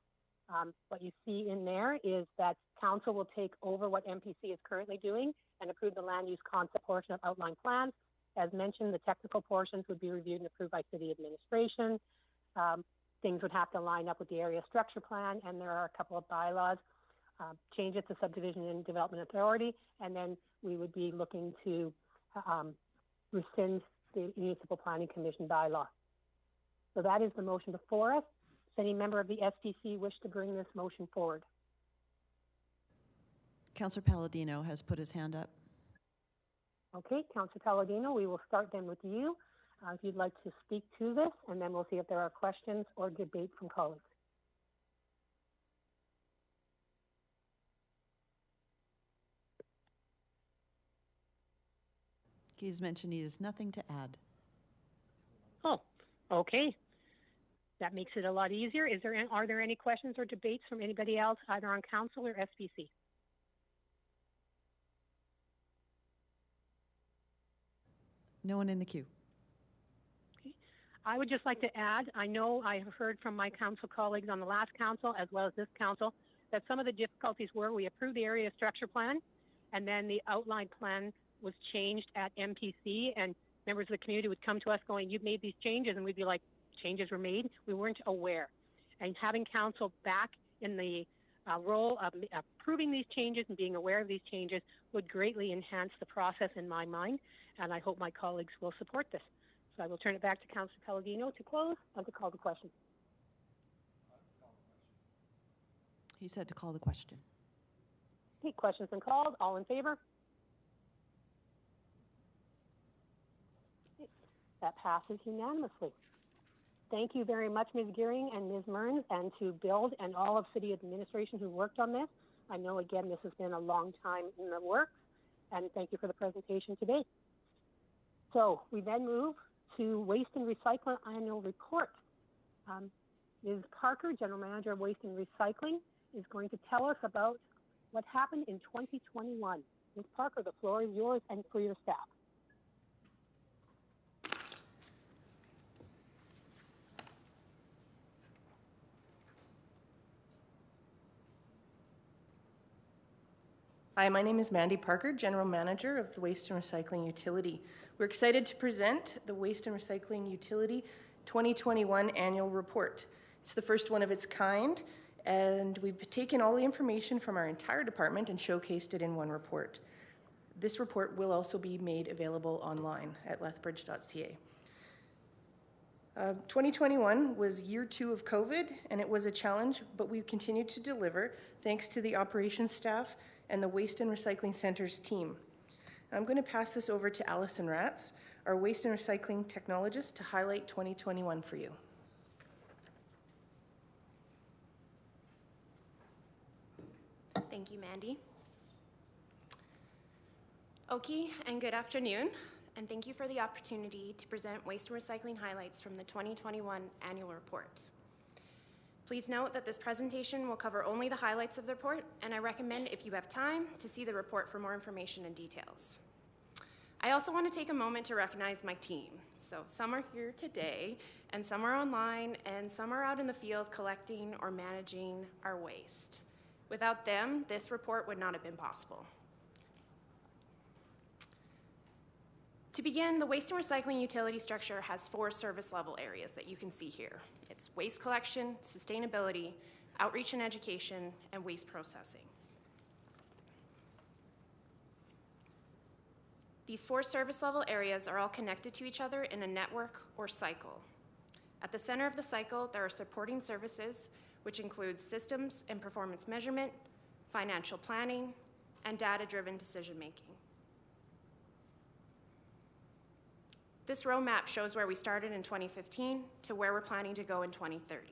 What you see in there is that council will take over what MPC is currently doing and approve the land use concept portion of outline plans. As mentioned, the technical portions would be reviewed and approved by city administration. Things would have to line up with the area structure plan, and there are a couple of bylaws. Change it to Subdivision and Development Authority, and then we would be looking to rescind the Municipal Planning Commission bylaw. So that is the motion before us. Does any member of the SDC wish to bring this motion forward? Councillor Palladino has put his hand up. Okay, Councillor Palladino, we will start then with you. If you'd like to speak to this, and then we'll see if there are questions or debate from colleagues. He's mentioned he has nothing to add. Oh, okay. That makes it a lot easier. Are there any questions or debates from anybody else, either on council or SPC? No one in the queue. I would just like to add, I know I have heard from my council colleagues on the last council as well as this council that some of the difficulties were we approved the area structure plan and then the outline plan was changed at MPC, and members of the community would come to us going, you've made these changes, and we'd be like, changes were made? We weren't aware. And having council back in the role of approving these changes and being aware of these changes would greatly enhance the process in my mind, and I hope my colleagues will support this. So I will turn it back to Councillor Palladino to close and to call the question. He said to call the question. Okay, questions been called. All in favor? Okay. That passes unanimously. Thank you very much, Ms. Gearing and Ms. Mearns, and to Build and all of City Administration who worked on this. I know, again, this has been a long time in the works, and thank you for the presentation today. So we then move to Waste and Recycling Annual Report. Ms. Parker, General Manager of Waste and Recycling, is going to tell us about what happened in 2021. Ms. Parker, the floor is yours and for your staff. Hi, my name is Mandy Parker, General Manager of the Waste and Recycling Utility. We're excited to present the Waste and Recycling Utility 2021 Annual Report. It's the first one of its kind, and we've taken all the information from our entire department and showcased it in one report. This report will also be made available online at lethbridge.ca. 2021 was year 2 of COVID, and it was a challenge, but we continued to deliver thanks to the operations staff and the Waste and Recycling Center's team. I'm going to pass this over to Allison Ratz, our Waste and Recycling Technologist, to highlight 2021 for you. Thank you, Mandy. Okay, and good afternoon, and thank you for the opportunity to present waste and recycling highlights from the 2021 annual report. Please note that this presentation will cover only the highlights of the report, and I recommend, if you have time, to see the report for more information and details. I also want to take a moment to recognize my team. So some are here today, and some are online, and some are out in the field collecting or managing our waste. Without them, this report would not have been possible. To begin, the waste and recycling utility structure has 4 service level areas that you can see here. It's waste collection, sustainability, outreach and education, and waste processing. These 4 service level areas are all connected to each other in a network or cycle. At the center of the cycle, there are supporting services, which include systems and performance measurement, financial planning, and data-driven decision-making. This roadmap shows where we started in 2015 to where we're planning to go in 2030.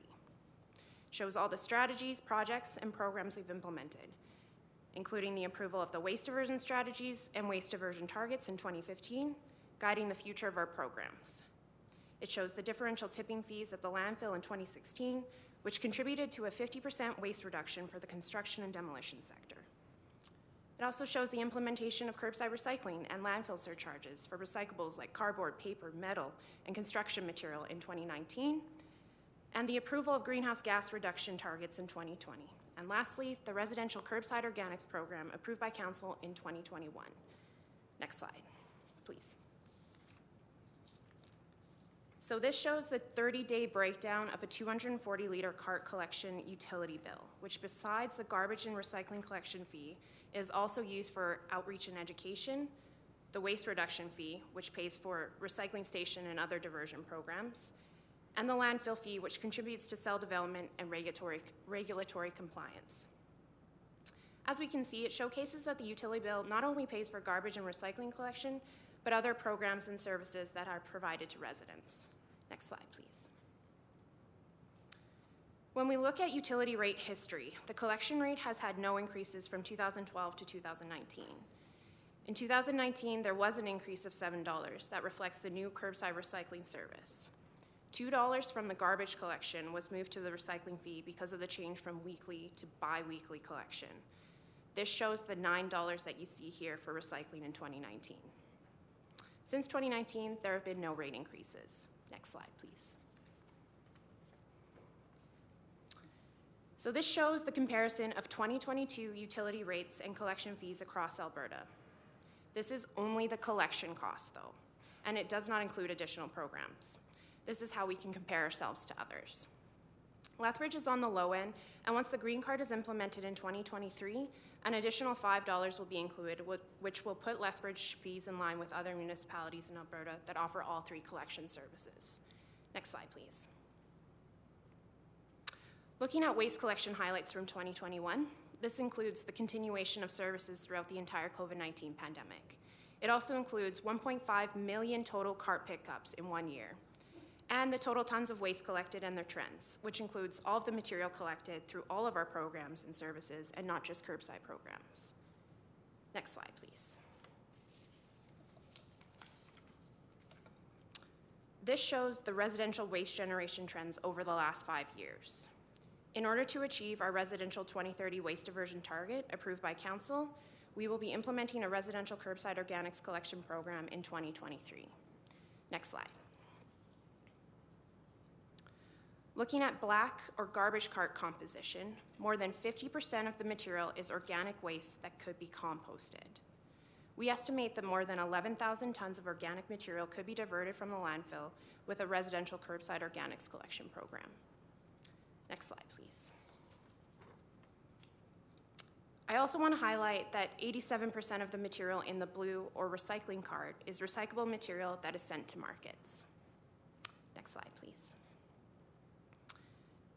Shows all the strategies, projects, and programs we've implemented, including the approval of the waste diversion strategies and waste diversion targets in 2015, guiding the future of our programs. It shows the differential tipping fees at the landfill in 2016, which contributed to a 50% waste reduction for the construction and demolition sector. It also shows the implementation of curbside recycling and landfill surcharges for recyclables like cardboard, paper, metal, and construction material in 2019, and the approval of greenhouse gas reduction targets in 2020. And lastly, the residential curbside organics program approved by Council in 2021. Next slide, please. So this shows the 30-day breakdown of a 240-liter cart collection utility bill, which besides the garbage and recycling collection fee, is also used for outreach and education, the waste reduction fee, which pays for recycling station and other diversion programs, and the landfill fee, which contributes to cell development and regulatory compliance. As we can see, it showcases that the utility bill not only pays for garbage and recycling collection, but other programs and services that are provided to residents. Next slide, please. When we look at utility rate history, the collection rate has had no increases from 2012 to 2019. In 2019, there was an increase of $7 that reflects the new curbside recycling service. $2 from the garbage collection was moved to the recycling fee because of the change from weekly to bi-weekly collection. This shows the $9 that you see here for recycling in 2019. Since 2019, there have been no rate increases. Next slide, please. So this shows the comparison of 2022 utility rates and collection fees across Alberta. This is only the collection cost, though, and it does not include additional programs. This is how we can compare ourselves to others. Lethbridge is on the low end, and once the green card is implemented in 2023, an additional $5 will be included, which will put Lethbridge fees in line with other municipalities in Alberta that offer all 3 collection services. Next slide, please. Looking at waste collection highlights from 2021, this includes the continuation of services throughout the entire COVID-19 pandemic. It also includes 1.5 million total cart pickups in 1 year, and the total tons of waste collected and their trends, which includes all of the material collected through all of our programs and services and not just curbside programs. Next slide, please. This shows the residential waste generation trends over the last 5 years. In order to achieve our residential 2030 waste diversion target approved by Council, we will be implementing a residential curbside organics collection program in 2023. Next slide. Looking at black or garbage cart composition, more than 50% of the material is organic waste that could be composted. We estimate that more than 11,000 tons of organic material could be diverted from the landfill with a residential curbside organics collection program. Next slide, please. I also want to highlight that 87% of the material in the blue or recycling card is recyclable material that is sent to markets. Next slide, please.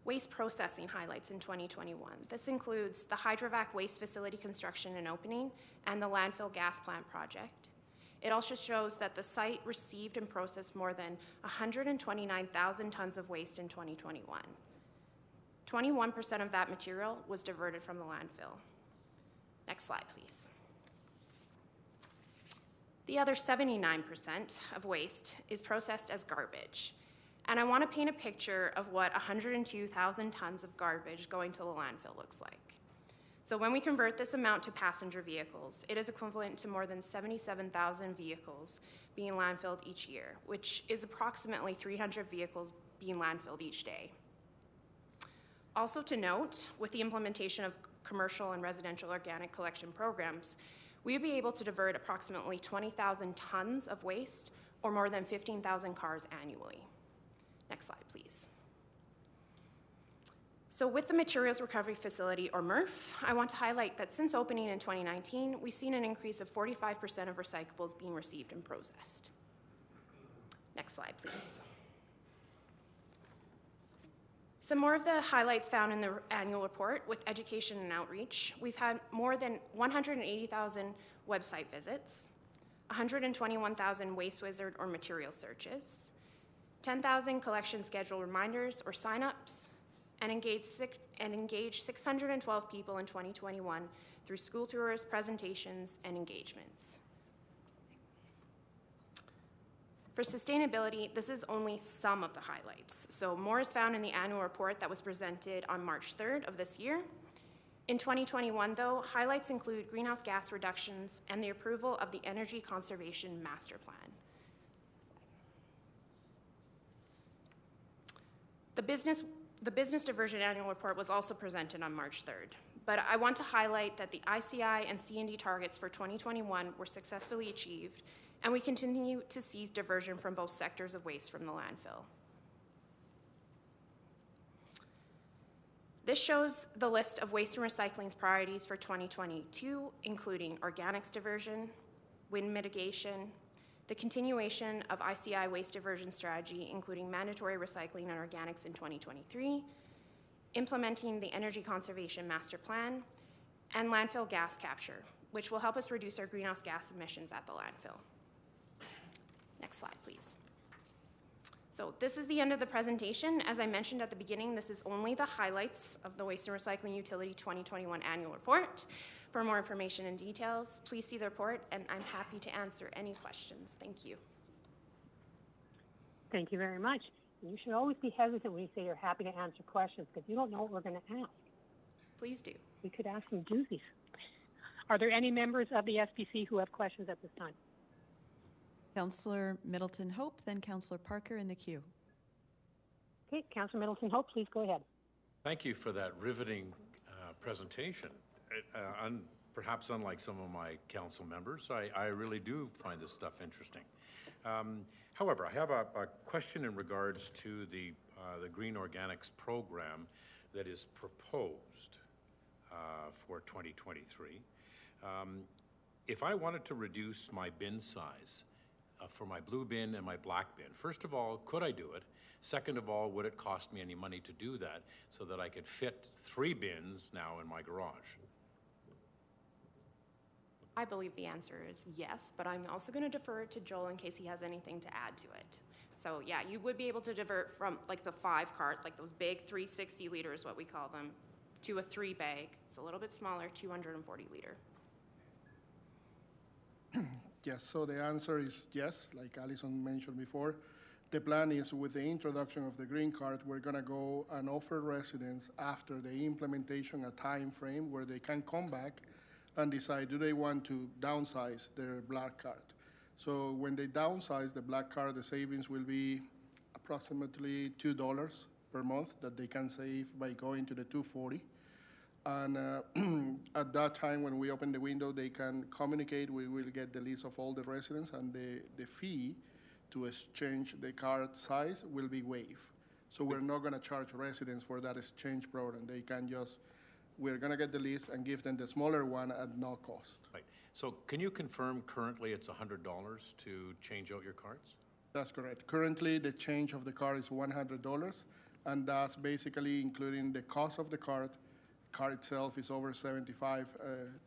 Waste processing highlights in 2021. This includes the Hydrovac waste facility construction and opening and the landfill gas plant project. It also shows that the site received and processed more than 129,000 tons of waste in 2021. 21% of that material was diverted from the landfill. Next slide, please. The other 79% of waste is processed as garbage. And I want to paint a picture of what 102,000 tons of garbage going to the landfill looks like. So when we convert this amount to passenger vehicles, it is equivalent to more than 77,000 vehicles being landfilled each year, which is approximately 300 vehicles being landfilled each day. Also to note, with the implementation of commercial and residential organic collection programs, we would be able to divert approximately 20,000 tons of waste, or more than 15,000 cars annually. Next slide, please. So with the Materials Recovery Facility, or MRF, I want to highlight that since opening in 2019, we've seen an increase of 45% of recyclables being received and processed. Next slide, please. Some more of the highlights found in the annual report with education and outreach. We've had more than 180,000 website visits, 121,000 Waste Wizard or material searches, 10,000 collection schedule reminders or signups, and engaged 612 people in 2021 through school tours, presentations, and engagements. For sustainability, this is only some of the highlights. So more is found in the annual report that was presented on March 3rd of this year. In 2021, though, highlights include greenhouse gas reductions and the approval of the Energy Conservation Master Plan. The business diversion annual report was also presented on March 3rd, but I want to highlight that the ICI and C&D targets for 2021 were successfully achieved, and we continue to see diversion from both sectors of waste from the landfill. This shows the list of waste and recycling's priorities for 2022, including organics diversion, wind mitigation, the continuation of ICI waste diversion strategy, including mandatory recycling and organics in 2023, implementing the Energy Conservation Master Plan, and landfill gas capture, which will help us reduce our greenhouse gas emissions at the landfill. Next slide, please. So this is the end of the presentation. As I mentioned at the beginning, this is only the highlights of the Waste and Recycling Utility 2021 Annual Report. For more information and details, please see the report, and I'm happy to answer any questions. Thank you. Thank you very much. You should always be hesitant when you say you're happy to answer questions, because you don't know what we're going to ask. Please do. We could ask some doozies. Are there any members of the SPC who have questions at this time? Councillor Middleton Hope, then Councillor Parker in the queue. Okay, Councillor Middleton Hope, please go ahead. Thank you for that riveting presentation. Perhaps unlike some of my council members, I really do find this stuff interesting. However, I have a question in regards to the Green Organics program that is proposed for 2023. If I wanted to reduce my bin size for my blue bin and my black bin, first of all, could I do it? Second of all, would it cost me any money to do that so that I could fit 3 bins now in my garage? I believe the answer is yes, but I'm also going to defer it to Joel in case he has anything to add to it. So yeah, you would be able to divert from like the 5 cart, like those big 360 liters, what we call them, to a 3 bag. It's a little bit smaller, 240 liter. Yes, so the answer is yes, like Alison mentioned before. The plan is with the introduction of the green card, we're gonna go and offer residents after the implementation a time frame where they can come back and decide, do they want to downsize their black card? So when they downsize the black card, the savings will be approximately $2 per month that they can save by going to the 240. And at that time, when we open the window, they can communicate. We will get the list of all the residents, and the fee to exchange the card size will be waived. So we're not going to charge residents for that exchange program. They can just, we're going to get the list and give them the smaller one at no cost. Right. So can you confirm currently it's $100 to change out your cards? That's correct. Currently, the change of the card is $100, and that's basically including the cost of the card. Card itself is over $75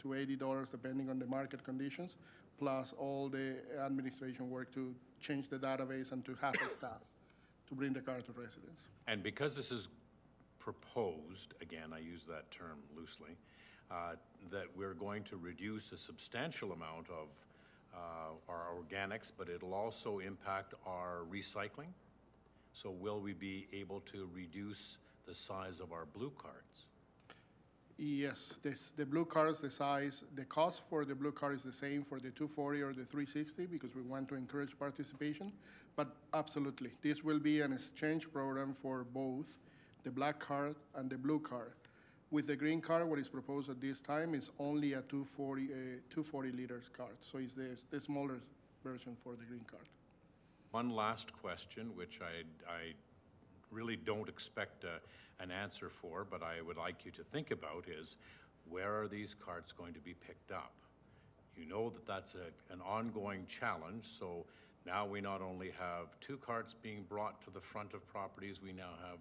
to $80, depending on the market conditions, plus all the administration work to change the database and to have the staff to bring the card to residents. And because this is proposed, again, I use that term loosely, that we're going to reduce a substantial amount of our organics, but it'll also impact our recycling. So will we be able to reduce the size of our blue cards? Yes, the blue cars, the size, the cost for the blue car is the same for the 240 or the 360 because we want to encourage participation. But absolutely, this will be an exchange program for both the black card and the blue card. With the green card, what is proposed at this time is only a 240 liters card. So it's the smaller version for the green card. One last question, which I really don't expect an answer for, but I would like you to think about is, where are these carts going to be picked up? You know that that's an ongoing challenge, so now we not only have 2 carts being brought to the front of properties, we now have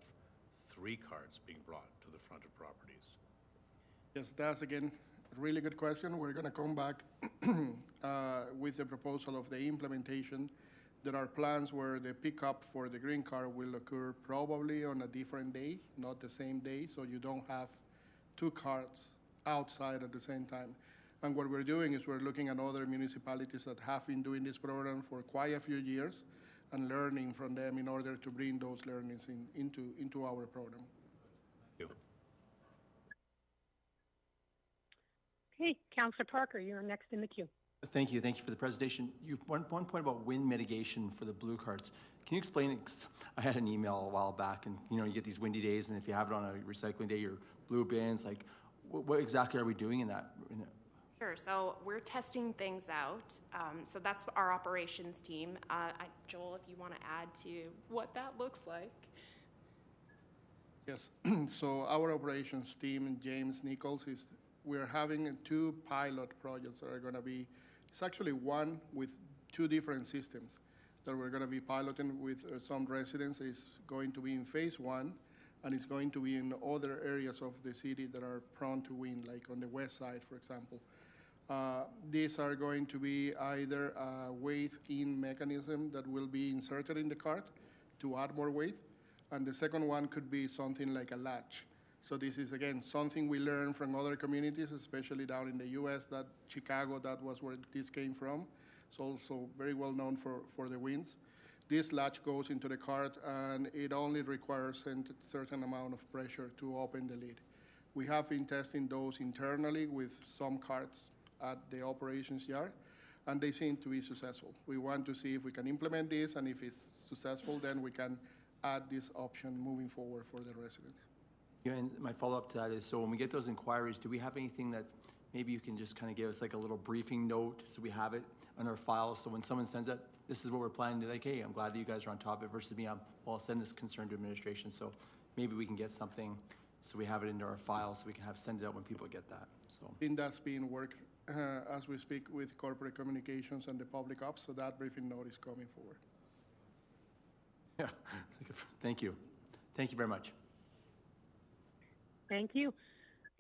3 carts being brought to the front of properties. Yes, that's again a really good question. We're going to come back with the proposal of the implementation. There are plans where the pickup for the green car will occur probably on a different day, not the same day, so you don't have 2 carts outside at the same time. And what we're doing is we're looking at other municipalities that have been doing this program for quite a few years and learning from them in order to bring those learnings into our program. Thank you. Okay, Councillor Parker, you're next in the queue. Thank you. Thank you for the presentation. One point about wind mitigation for the blue carts. Can you explain it? 'Cause I had an email a while back, and you get these windy days, and if you have it on a recycling day, your blue bins, like, what exactly are we doing in that? Sure, so we're testing things out. So that's our operations team. Joel, if you want to add to what that looks like. Yes, so our operations team, James Nichols, we're having 2 pilot projects that are going to be, it's actually one with 2 different systems that we're going to be piloting with some residents. It's going to be in phase 1, and it's going to be in other areas of the city that are prone to wind, like on the west side, for example. These are going to be either a weight-in mechanism that will be inserted in the cart to add more weight, and the second one could be something like a latch. So this is, again, something we learned from other communities, especially down in the U.S., that Chicago, that was where this came from. It's also very well known for the winds. This latch goes into the cart, and it only requires a certain amount of pressure to open the lid. We have been testing those internally with some carts at the operations yard, and they seem to be successful. We want to see if we can implement this, and if it's successful, then we can add this option moving forward for the residents. Yeah, and my follow-up to that is, so when we get those inquiries, do we have anything that maybe you can just kind of give us like a little briefing note so we have it on our file, so when someone sends it, this is what we're planning to, like, hey, I'm glad that you guys are on top of it, versus me, well, I'll send this concern to administration, so maybe we can get something so we have it into our file so we can send it out when people get that. So I think that's being worked as we speak with corporate communications and the public ops, so that briefing note is coming forward. Yeah, thank you. Thank you very much. Thank you.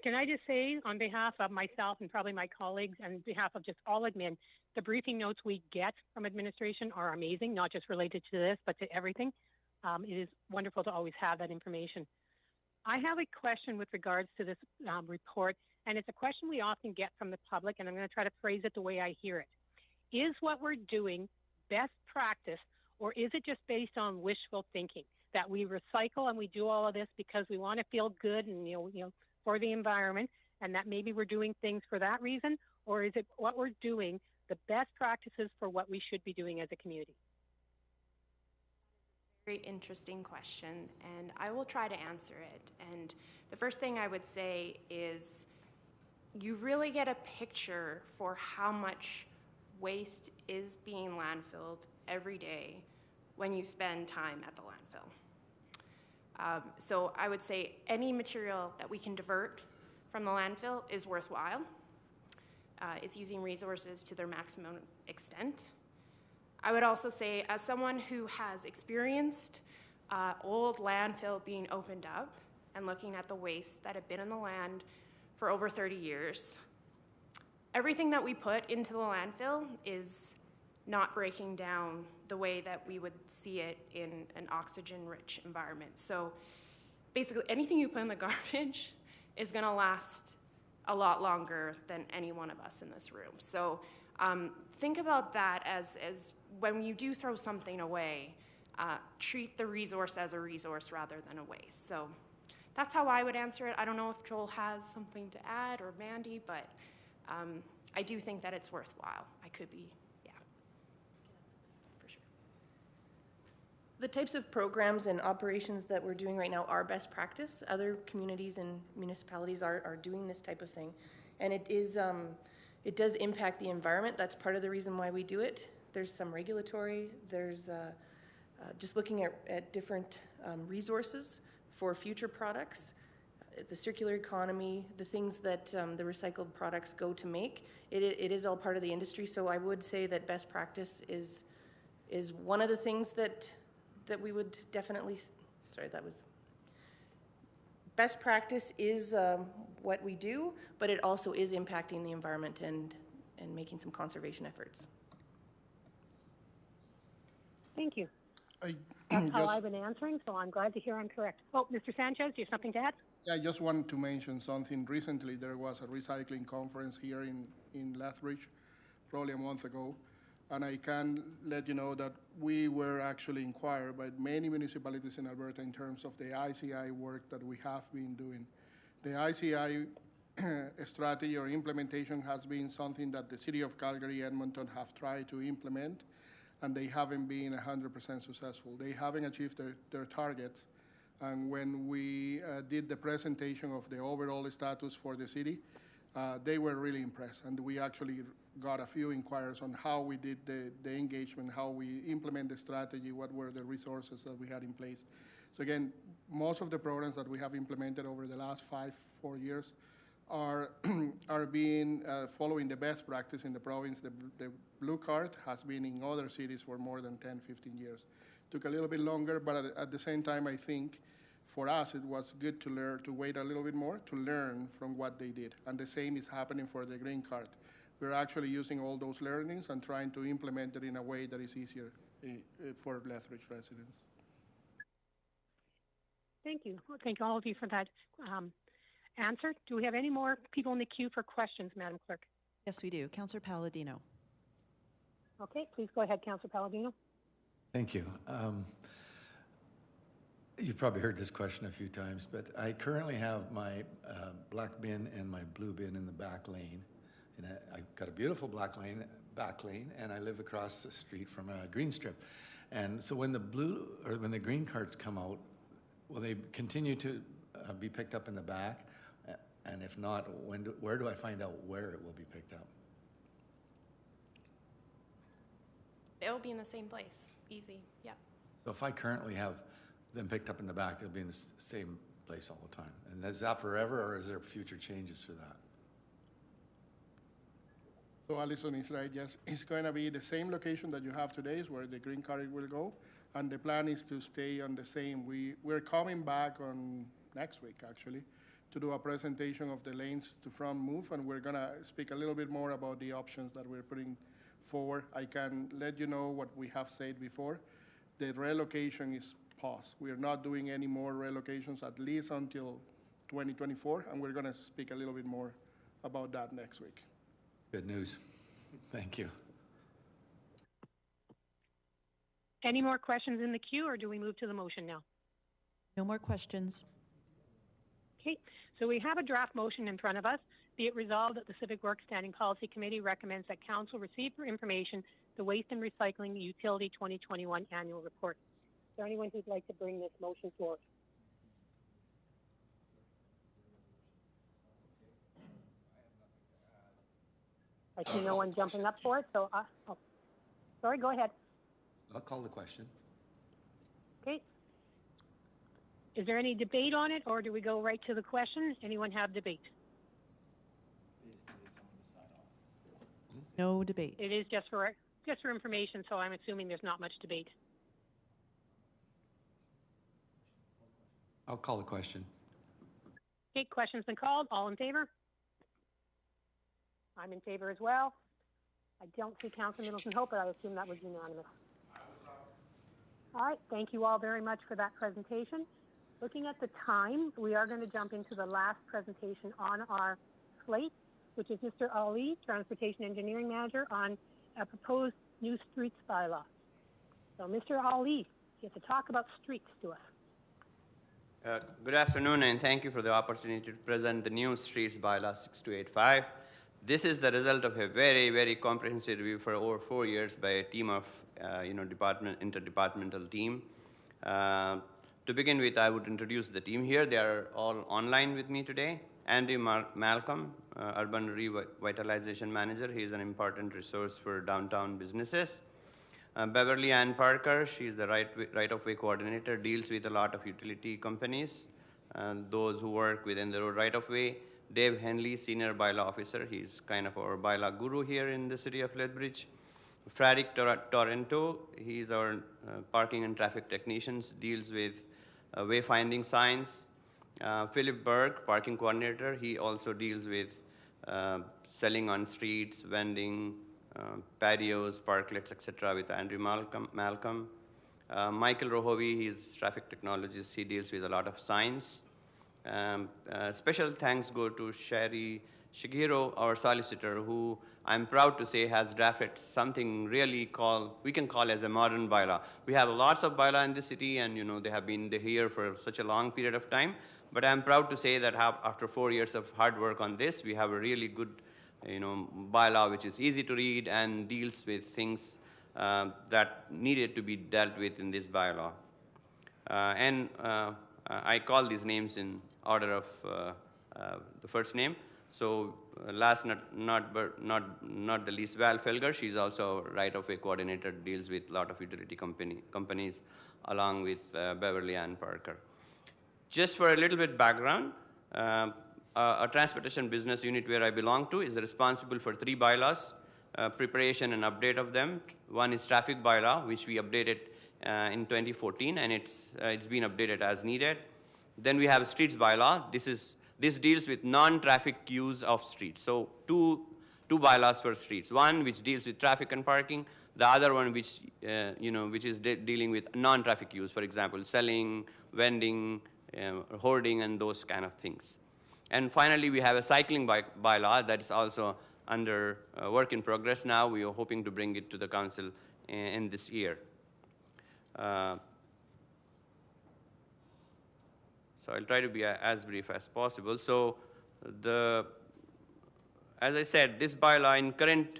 Can I just say, on behalf of myself and probably my colleagues, and on behalf of just all admin, the briefing notes we get from administration are amazing, not just related to this, but to everything. It is wonderful to always have that information. I have a question with regards to this report, and it's a question we often get from the public, and I'm going to try to phrase it the way I hear it. Is what we're doing best practice, or is it just based on wishful thinking, that we recycle and we do all of this because we want to feel good and for the environment, and that maybe we're doing things for that reason, or is it what we're doing the best practices for what we should be doing as a community? Very interesting question, and I will try to answer it. And the first thing I would say is you really get a picture for how much waste is being landfilled every day when you spend time at the landfill. So I would say any material that we can divert from the landfill is worthwhile. It's using resources to their maximum extent. I would also say, as someone who has experienced old landfill being opened up and looking at the waste that had been in the land for over 30 years, everything that we put into the landfill is not breaking down the way that we would see it in an oxygen-rich environment. So basically, anything you put in the garbage is gonna last a lot longer than any one of us in this room. So think about that as when you do throw something away, treat the resource as a resource rather than a waste. So that's how I would answer it. I don't know if Joel has something to add or Mandy, but I do think that it's worthwhile. I could be, yeah. For sure. The types of programs and operations that we're doing right now are best practice. Other communities and municipalities are doing this type of thing. And it does impact the environment. That's part of the reason why we do it. There's some regulatory, there's just looking at different resources for future products, the circular economy, the things that the recycled products go to make. It is all part of the industry, so I would say that best practice is one of the things that we would definitely, best practice is what we do, but it also is impacting the environment and making some conservation efforts. Thank you. That's how I've been answering, so I'm glad to hear I'm correct. Oh, Mr. Sanchez, do you have something to add? Yeah, I just wanted to mention something. Recently, there was a recycling conference here in Lethbridge, probably a month ago, and I can let you know that we were actually inquired by many municipalities in Alberta in terms of the ICI work that we have been doing. The ICI strategy or implementation has been something that the City of Calgary, Edmonton have tried to implement, and they haven't been 100% successful. They haven't achieved their targets. And when we did the presentation of the overall status for the city, they were really impressed. And we actually got a few inquiries on how we did the engagement, how we implement the strategy, what were the resources that we had in place. So again, most of the programs that we have implemented over the last 4 years are being following the best practice in the province. The blue card has been in other cities for more than 10, 15 years. Took a little bit longer, but at the same time, I think for us, it was good to wait a little bit more to learn from what they did. And the same is happening for the green card. We're actually using all those learnings and trying to implement it in a way that is easier for Lethbridge residents. Thank you. Well, thank all of you for that answer. Do we have any more people in the queue for questions, Madam Clerk? Yes, we do. Councillor Palladino. Okay, please go ahead, Councillor Palladino. Thank you. You've probably heard this question a few times, but I currently have my black bin and my blue bin in the back lane. And I've got a beautiful back lane, and I live across the street from a green strip. And so when the when the green carts come out, will they continue to be picked up in the back? And if not, where do I find out where it will be picked up? It'll be in the same place. Easy, yeah. So if I currently have them picked up in the back, they'll be in the same place all the time. And is that forever, or is there future changes for that? So Alison is right, yes. It's going to be the same location that you have today is where the green card will go. And the plan is to stay on the same. We're coming back on next week, actually, to do a presentation of the lanes to front move. And we're going to speak a little bit more about the options that we're putting forward. I can let you know what we have said before. The relocation is paused. We are not doing any more relocations, at least until 2024. And we're going to speak a little bit more about that next week. Good news. Thank you. Any more questions in the queue, or do we move to the motion now? No more questions. Okay, so we have a draft motion in front of us. Be it resolved that the Civic Works Standing Policy Committee recommends that Council receive for information the Waste and Recycling Utility 2021 Annual Report. Is there anyone who'd like to bring this motion forward? I see no one jumping up for it, so sorry, go ahead. I'll call the question. Okay. Is there any debate on it, or do we go right to the question? Anyone have debate? No debate. It is just for information, so I'm assuming there's not much debate. I'll call the question. Okay, question's been called. All in favor? I'm in favor as well. I don't see Councilor Middleton Hope, but I assume that was unanimous. All right, thank you all very much for that presentation. Looking at the time, we are going to jump into the last presentation on our slate, which is Mr. Ali, Transportation Engineering Manager, on a proposed new streets bylaw. So Mr. Ali, get to talk about streets to us. Good afternoon, and thank you for the opportunity to present the new Streets Bylaw 6285. This is the result of a very, very comprehensive review for over 4 years by a team of, interdepartmental team. To begin with, I would introduce the team here. They are all online with me today. Andy Malcolm, Urban Revitalization Manager. He is an important resource for downtown businesses. Beverly Ann Parker, she is the right-of-way coordinator, deals with a lot of utility companies, those who work within the road right-of-way. Dave Henley, Senior Bylaw Officer, he's kind of our bylaw guru here in the city of Lethbridge. Frederick Torrento, he's our parking and traffic technicians, deals with wayfinding signs. Philip Berg, parking coordinator, he also deals with selling on streets, vending, patios, parklets, etc. with Andrew Malcolm. Michael Rohovi, he's traffic technologist, he deals with a lot of signs. Special thanks go to Sherry Shigehiro, our solicitor, who I'm proud to say has drafted something really we can call as a modern bylaw. We have lots of bylaw in the city, and they have been here for such a long period of time. But I'm proud to say that after 4 years of hard work on this, we have a really good, bylaw which is easy to read and deals with things that needed to be dealt with in this bylaw. I call these names in order of the first name. So last not the least, Val Felger. She's also a right-of-way coordinator, deals with a lot of utility companies, along with Beverly Ann Parker. Just for a little bit background, a transportation business unit where I belong to is responsible for 3 bylaws, preparation and update of them. One is traffic bylaw, which we updated in 2014, and it's been updated as needed. Then we have streets bylaw. This deals with non-traffic use of streets. So two bylaws for streets. One which deals with traffic and parking. The other one which is dealing with non-traffic use. For example, selling, vending, hoarding, and those kind of things. And finally, we have a cycling bylaw that is also under work in progress now. We are hoping to bring it to the council in this year. So I'll try to be as brief as possible. So as I said, this bylaw in current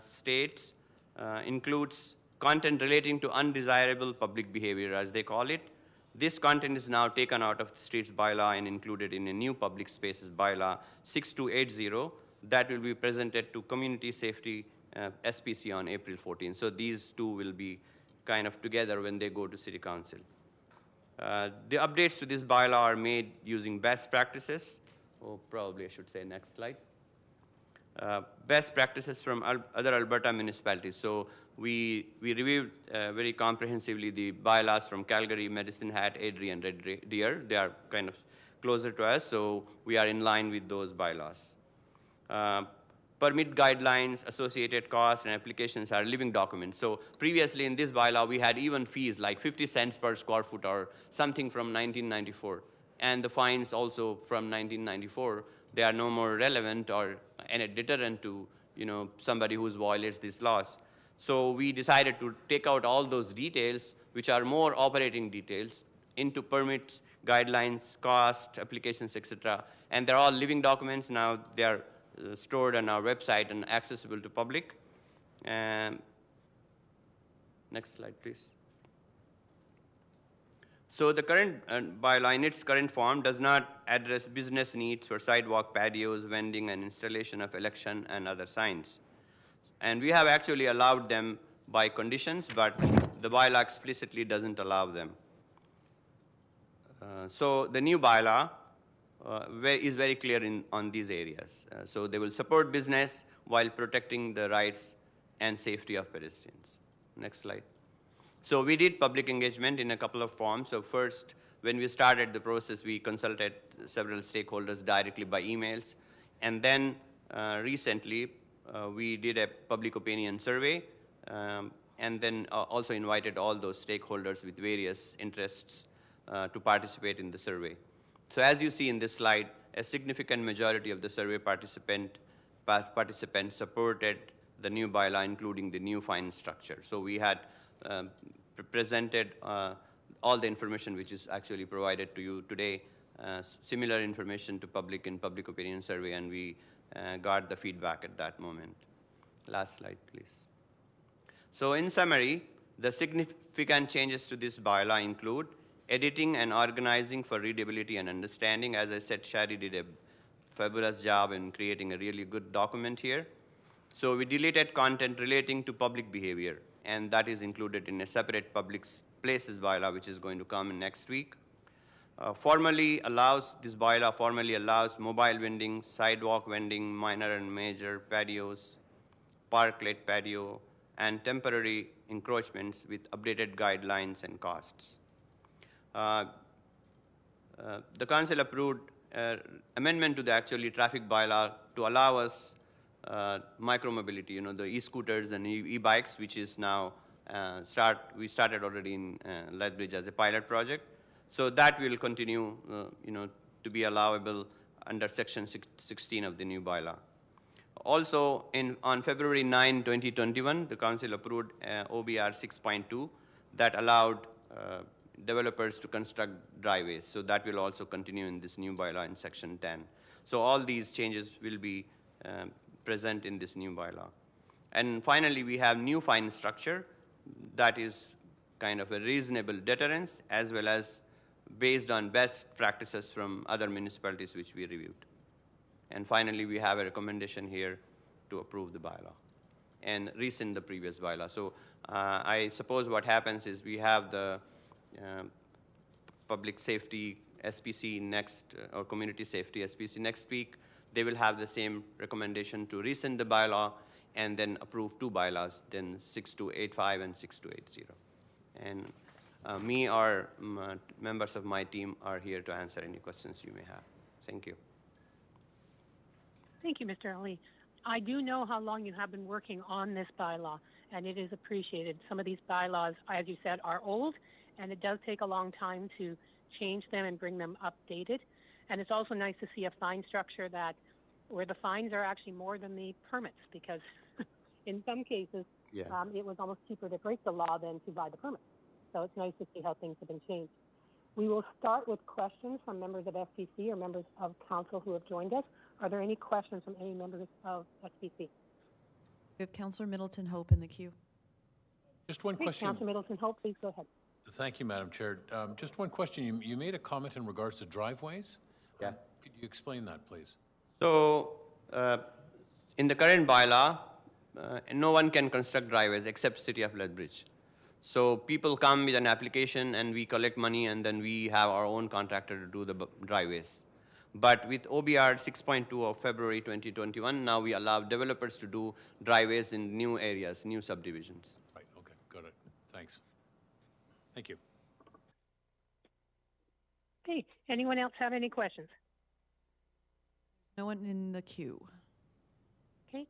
states includes content relating to undesirable public behavior, as they call it. This content is now taken out of the streets bylaw and included in a new public spaces bylaw 6280 that will be presented to Community Safety SPC on April 14. So these two will be kind of together when they go to City Council. The updates to this bylaw are made using best practices. Probably I should say next slide. Best practices from other Alberta municipalities. So we reviewed very comprehensively the bylaws from Calgary, Medicine Hat, Erie, and Red Deer. They are kind of closer to us, so we are in line with those bylaws. Permit guidelines, associated costs, and applications are living documents. So previously in this bylaw, we had even fees like 50 cents per square foot or something from 1994. And the fines also from 1994, they are no more relevant or a deterrent to somebody who violates these laws. So we decided to take out all those details, which are more operating details, into permits, guidelines, cost, applications, etc. And they're all living documents now. They are stored on our website and accessible to public. Next slide, please. So the current bylaw in its current form does not address business needs for sidewalk patios, vending, and installation of election and other signs. And we have actually allowed them by conditions, but the bylaw explicitly doesn't allow them. So the new bylaw is very clear on these areas. So they will support business while protecting the rights and safety of pedestrians. Next slide. So we did public engagement in a couple of forms. So first, when we started the process, we consulted several stakeholders directly by emails. And then recently, we did a public opinion survey, and then also invited all those stakeholders with various interests to participate in the survey. So as you see in this slide, a significant majority of the survey participants supported the new bylaw, including the new fine structure. So we had presented all the information which is actually provided to you today, similar information to public in public opinion survey, and we got the feedback at that moment. Last slide, please. So in summary, the significant changes to this bylaw include editing and organizing for readability and understanding. As I said, Shari did a fabulous job in creating a really good document here. So we deleted content relating to public behavior, and that is included in a separate public places bylaw, which is going to come in next week. This bylaw formally allows mobile vending, sidewalk vending, minor and major patios, parklet patio, and temporary encroachments with updated guidelines and costs. The council approved amendment to the actually traffic bylaw to allow us micromobility, the e-scooters and e-bikes, which is now we started already in Lethbridge as a pilot project. So that will continue, to be allowable under Section 16 of the new bylaw. Also, on February 9, 2021, the council approved OBR 6.2 that allowed developers to construct driveways. So that will also continue in this new bylaw in Section 10. So all these changes will be present in this new bylaw. And finally, we have new fine structure that is kind of a reasonable deterrence, as well as based on best practices from other municipalities which we reviewed. And finally, we have a recommendation here to approve the bylaw and rescind the previous bylaw. So I suppose what happens is we have the public safety SPC next, or community safety SPC next week. They will have the same recommendation to rescind the bylaw and then approve two bylaws, then 6285 and 6280. And me or members of my team are here to answer any questions you may have. Thank you. Thank you, Mr. Ali. I do know how long you have been working on this bylaw, and it is appreciated. Some of these bylaws, as you said, are old, and it does take a long time to change them and bring them updated. And it's also nice to see a fine structure where the fines are actually more than the permits, because in some cases, it was almost cheaper to break the law than to buy the permit. So it's nice to see how things have been changed. We will start with questions from members of SPC or members of council who have joined us. Are there any questions from any members of SPC? We have Councillor Middleton Hope in the queue. Just one question. Councillor Middleton Hope, please go ahead. Thank you, Madam Chair. Just one question. You made a comment in regards to driveways. Yeah. Could you explain that, please? So in the current bylaw, no one can construct driveways except City of Lethbridge. So people come with an application and we collect money, and then we have our own contractor to do the driveways. But with OBR 6.2 of February 2021, now we allow developers to do driveways in new areas, new subdivisions. Right, okay, got it. Thanks. Thank you. Okay, anyone else have any questions? No one in the queue. Okay.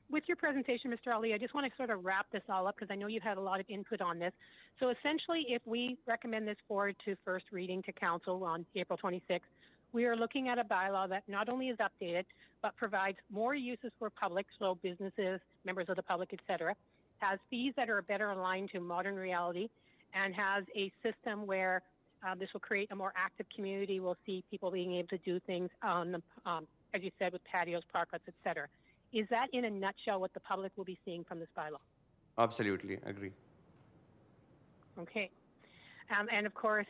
With your presentation, Mr. Ali, I just want to sort of wrap this all up because I know you've had a lot of input on this. So essentially, if we recommend this forward to first reading to council on April 26th, we are looking at a bylaw that not only is updated, but provides more uses for public, so businesses, members of the public, et cetera, has fees that are better aligned to modern reality, and has a system where this will create a more active community. We'll see people being able to do things on the, as you said, with patios, parklets, et cetera. Is that, in a nutshell, what the public will be seeing from this bylaw? Absolutely, agree. Okay. And of course,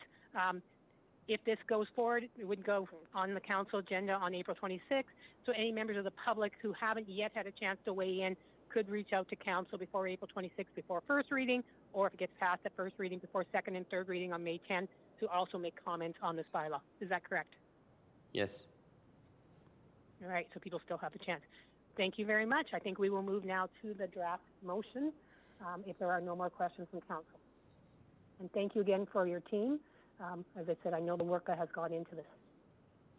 if this goes forward, it would go on the council agenda on April 26th. So any members of the public who haven't yet had a chance to weigh in could reach out to council before April 26th, before first reading, or if it gets passed at first reading, before second and third reading on May 10th, to also make comments on this bylaw. Is that correct? Yes. All right, so people still have a chance. Thank you very much. I think we will move now to the draft motion if there are no more questions from council. And thank you again for your team. As I said, I know the work that has gone into this.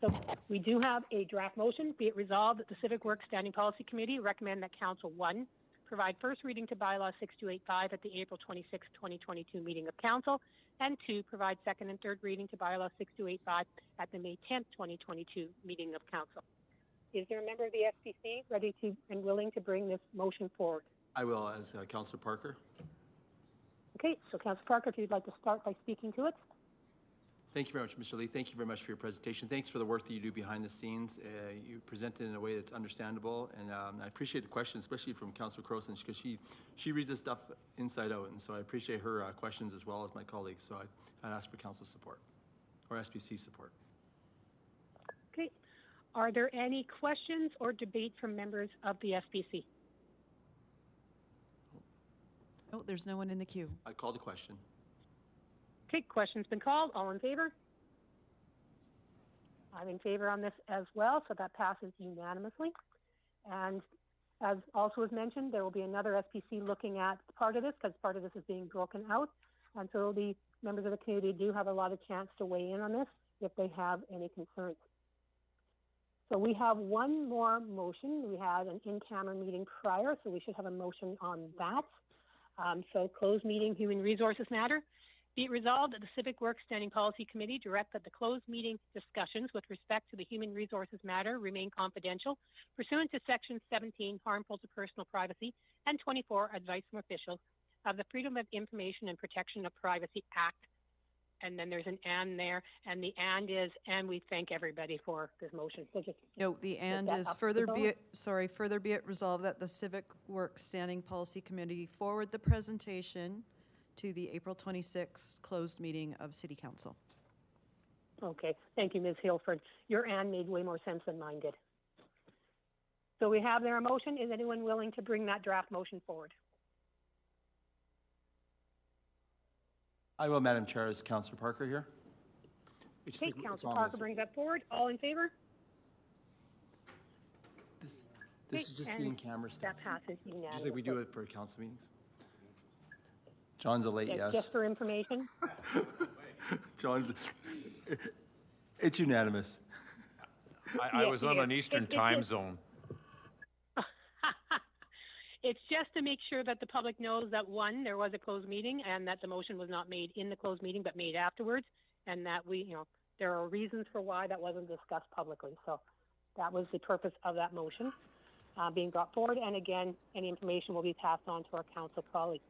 So we do have a draft motion. Be it resolved that the Civic Works Standing Policy Committee recommend that Council 1, provide first reading to bylaw 6285 at the April 26, 2022 meeting of Council, and 2, provide second and third reading to bylaw 6285 at the May 10, 2022 meeting of Council. Is there a member of the SPC ready to and willing to bring this motion forward? I will, as Councillor Parker. Okay, so Councillor Parker, if you'd like to start by speaking to it. Thank you very much, Mr. Lee. Thank you very much for your presentation. Thanks for the work that you do behind the scenes. You present it in a way that's understandable, and I appreciate the questions, especially from Councillor Croson, because she reads this stuff inside out, and so I appreciate her questions as well as my colleagues. So I'd ask for council support, or SPC support. Okay. Are there any questions or debate from members of the SPC? Oh, there's no one in the queue. I call the question. Okay, question's been called. All in favor? I'm in favor on this as well, so that passes unanimously. And as also was mentioned, there will be another SPC looking at part of this, because part of this is being broken out. And so the members of the community do have a lot of chance to weigh in on this if they have any concerns. So we have one more motion. We had an in-camera meeting prior, so we should have a motion on that. So closed meeting, human resources matter. Be it resolved that the Civic Works Standing Policy Committee direct that the closed meeting discussions with respect to the human resources matter remain confidential pursuant to Section 17, harmful to personal privacy, and 24, advice from officials of the Freedom of Information and Protection of Privacy Act. And then there's an and there, and the and is, and we thank everybody for this motion. So just No, the and is further be it resolved that the Civic Works Standing Policy Committee forward the presentation to the April 26th closed meeting of City Council. Okay, thank you, Ms. Hilford. Your and made way more sense than mine did. So we have there a motion. Is anyone willing to bring that draft motion forward? I will, Madam Chair. Is Councillor Parker here? Okay, Councillor Parker brings that forward. All in favor? This is just the in-camera stuff. That passes unanimously. Just like we do it for council meetings. John's a late yes. Just for information. John's, it's unanimous. I was on an Eastern time zone. It's just to make sure that the public knows that, one, there was a closed meeting and that the motion was not made in the closed meeting but made afterwards, and that there are reasons for why that wasn't discussed publicly. So that was the purpose of that motion being brought forward. And again, any information will be passed on to our council colleagues.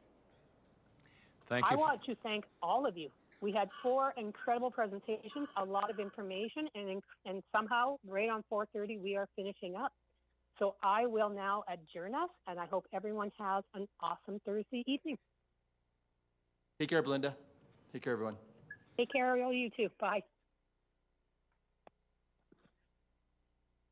Thank you. I want to thank all of you. We had 4 incredible presentations, a lot of information, and somehow right on 4:30 we are finishing up. So I will now adjourn us, and I hope everyone has an awesome Thursday evening. Take care, Belinda. Take care, everyone. Take care, all you too. Bye.